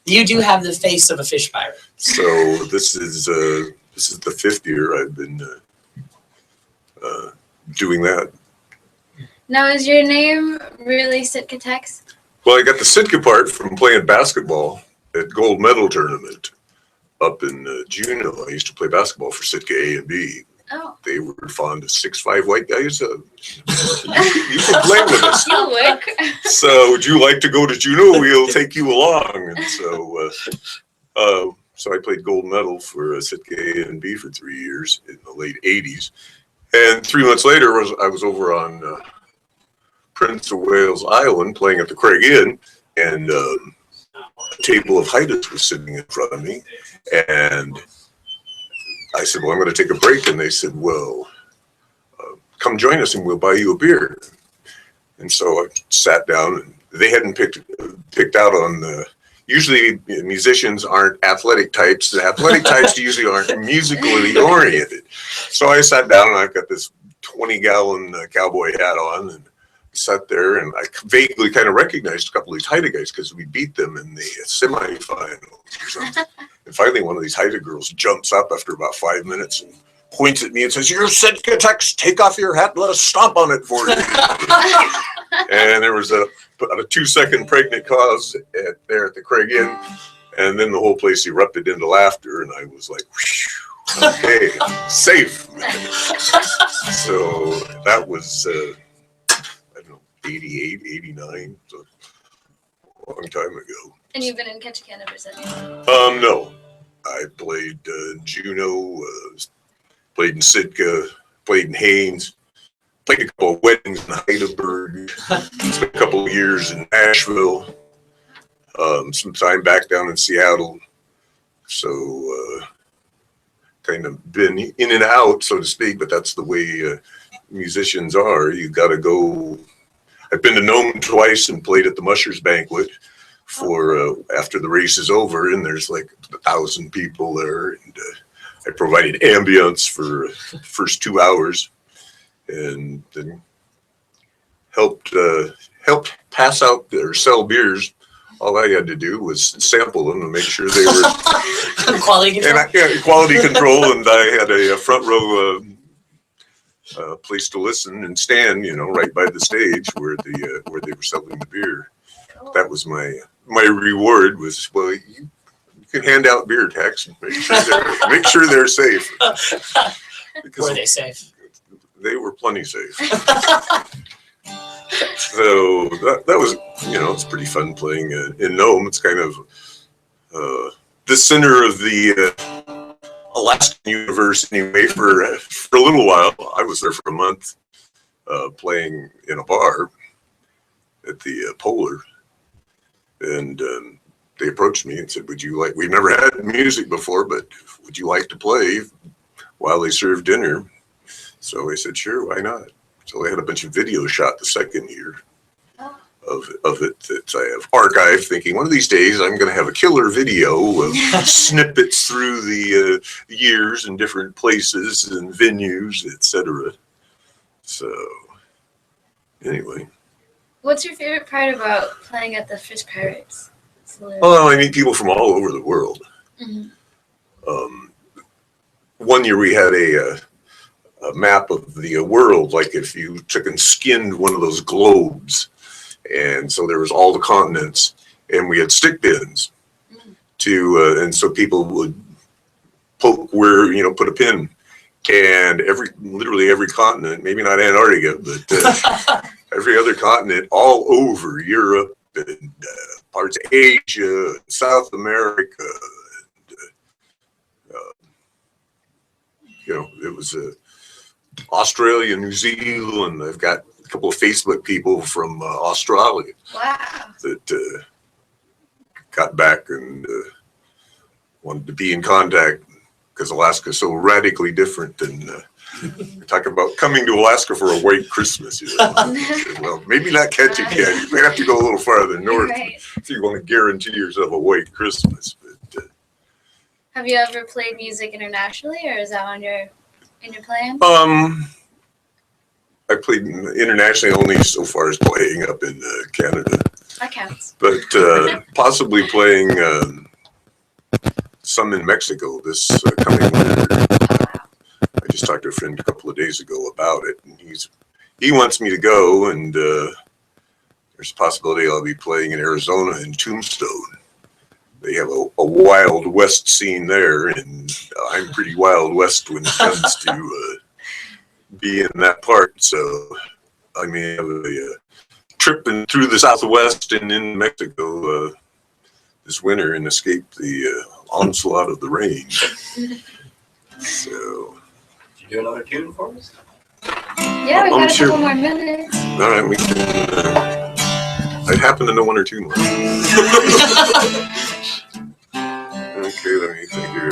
you do have the face of a fish pirate. So this is the 5th year I've been doing that. Now, is your name really Sitka Tex? Well, I got the Sitka part from playing basketball at gold medal tournament up in Juneau. I used to play basketball for Sitka A and B. Oh. They were fond of 6'5" white guys. You can play with us. You would. So would you like to go to Juneau? We'll take you along. And so I played gold medal for Sitka A and B for 3 years in the late 80s. And 3 months later, I was over on Prince of Wales Island playing at the Craig Inn, and a table of Haidas was sitting in front of me. And I said, well, I'm going to take a break. And they said, well, come join us and we'll buy you a beer. And so I sat down, and they hadn't picked out on the, usually musicians aren't athletic types. The athletic types usually aren't musically oriented. So I sat down, and I've got this 20-gallon cowboy hat on, and sat there, and I vaguely kind of recognized a couple of these Haida guys because we beat them in the semifinals or something. And finally, one of these Haida girls jumps up after about 5 minutes and points at me and says, "You're Sitka Tex, take off your hat and let us stomp on it for you." And there was about a 2-second pregnant pause there at the Craig Inn, and then the whole place erupted into laughter, and I was like, whew, okay, safe. So that was, I don't know, 88, 89, so a long time ago. And you've been in Ketchikan ever since? No. I played Juneau, played in Sitka, played in Haines, played a couple of weddings in Heidelberg, spent a couple of years in Nashville, some time back down in Seattle. So kind of been in and out, so to speak, but that's the way musicians are. You got to go. I've been to Nome twice and played at the Mushers Banquet for after the race is over, and there's like 1,000 people there, and I provided ambience for the first 2 hours, and then helped pass out or sell beers. All I had to do was sample them and make sure they were quality control. And quality control, and I had a front row place to listen and stand, right by the stage where they were selling the beer. That was my reward. Was, well, you can hand out beer, Tex, and make sure they're safe. Were they safe? They were plenty safe. So that was, it's pretty fun playing in Nome. It's kind of the center of the Alaskan universe anyway. For a little while, I was there for a month playing in a bar at the Polar, and they approached me and said, "Would you like? We've never had music before, but would you like to play while they serve dinner?" So I said, "Sure, why not?" So I had a bunch of video shot the second year of it that I have archived, thinking one of these days I'm going to have a killer video of snippets through the years and different places and venues, etc. So anyway. What's your favorite part about playing at the Fish Pirates? Well, I meet people from all over the world. Mhm. One year we had a map of the world, like if you took and skinned one of those globes, and so there was all the continents, and we had stick pins to, and so people would poke where, put a pin, and literally every continent, maybe not Antarctica, but every other continent all over Europe and parts of Asia, South America. It was Australia, New Zealand. I've got a couple of Facebook people from Australia that got back and wanted to be in contact because Alaska is so radically different than talk about coming to Alaska for a white Christmas. Well, maybe not catch it yet. You may have to go a little farther north if you want to guarantee yourself a white Christmas. Have you ever played music internationally, or is that on in your plan? I played internationally only so far as playing up in Canada. That counts. But possibly playing some in Mexico this coming winter. I just talked to a friend a couple of days ago about it, and he wants me to go, and there's a possibility I'll be playing in Arizona in Tombstone. They have a Wild West scene there, and I'm pretty Wild West when it comes to be in that part. So I may have a trip through the Southwest and in Mexico this winter and escape the onslaught of the rain. So, Did you do another tune for us? Yeah, we got a couple more minutes. All right, we can. I happen to know one or two more. Okay, let me think here.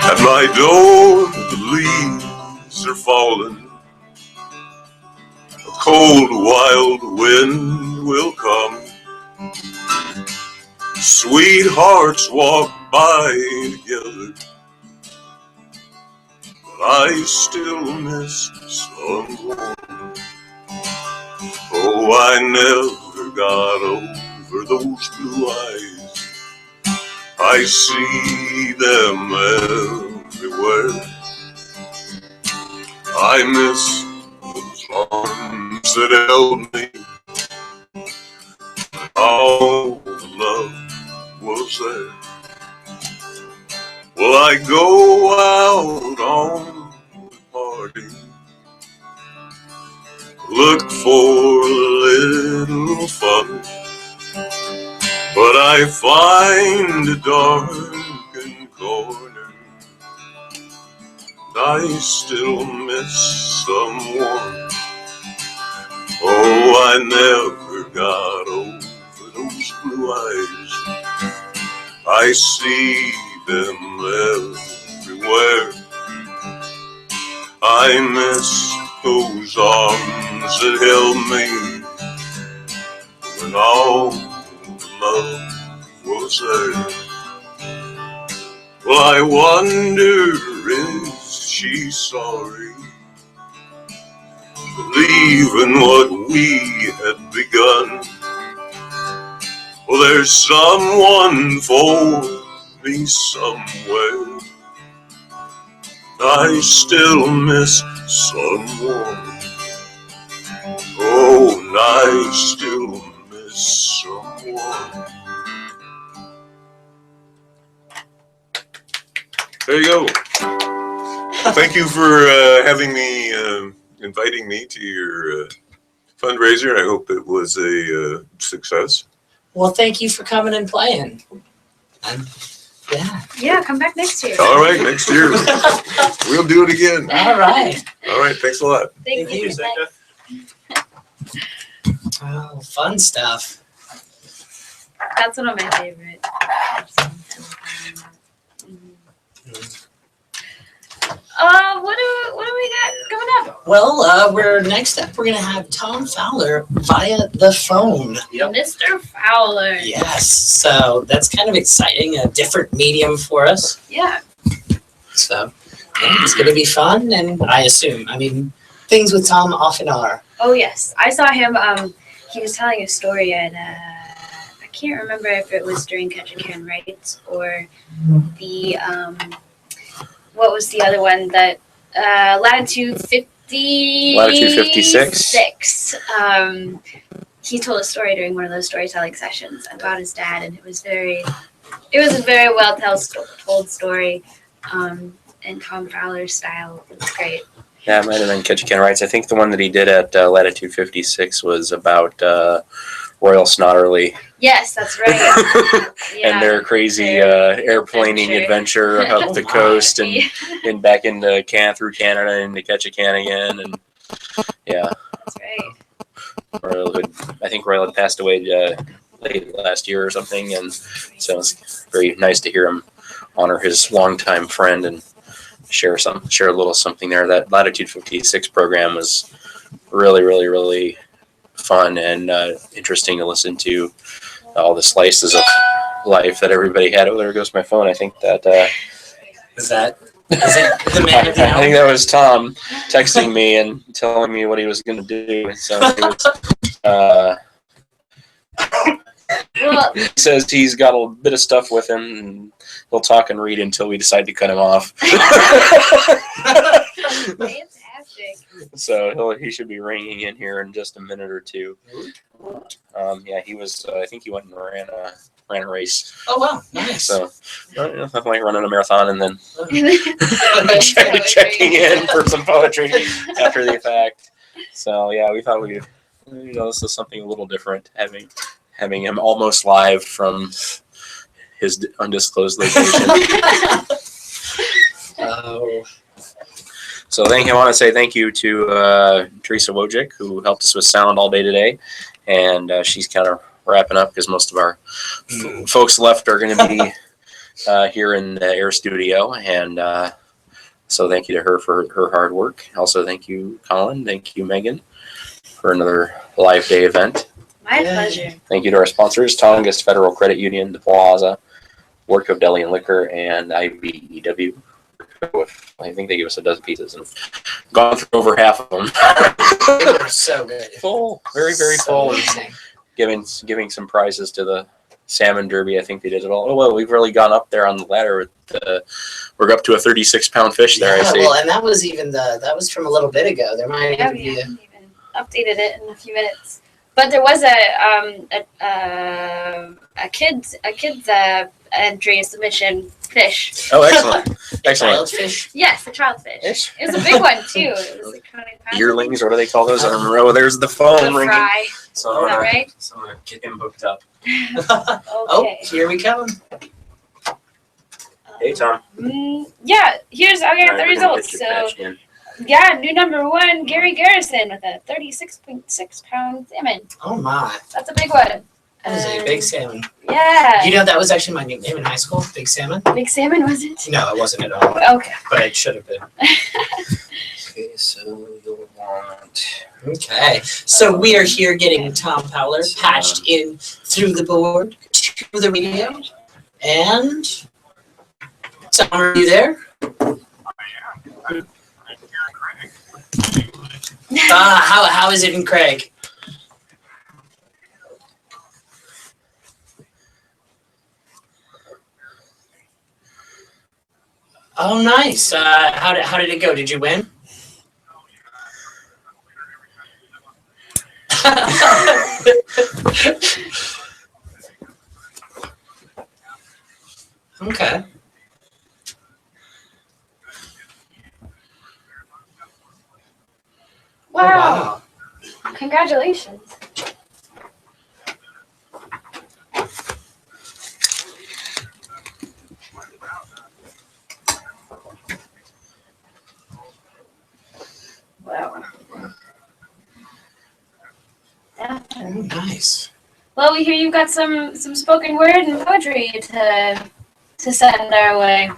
At my door, the leaves are falling. A cold, wild wind will come. Sweethearts walk by together, but I still miss someone. Oh, I never got over those blue eyes. I see them everywhere. I miss those arms that held me. All the love was there. Well, I go out on the party, look for a little fun, but I find a darkened corner. I still miss someone. Oh, I never got over those blue eyes. I see them everywhere. I miss those arms that held me when all the love was there. Well, I wonder, is she sorry for leaving what we had begun? Well, there's someone for me somewhere. I still miss someone. Oh, and I still miss someone. There you go. Thank you for having me, inviting me to your fundraiser. I hope it was a success. Well, thank you for coming and playing. Yeah, come back next year. All right, next year. We'll do it again. All right. All right, thanks a lot. Thank you. Oh, fun stuff. That's one of my favorites. What do we got coming up? Well, we're next up. We're gonna have Tom Fowler via the phone. Mr. Fowler. Yes. So that's kind of exciting. A different medium for us. Yeah. So It's going to be fun, and I assume. I mean, things with Tom often are. Oh yes, I saw him. He was telling a story, and I can't remember if it was during Catch a Can Right or the what was the other one that Latitude 50. Latitude 56. He told a story during one of those storytelling sessions about his dad, and it was a very well told story, in Tom Fowler's style. It was great. Yeah, it might have been Ketchikan Rights. I think the one that he did at Latitude 56 was about Royal Snotterly. Yes, that's right. And their crazy airplaning adventure up the coast and back into through Canada into Ketchikan again. And yeah. That's right. I think Royal had passed away late last year or something, and so it's very nice to hear him honor his longtime friend and share a little something there. That Latitude 56 program was really, really, really fun and interesting to listen to. All the slices of life that everybody had. Oh, there goes my phone. I think that is it the man of the hour? I think that was Tom texting me and telling me what he was going to do. So he says he's got a bit of stuff with him, and he'll talk and read until we decide to cut him off. Fantastic. So he should be ringing in here in just a minute or two. Yeah, he was. I think he went and ran a race. Oh wow, nice. So nothing like running a marathon and then checking in for some poetry after the fact. So yeah, we thought this is something a little different, having him almost live from his undisclosed location. Oh. So I want to say thank you to Teresa Wojcik, who helped us with sound all day today, and she's kind of wrapping up because most of our folks left are going to be here in the air studio, and so thank you to her for her hard work. Also, thank you, Colin. Thank you, Megan, for another live day event. My pleasure. Thank you to our sponsors, Tongass Federal Credit Union, the Plaza, Wardco Deli and Liquor, and IBEW. I think they gave us a dozen pizzas and gone through over half of them. They were so good. Full, very, very full. Giving some prizes to the salmon derby. I think they did it all. Oh well, we've really gone up there on the ladder. We're up to a 36-pound fish there. Yeah, I see. well, and that was from a a little bit ago. There might Yeah, even we be haven't even updated it in a few minutes. But there was a kid's entry submission fish. Oh, excellent, excellent. Childfish. Yes, a child fish. It was a big one too. It was like 20 pounds. Yearlings, what do they call those? I don't remember. Oh, there's the phone The ringing. fry. So Is that right? So I'm gonna get him hooked up. Oh, here we come. Hey, Tom. Yeah, here's I got the All right, we're gonna results. get So your patch in. yeah, new number one, Gary Garrison with a 36.6 pound salmon. Oh my, That's a big one. that is a big salmon. Yeah. You know that was actually my nickname in high school, Big Salmon. Big salmon, was it? No, it wasn't at all. Okay. But it should have been. Okay, so you'll want. Okay, so we are here getting Tom Fowler patched in through the board to the radio. And Tom, are you there? How is it in Craig? Oh, nice. How did it go? Did you win? Okay. Wow. Congratulations. Wow. Yeah. Oh, nice. Well, we hear you've got some spoken word and poetry to send our way.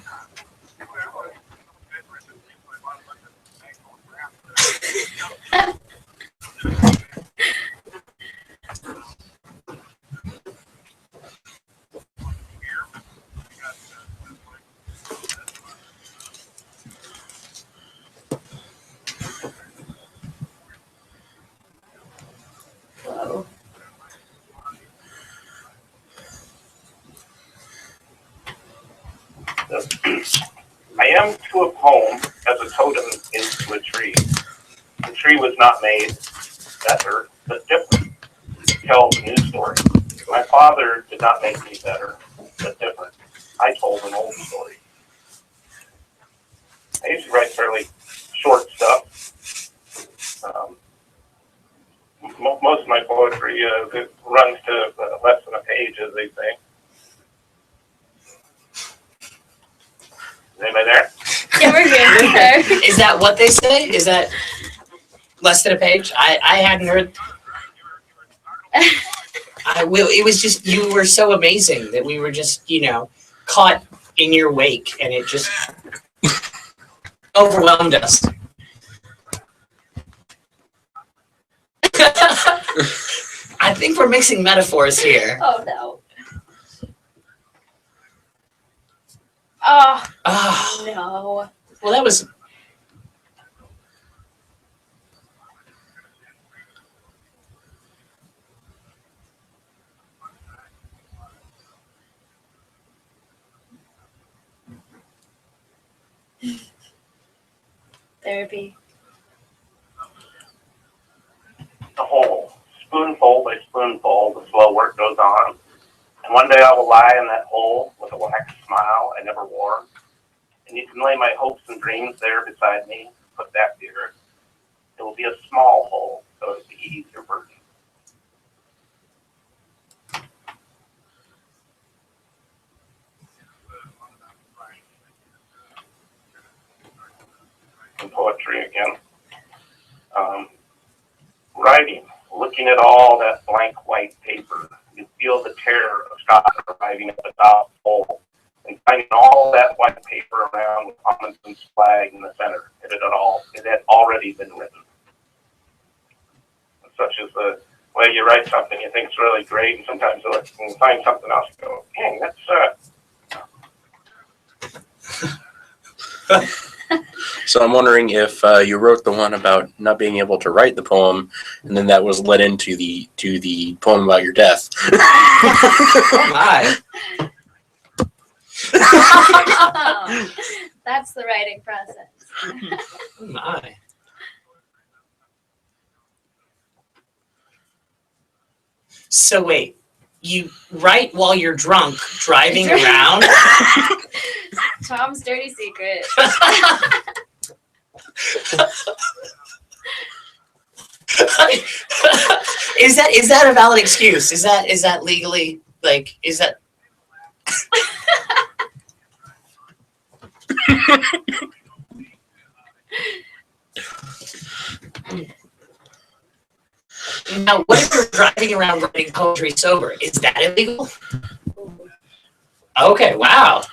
I am to a poem as a totem into a tree. The tree was not made better, but different. It tells a new story. My father did not make me better, but different. I told an old story. I used to write fairly short stuff. Most of my poetry it runs to less than a page, as they say. Is anybody there? Yeah, we're good. Is that what they say? Is that less than a page? I hadn't heard. I will. It was just, you were so amazing that we were just, caught in your wake, and it just overwhelmed us. I think we're mixing metaphors here. Oh no. Oh, no. Well, that was. Therapy. The whole spoonful by spoonful, the slow work goes on. And one day I will lie in that hole with a wax smile I never wore. And you can lay my hopes and dreams there beside me, put that dear. It will be a small hole, so as to ease your burden. And poetry again. Writing, looking at all that blank white paper, you feel the terror of Scott arriving at the top hole and finding all that white paper around with Amundsen's flag in the center. It had already been written. Such as the way you write something you think is really great, and sometimes you can find something else and go, dang, that's So I'm wondering if you wrote the one about not being able to write the poem, and then that was led into the poem about your death. Oh my. Oh, that's the writing process. Oh my. So wait, you write while you're drunk, driving around? Tom's dirty secret. Is that a valid excuse? Is that legally, like, is that? Now, what if you're driving around writing poetry sober? Is that illegal? Okay, wow.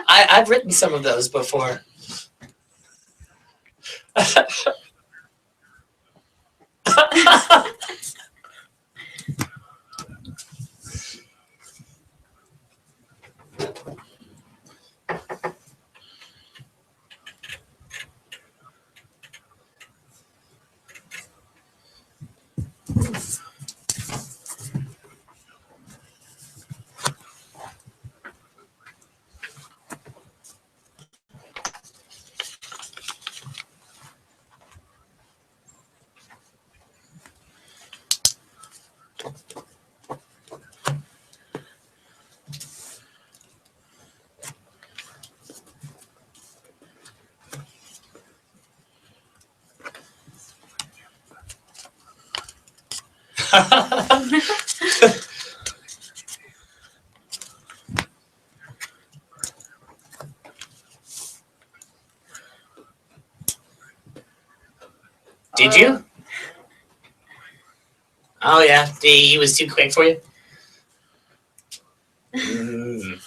I've written some of those before. Did you? Oh yeah, he was too quick for you? Mm.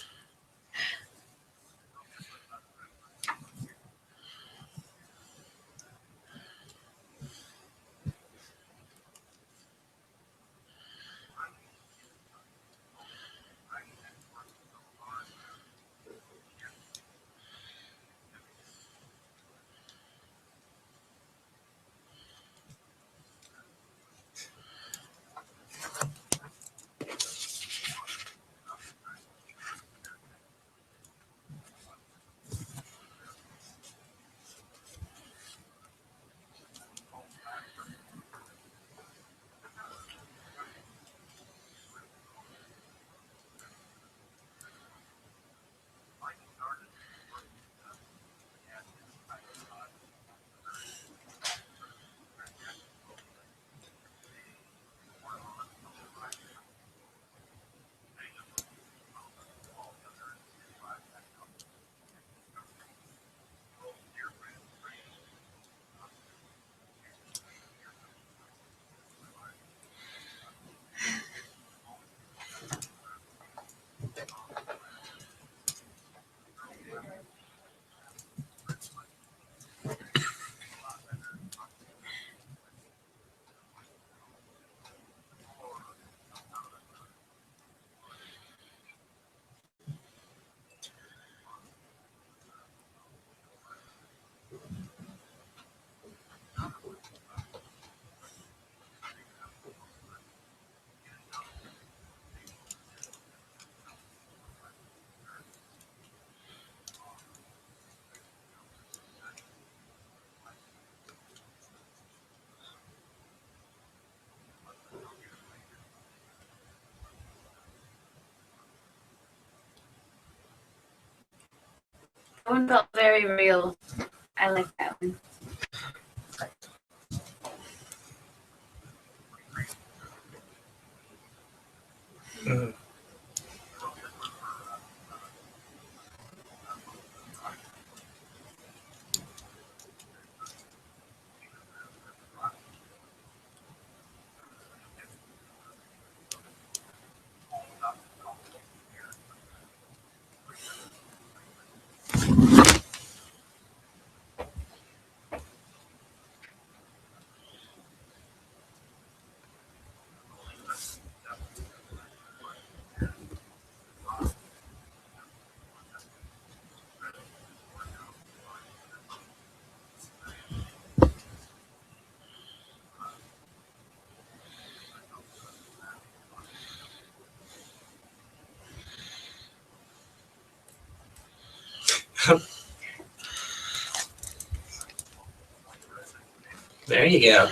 one felt very real. I like that one. There you go.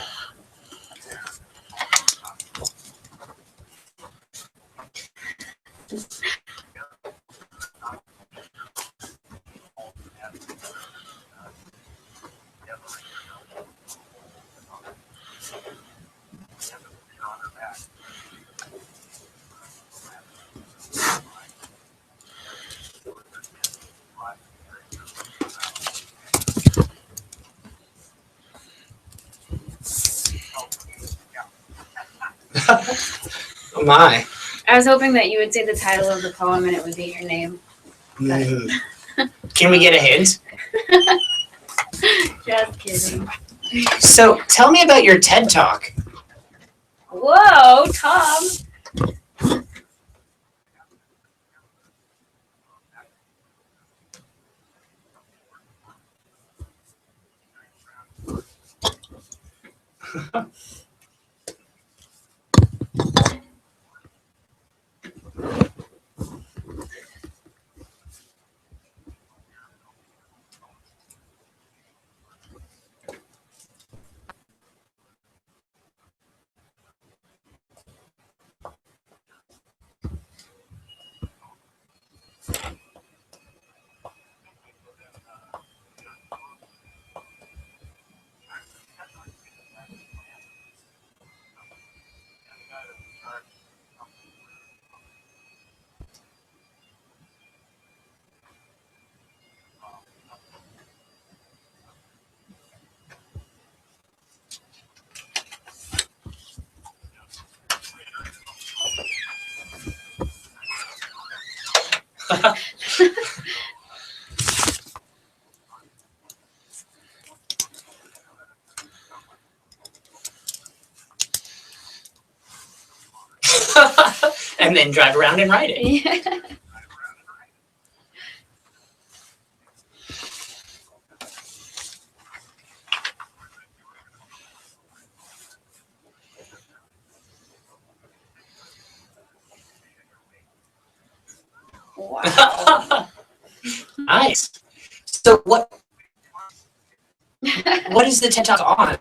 Oh my. I was hoping that you would say the title of the poem and it would be your name. Can we get a hint? Just kidding. So tell me about your TED Talk. Whoa, Tom. And then drive around and write it. Yeah. Wow. Nice. So what is the TED Talk on?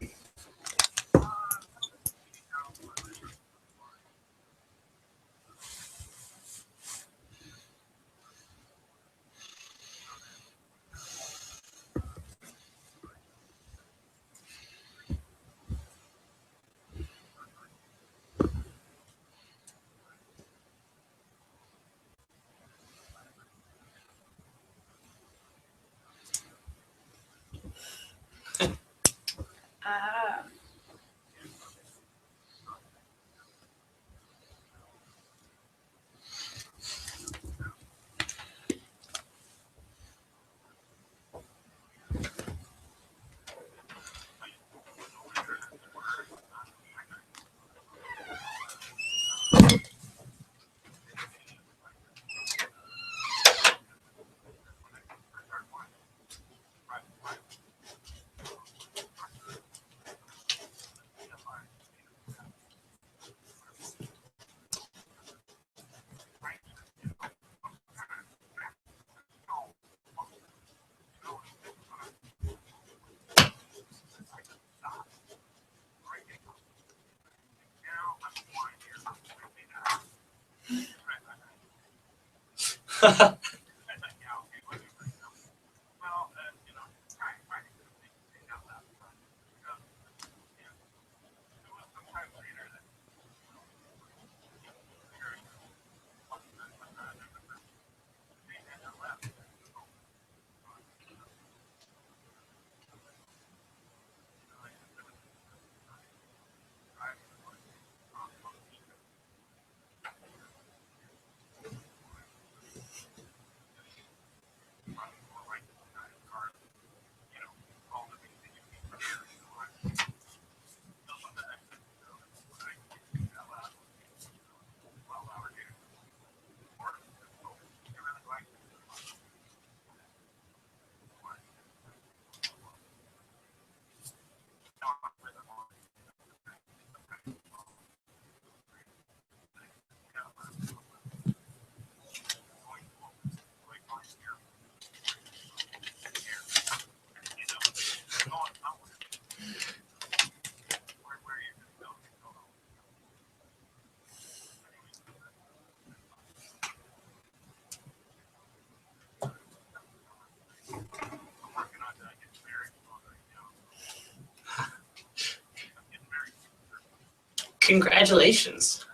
Ah. Congratulations.